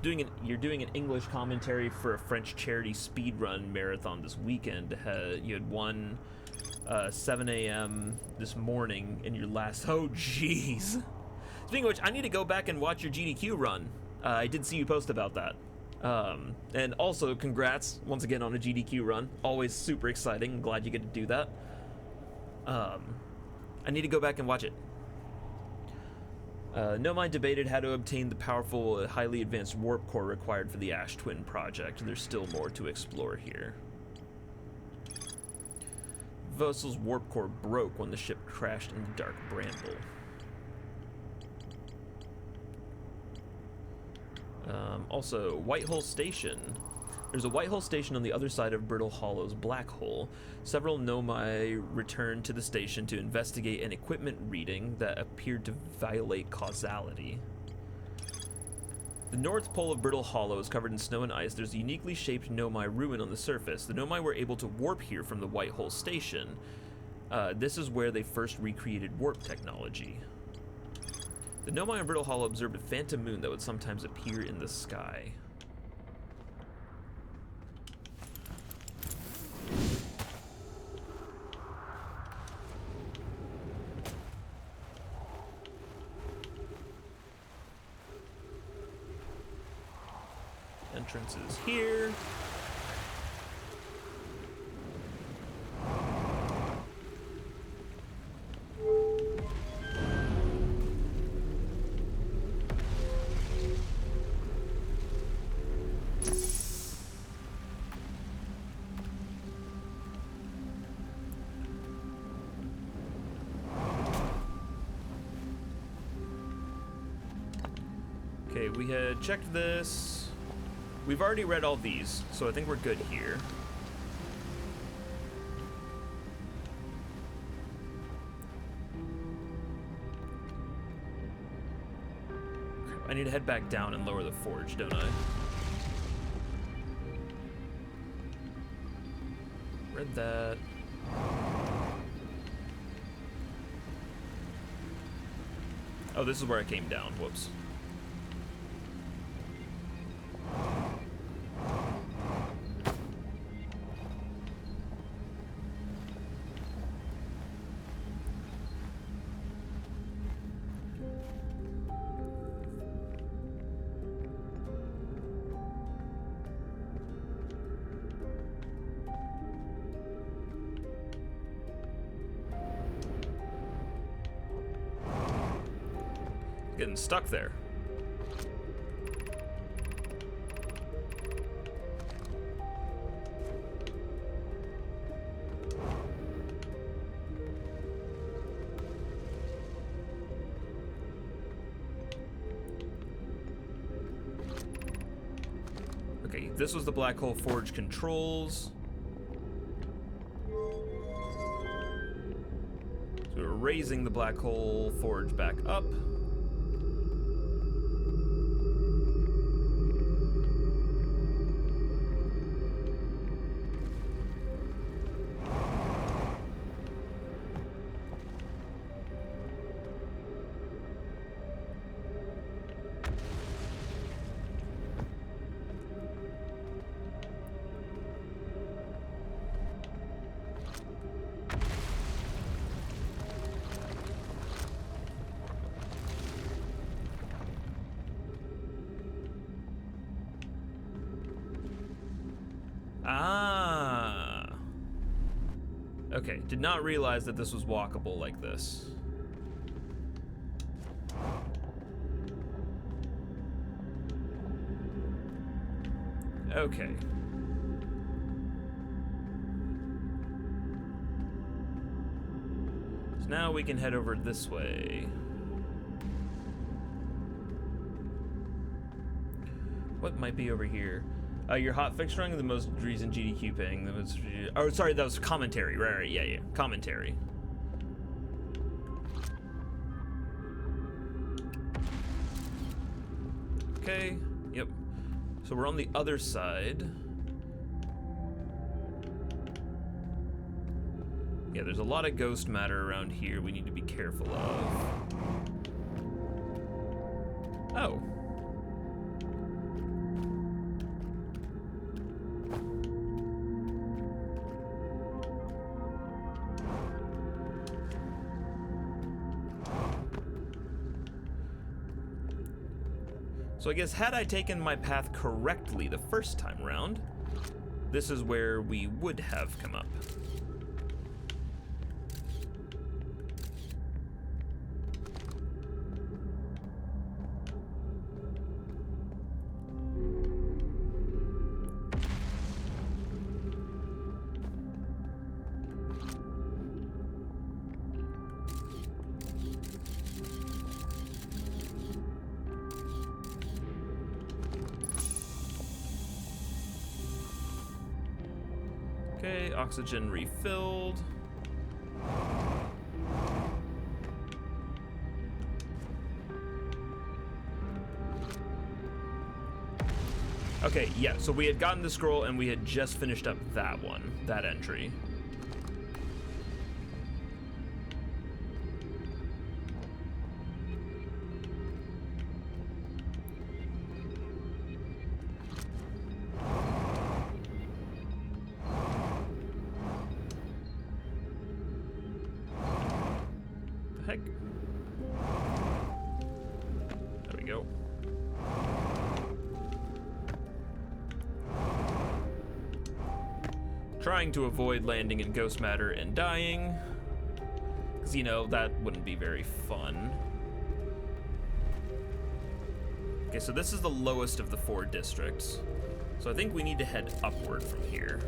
You're doing an English commentary for a French charity speedrun marathon this weekend. You had one 7 a.m. this morning in your last... Oh, jeez. Speaking of which, I need to go back and watch your GDQ run. I did see you post about that. And also, congrats once again on a GDQ run. Always super exciting. I'm glad you get to do that. I need to go back and watch it. Nomai debated how to obtain the powerful, highly advanced warp core required for the Ash Twin project. There's still more to explore here. Vessel's warp core broke when the ship crashed into Dark Bramble. Also, Whitehole Station. There's a Whitehole Station on the other side of Brittle Hollow's black hole. Several Nomai returned to the station to investigate an equipment reading that appeared to violate causality. The north pole of Brittle Hollow is covered in snow and ice. There's a uniquely shaped Nomai ruin on the surface. The Nomai were able to warp here from the Whitehole Station. This is where they first recreated warp technology. The Nomai on Brittle Hollow observed a phantom moon that would sometimes appear in the sky. Entrance is here. Okay, we had checked this. We've already read all these, so I think we're good here. I need to head back down and lower the forge, don't I? Read that. Oh, this is where I came down. Whoops. Getting stuck there. Okay, this was the Black Hole Forge controls. So we're raising the Black Hole Forge back up. Ah. Okay, did not realize that this was walkable like this. Okay. So now we can head over this way. What might be over here? Your hotfix running the most recent GDQ ping. Oh, sorry, that was commentary. Right, yeah, commentary. Okay, yep. So we're on the other side. Yeah, there's a lot of ghost matter around here we need to be careful of. Oh. So I guess had I taken my path correctly the first time round, this is where we would have come up. Okay, oxygen refilled. Okay, yeah, so we had gotten the scroll and we had just finished up that one, that entry. Heck. There we go. Trying to avoid landing in ghost matter and dying, because, you know, that wouldn't be very fun. Okay, so this is the lowest of the 4 districts. So I think we need to head upward from here.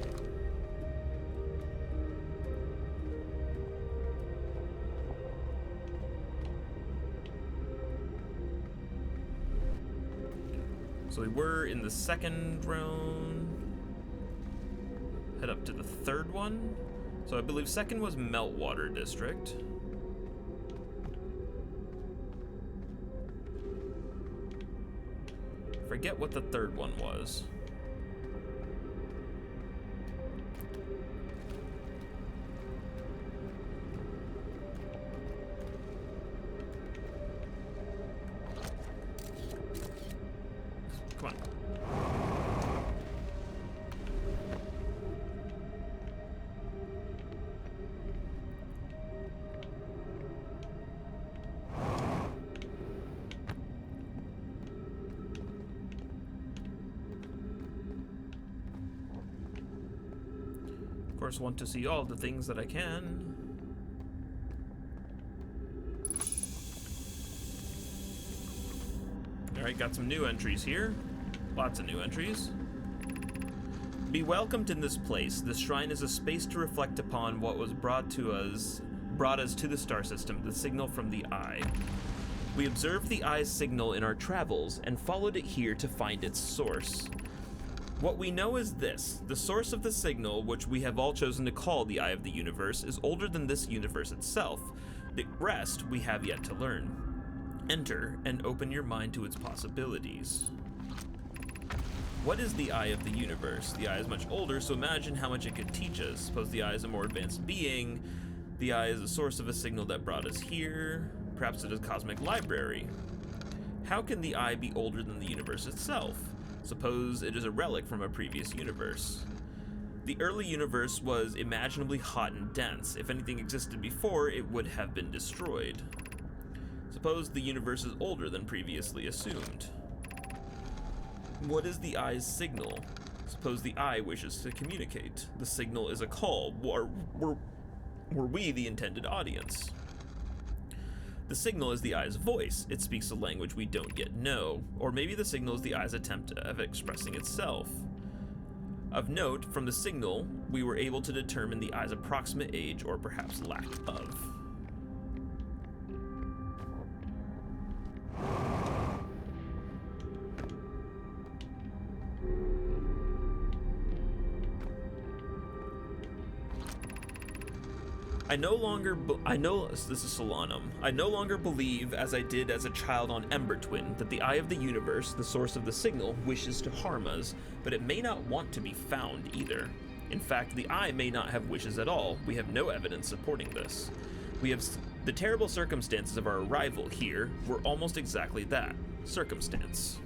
So we were in the 2nd round. Head up to the 3rd one. So I believe 2nd was Meltwater District. Forget what the 3rd one was. Come on. Of course, want to see all the things that I can. Alright, got some new entries here. Lots of new entries. Be welcomed in this place. This shrine is a space to reflect upon what was brought us to the star system, the signal from the Eye. We observed the Eye's signal in our travels and followed it here to find its source. What we know is this: the source of the signal, which we have all chosen to call the Eye of the Universe, is older than this universe itself. The rest we have yet to learn. Enter and open your mind to its possibilities. What is the Eye of the Universe? The Eye is much older, so imagine how much it could teach us. Suppose the Eye is a more advanced being. The Eye is the source of a signal that brought us here. Perhaps it is a cosmic library. How can the Eye be older than the universe itself? Suppose it is a relic from a previous universe. The early universe was imaginably hot and dense. If anything existed before, it would have been destroyed. Suppose the universe is older than previously assumed. What is the Eye's signal? Suppose the Eye wishes to communicate. The signal is a call. Were we the intended audience? The signal is the Eye's voice. It speaks a language we don't yet know. Or maybe the signal is the Eye's attempt of expressing itself. Of note, from the signal, we were able to determine the Eye's approximate age, or perhaps lack of. This is Solanum. I no longer believe, as I did as a child on Ember Twin, that the Eye of the Universe, the source of the signal, wishes to harm us, but it may not want to be found either. In fact, the Eye may not have wishes at all. We have no evidence supporting this. The terrible circumstances of our arrival here were almost exactly that, circumstance.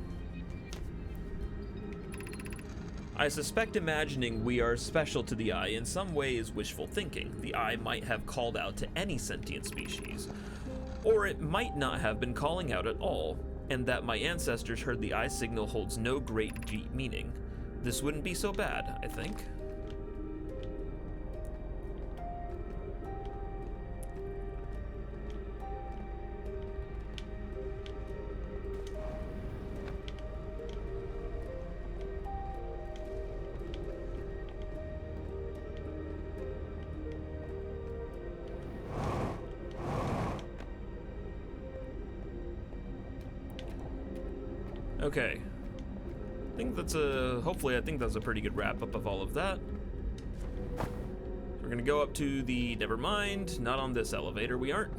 I suspect imagining we are special to the Eye in some way is wishful thinking. The Eye might have called out to any sentient species, or it might not have been calling out at all, and that my ancestors heard the Eye signal holds no great deep meaning. This wouldn't be so bad, I think. Okay. Hopefully I think that's a pretty good wrap up of all of that. We're gonna go up to the, never mind, not on this elevator, we aren't.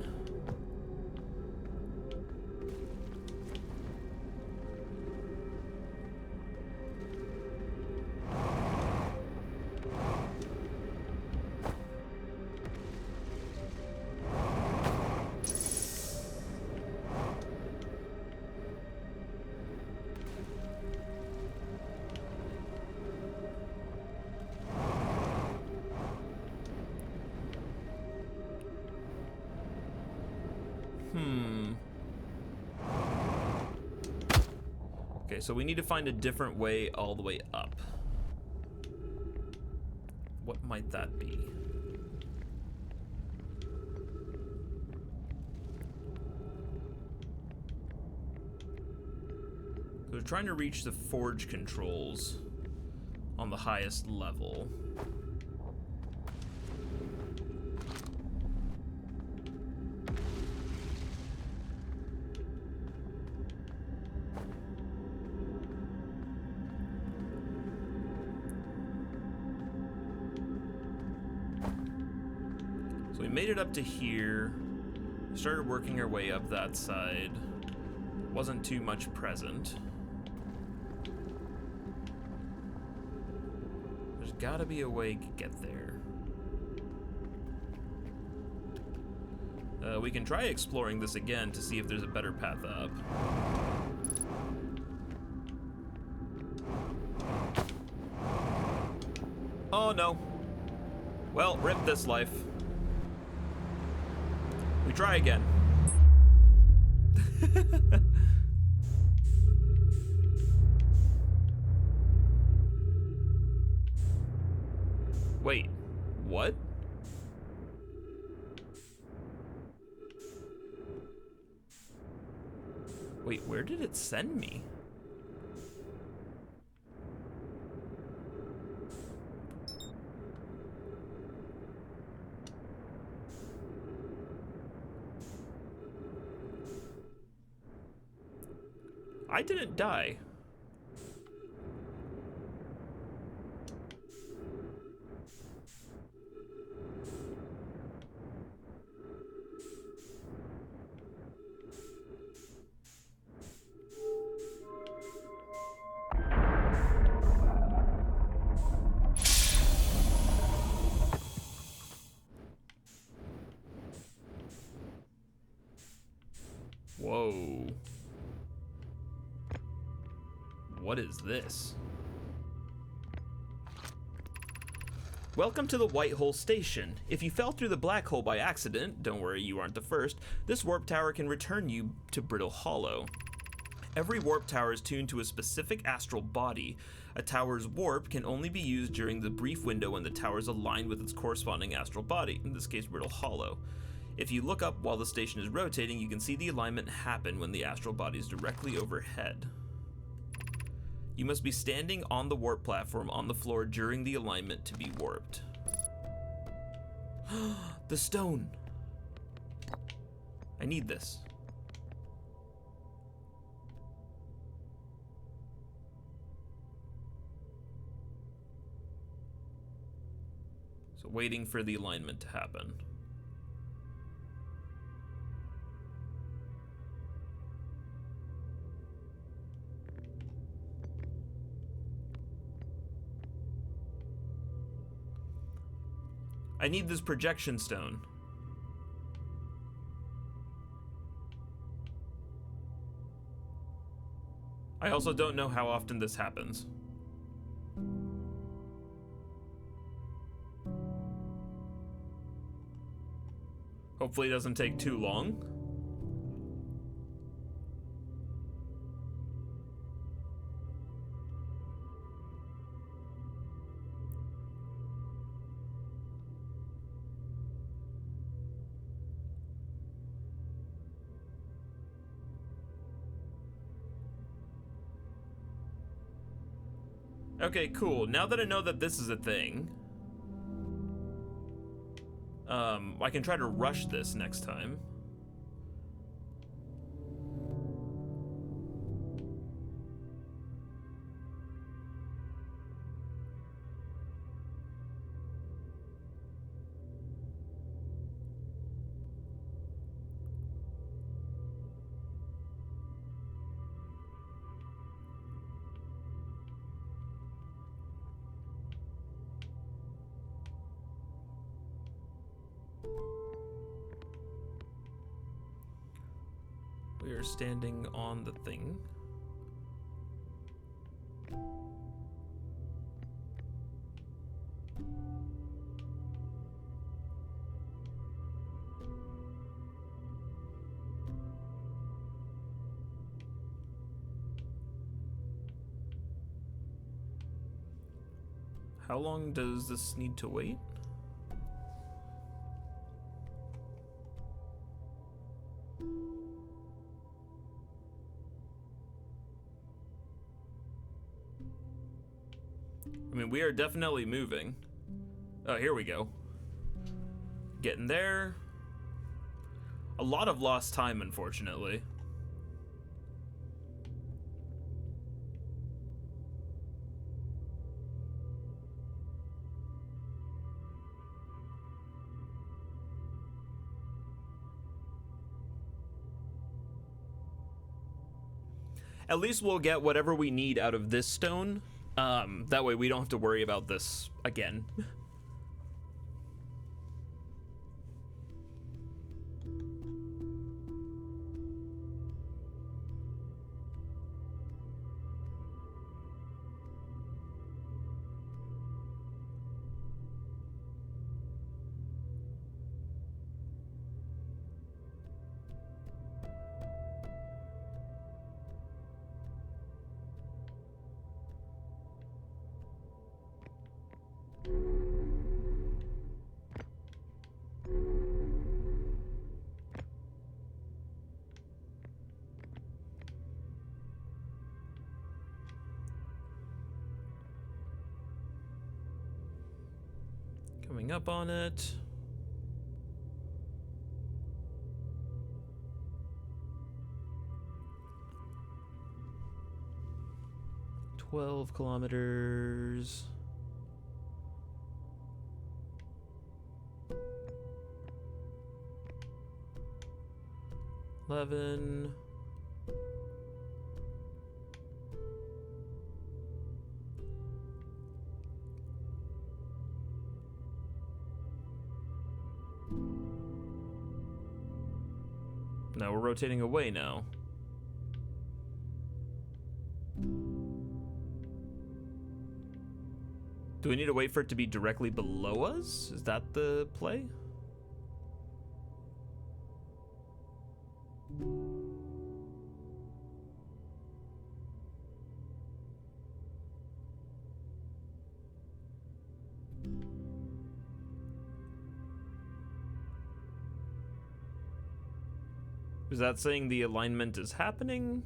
Okay, so we need to find a different way all the way up. What might that be? We're trying to reach the forge controls on the highest level. So we made it up to here, started working our way up that side. Wasn't too much present. There's gotta be a way to get there. We can try exploring this again to see if there's a better path up. Oh no. Well, rip this life. We try again. Wait, what? Wait, where did it send me? I didn't die. Whoa. What is this? Welcome to the White Hole Station. If you fell through the black hole by accident, don't worry, you aren't the first, this warp tower can return you to Brittle Hollow. Every warp tower is tuned to a specific astral body. A tower's warp can only be used during the brief window when the tower is aligned with its corresponding astral body, in this case Brittle Hollow. If you look up while the station is rotating, you can see the alignment happen when the astral body is directly overhead. You must be standing on the warp platform on the floor during the alignment to be warped. The stone! I need this. So waiting for the alignment to happen. I need this projection stone. I also don't know how often this happens. Hopefully it doesn't take too long. Okay, cool. Now that I know that this is a thing, I can try to rush this next time. We are standing on the thing. How long does this need to wait? I mean, we are definitely moving. Oh, here we go. Getting there. A lot of lost time, unfortunately. At least we'll get whatever we need out of this stone. That way we don't have to worry about this again. Coming up on it. $12 kilometers. $11. Now we're rotating away now. Do we need to wait for it to be directly below us? Is that the play? Is that saying the alignment is happening?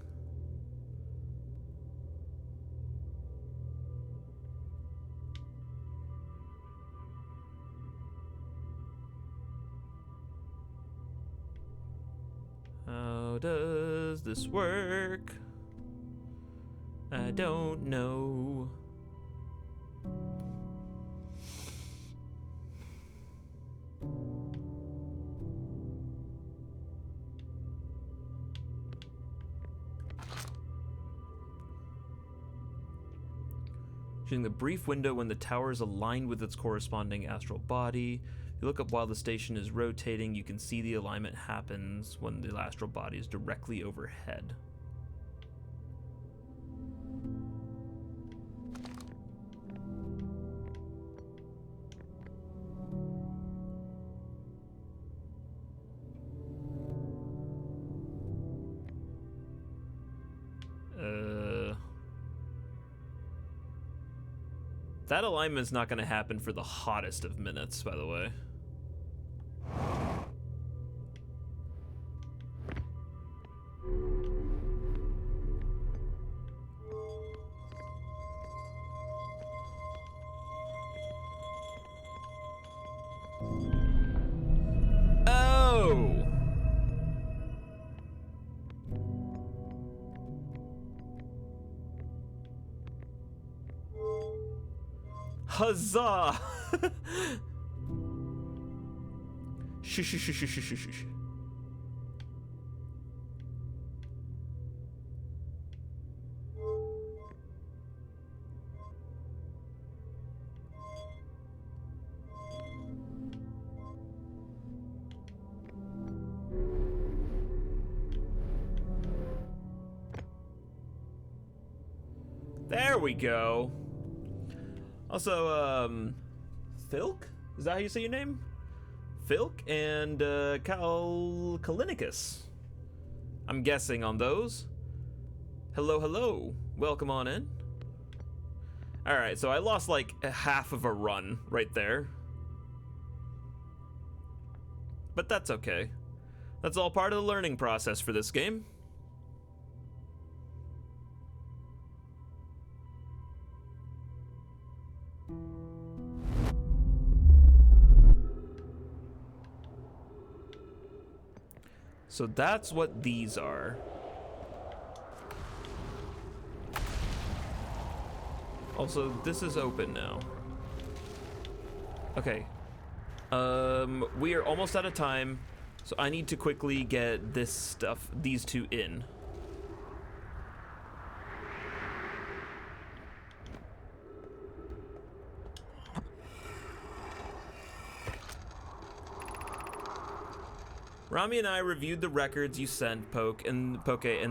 How does this work? I don't know. Shooting the brief window when the tower is aligned with its corresponding astral body. If you look up while the station is rotating, you can see the alignment happens when the astral body is directly overhead. That alignment's not going to happen for the hottest of minutes, by the way. Oh! Huzzah! Shh, shh, shh, shh, shh, shh, shh. There we go. Also, Filk? Is that how you say your name? Filk and Kalinicus. I'm guessing on those. Hello, hello. Welcome on in. Alright, so I lost like half of a run right there. But that's okay. That's all part of the learning process for this game. So that's what these are. Also, this is open now. Okay. We are almost out of time, so I need to quickly get this stuff, these two in. Rami and I reviewed the records you sent, Poke, and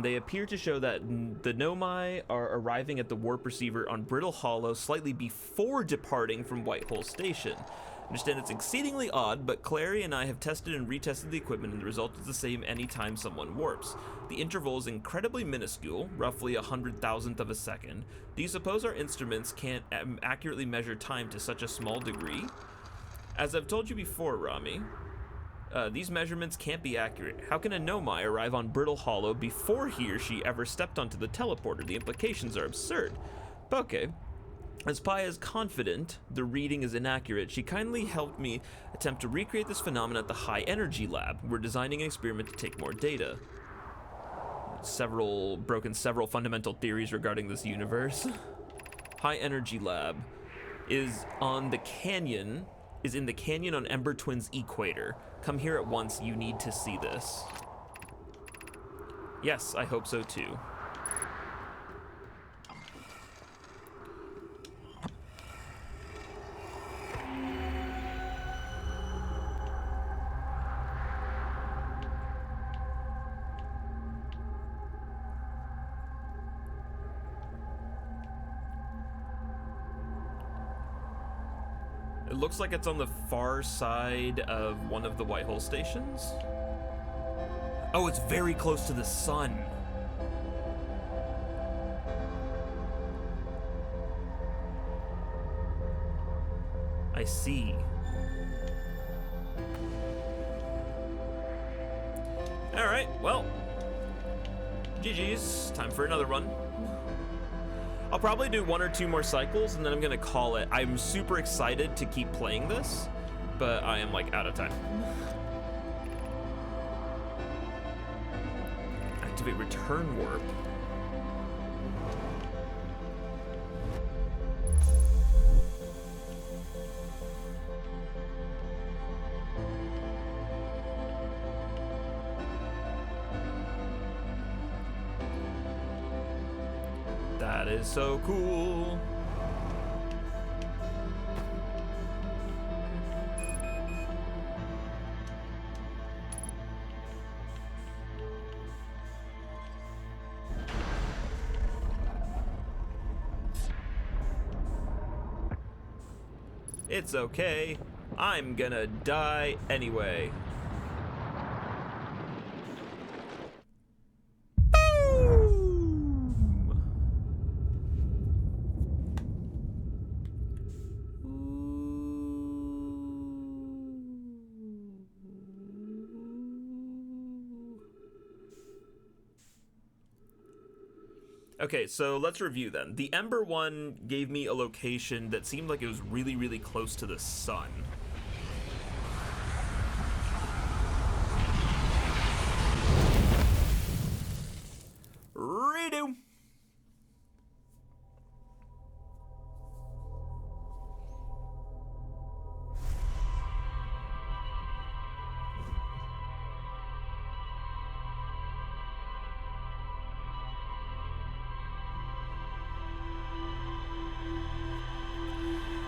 they appear to show that the Nomai are arriving at the warp receiver on Brittle Hollow slightly before departing from Whitehole Station. I understand it's exceedingly odd, but Clary and I have tested and retested the equipment, and the result is the same anytime someone warps. The interval is incredibly minuscule, roughly 100,000th of a second. Do you suppose our instruments can't accurately measure time to such a small degree? As I've told you before, Rami, these measurements can't be accurate. How can a Nomai arrive on Brittle Hollow before he or she ever stepped onto the teleporter? The implications are absurd. Okay. As Pi is confident the reading is inaccurate, she kindly helped me attempt to recreate this phenomenon at the High Energy Lab. We're designing an experiment to take more data. Broken several fundamental theories regarding this universe. High Energy Lab is in the canyon on Ember Twin's equator. Come here at once, you need to see this. Yes, I hope so too. It looks like it's on the far side of one of the Whitehole stations. Oh, it's very close to the sun. I see. All right, well, GG's, time for another run. I'll probably do 1 or 2 more cycles and then I'm gonna call it. I'm super excited to keep playing this, but I am like out of time. Activate return warp. That is so cool. It's okay. I'm gonna die anyway. Okay, so let's review then. The Ember one gave me a location that seemed like it was really, really close to the sun. Redo!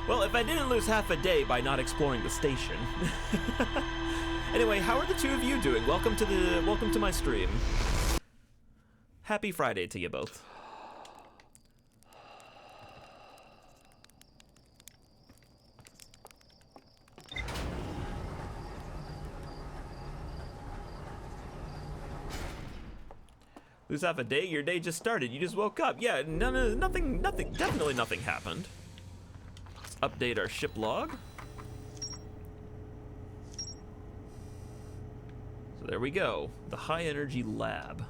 Well, if I didn't lose half a day by not exploring the station. Anyway, how are the two of you doing? Welcome to my stream. Happy Friday to you both. Lose half a day? Your day just started. You just woke up. Yeah, nothing, definitely nothing happened. Let's update our ship log. So there we go. The high energy lab.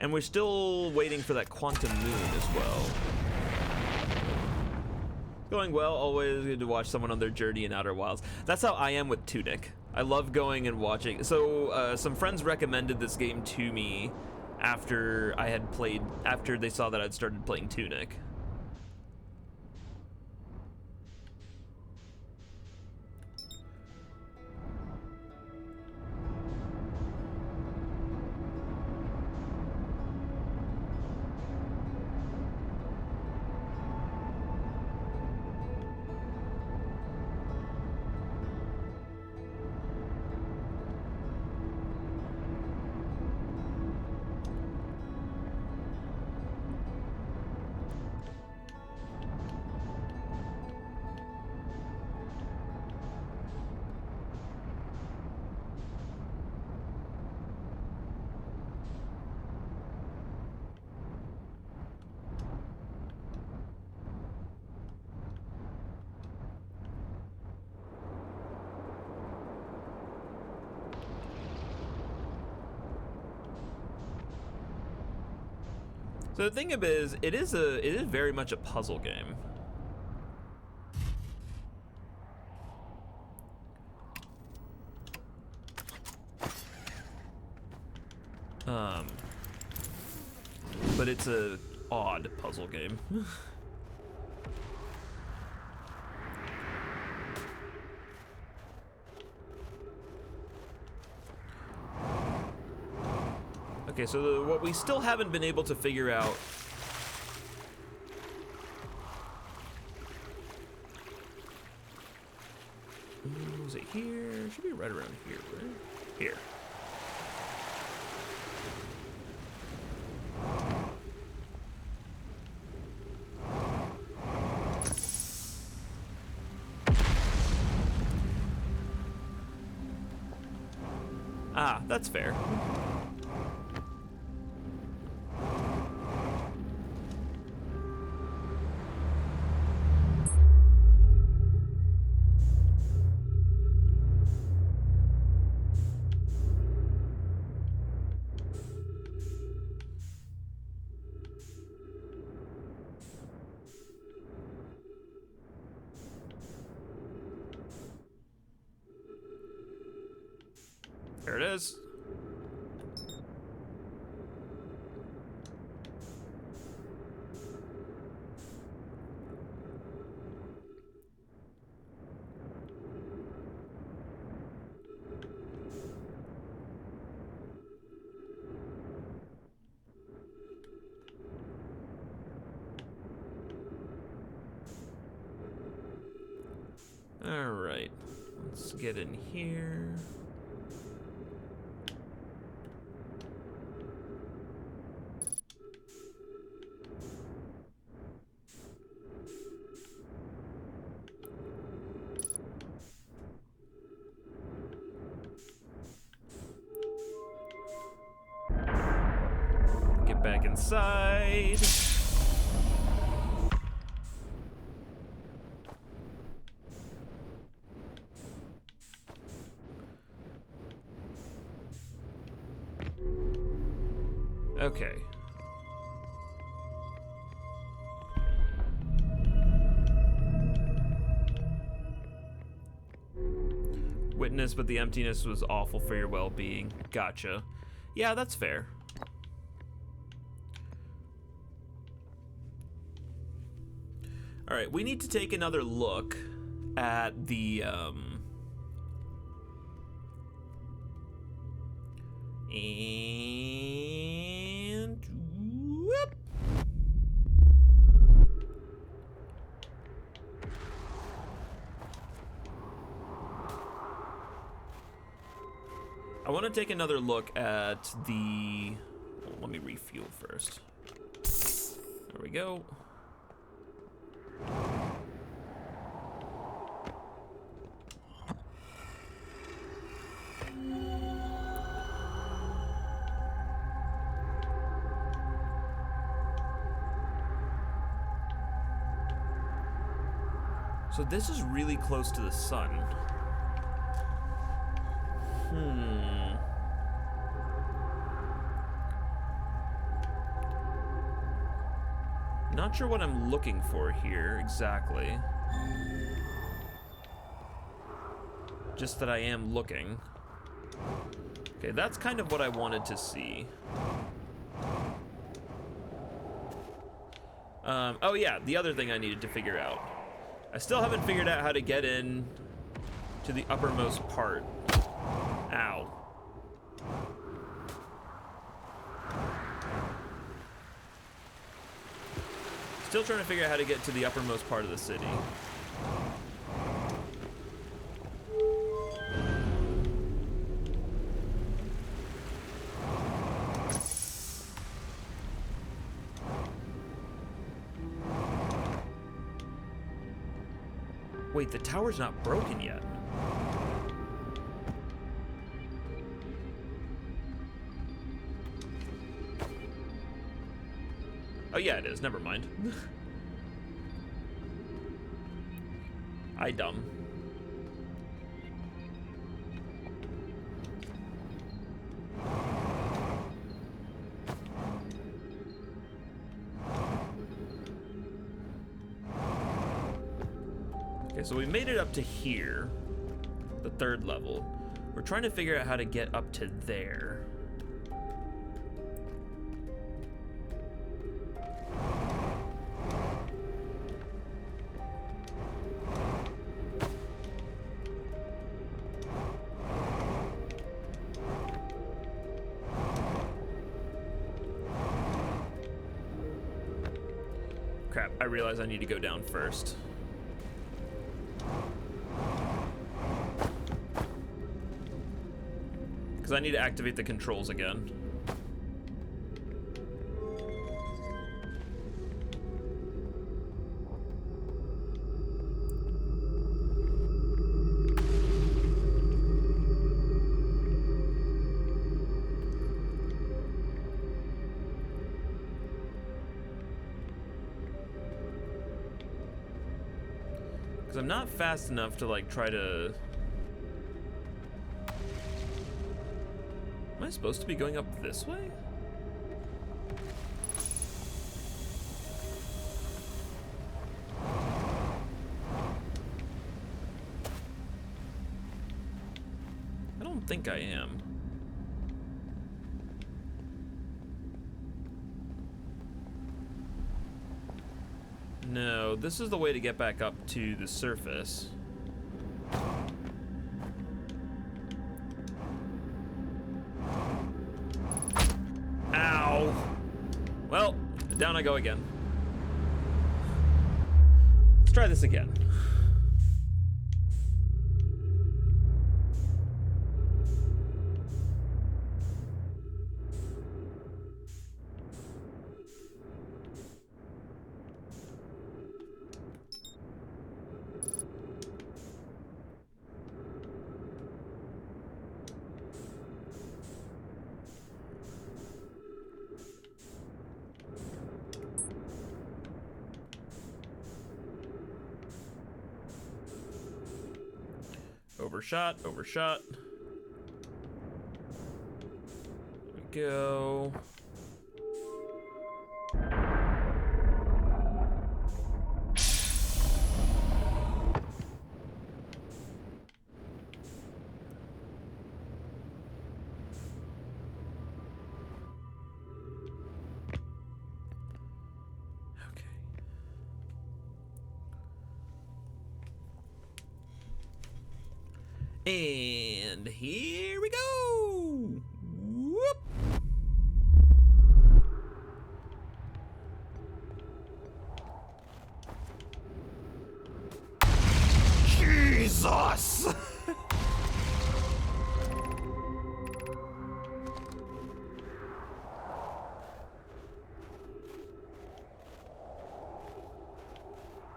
And we're still waiting for that quantum moon as well. Going well, always good to watch someone on their journey in Outer Wilds. That's how I am with Tunic. I love going and watching. So some friends recommended this game to me after they saw that I'd started playing Tunic. So the thing is, it is very much a puzzle game. But it's a odd puzzle game. Okay, so what we still haven't been able to figure out. Was it here? It should be right around here, right? Here. Ah, that's fair. There it is. All right, let's get in here. back inside. Okay. Witness, but the emptiness was awful for your well-being. Gotcha. Yeah, that's fair. All right, we need to take another look at the and whoop. I want to take another look at the... Well, let me refuel first. There we go. So this is really close to the sun. Not sure what I'm looking for here exactly. Just that I am looking. Okay, that's kind of what I wanted to see. Oh yeah, the other thing I needed to figure out. I still haven't figured out how to get in to the uppermost part. Ow. Still trying to figure out how to get to the uppermost part of the city. Wait, the tower's not broken yet. Oh yeah, it is. Never mind. I dumb. Okay, so we made it up to here, the third level. We're trying to figure out how to get up to there. Crap, I realize I need to go down first. Because I need to activate the controls again. Because I'm not fast enough to like try to... Am I supposed to be going up this way? I don't think I am. No, this is the way to get back up to the surface. Ow! Well, down I go again. Let's try this again. Overshot, overshot. There we go. And here we go! Whoop! Jesus!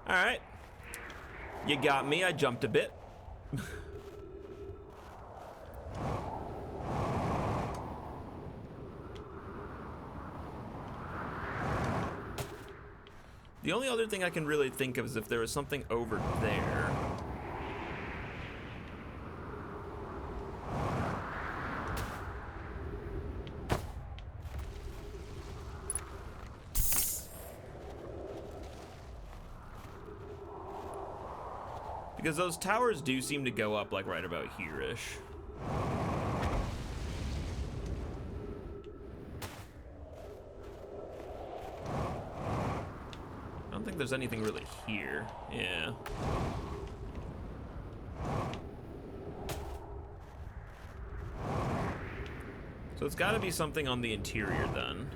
Alright. You got me, I jumped a bit. The only other thing I can really think of is if there was something over there. Because those towers do seem to go up like right about here-ish. I don't think there's anything really here. Yeah. So it's got to be something on the interior then.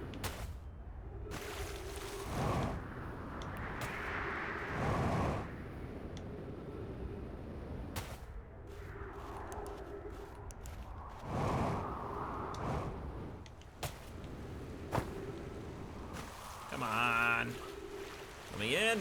Come on. Let me in.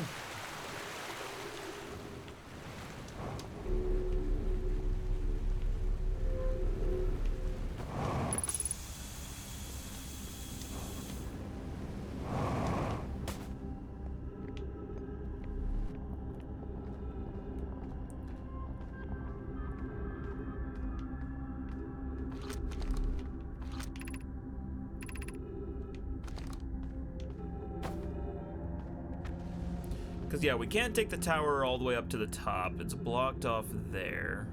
Because, yeah, we can't take the tower all the way up to the top. It's blocked off there.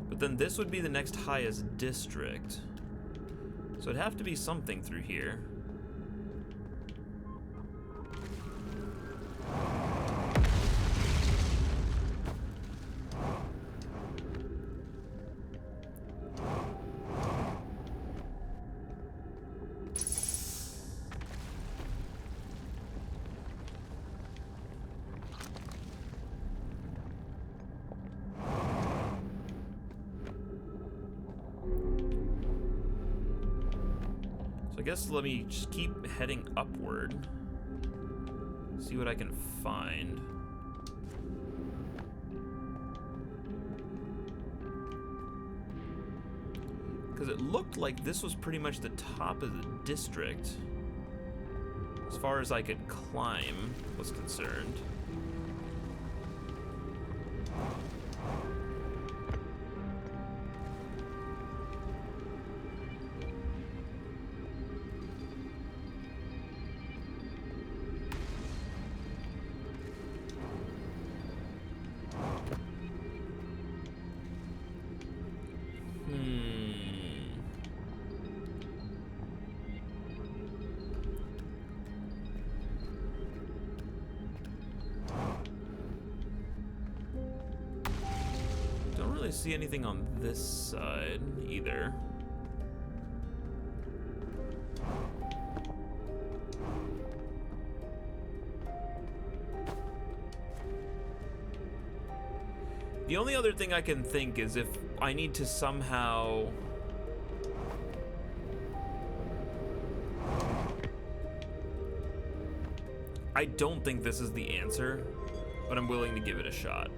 But then this would be the next highest district. So it'd have to be something through here. I guess let me just keep heading upward. See what I can find. Because it looked like this was pretty much the top of the district, as far as I could climb was concerned. See anything on this side either. The only other thing I can think is if I need to somehow I don't think this is the answer, but I'm willing to give it a shot.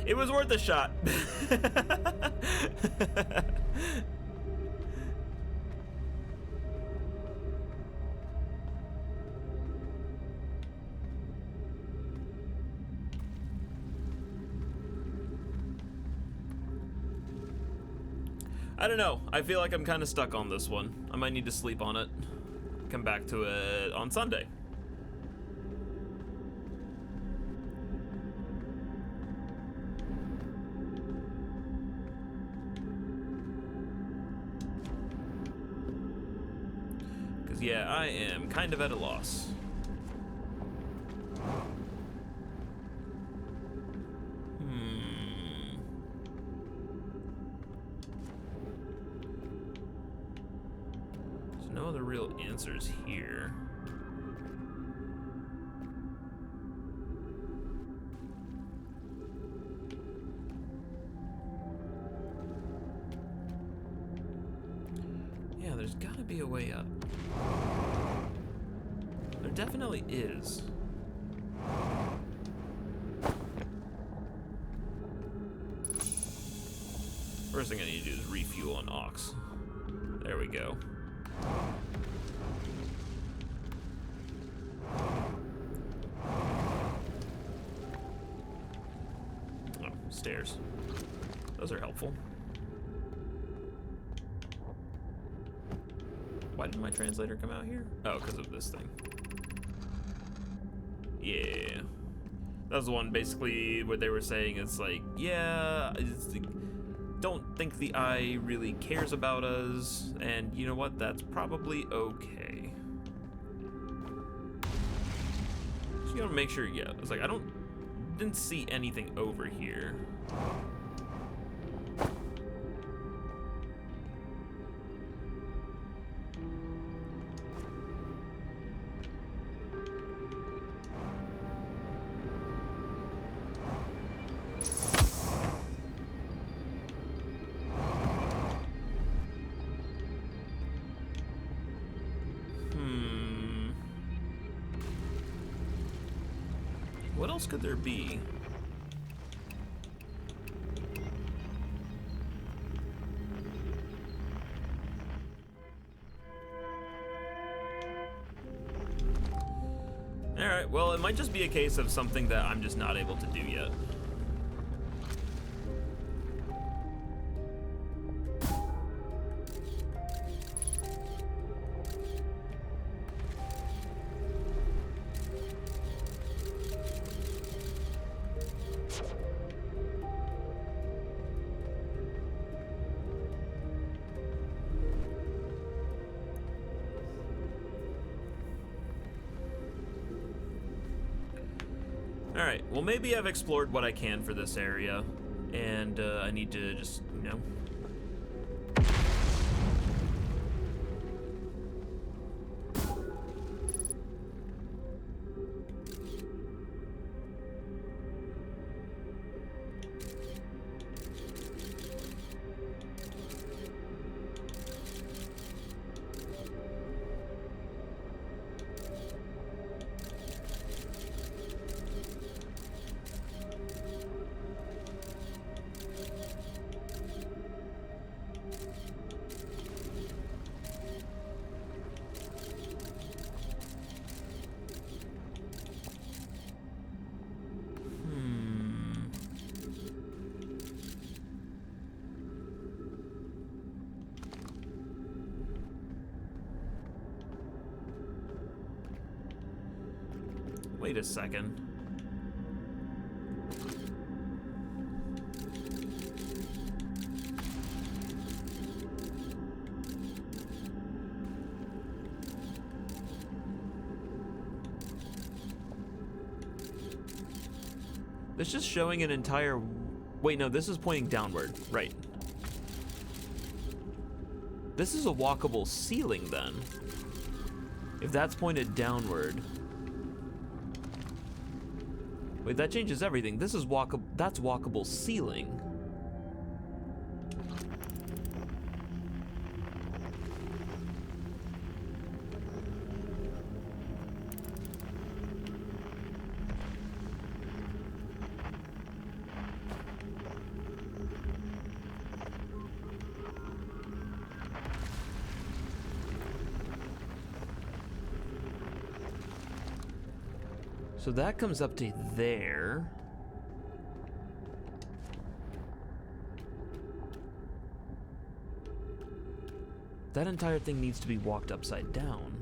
It was worth a shot. I don't know. I feel like I'm kind of stuck on this one. I might need to sleep on it. Come back to it on Sunday. Because, yeah, I am kind of at a loss. No other real answers here. Yeah, there's gotta be a way up. There definitely is. First thing I need to do is refuel on Ox. There we go. Oh, stairs. Those are helpful. Why did my translator come out here? Oh, because of this thing. Yeah. That was the one basically where they were saying it's like, yeah, don't think the eye really cares about us, and you know what? That's probably okay. Just gotta make sure, yeah. It's like, didn't see anything over here. What else could there be? Alright, well, it might just be a case of something that I'm just not able to do yet. Alright, well maybe I've explored what I can for this area, and I need to just, you know... Wait a second. This is showing an entire... Wait, no, this is pointing downward. Right. This is a walkable ceiling, then. If that's pointed downward... Wait, that changes everything. This is that's walkable ceiling. So that comes up to there. That entire thing needs to be walked upside down.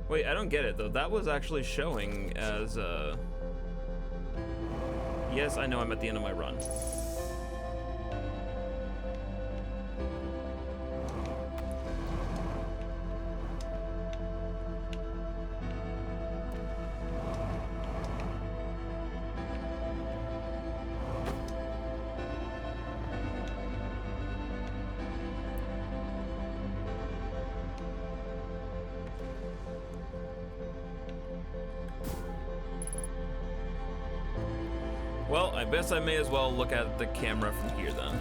Wait, I don't get it though. That was actually showing as yes, I know I'm at the end of my run. Well, I guess I may as well look at the camera from here then.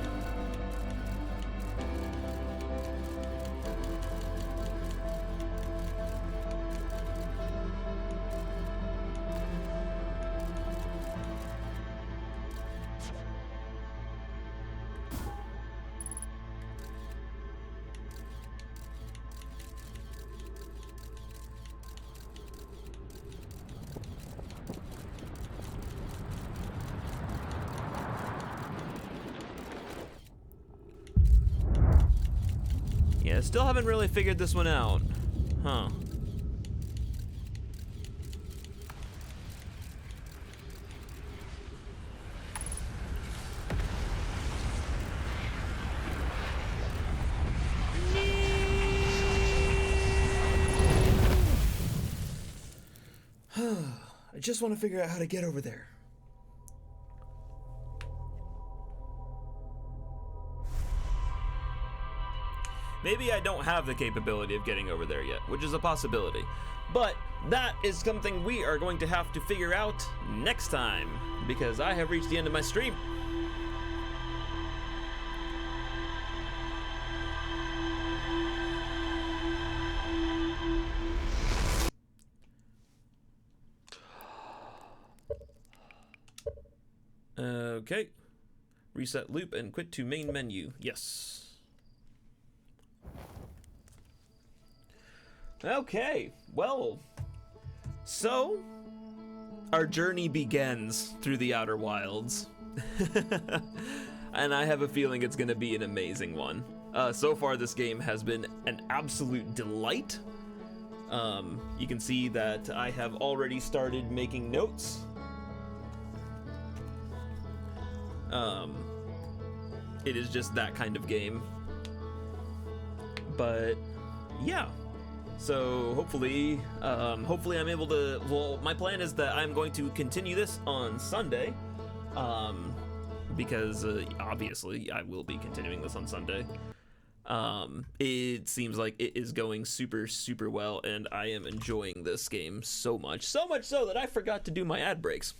Yeah, still haven't really figured this one out. Huh. I just want to figure out how to get over there. Maybe I don't have the capability of getting over there yet, which is a possibility. But that is something we are going to have to figure out next time, because I have reached the end of my stream. Okay. Reset loop and quit to main menu. Yes. Okay, well, so our journey begins through the Outer Wilds. And I have a feeling it's gonna be an amazing one. So far this game has been an absolute delight. You can see that I have already started making notes. It is just that kind of game. But yeah. So hopefully I'm able to, well, my plan is that I'm going to continue this on Sunday, because obviously I will be continuing this on Sunday. It seems like it is going super, super well, and I am enjoying this game so much so that I forgot to do my ad breaks.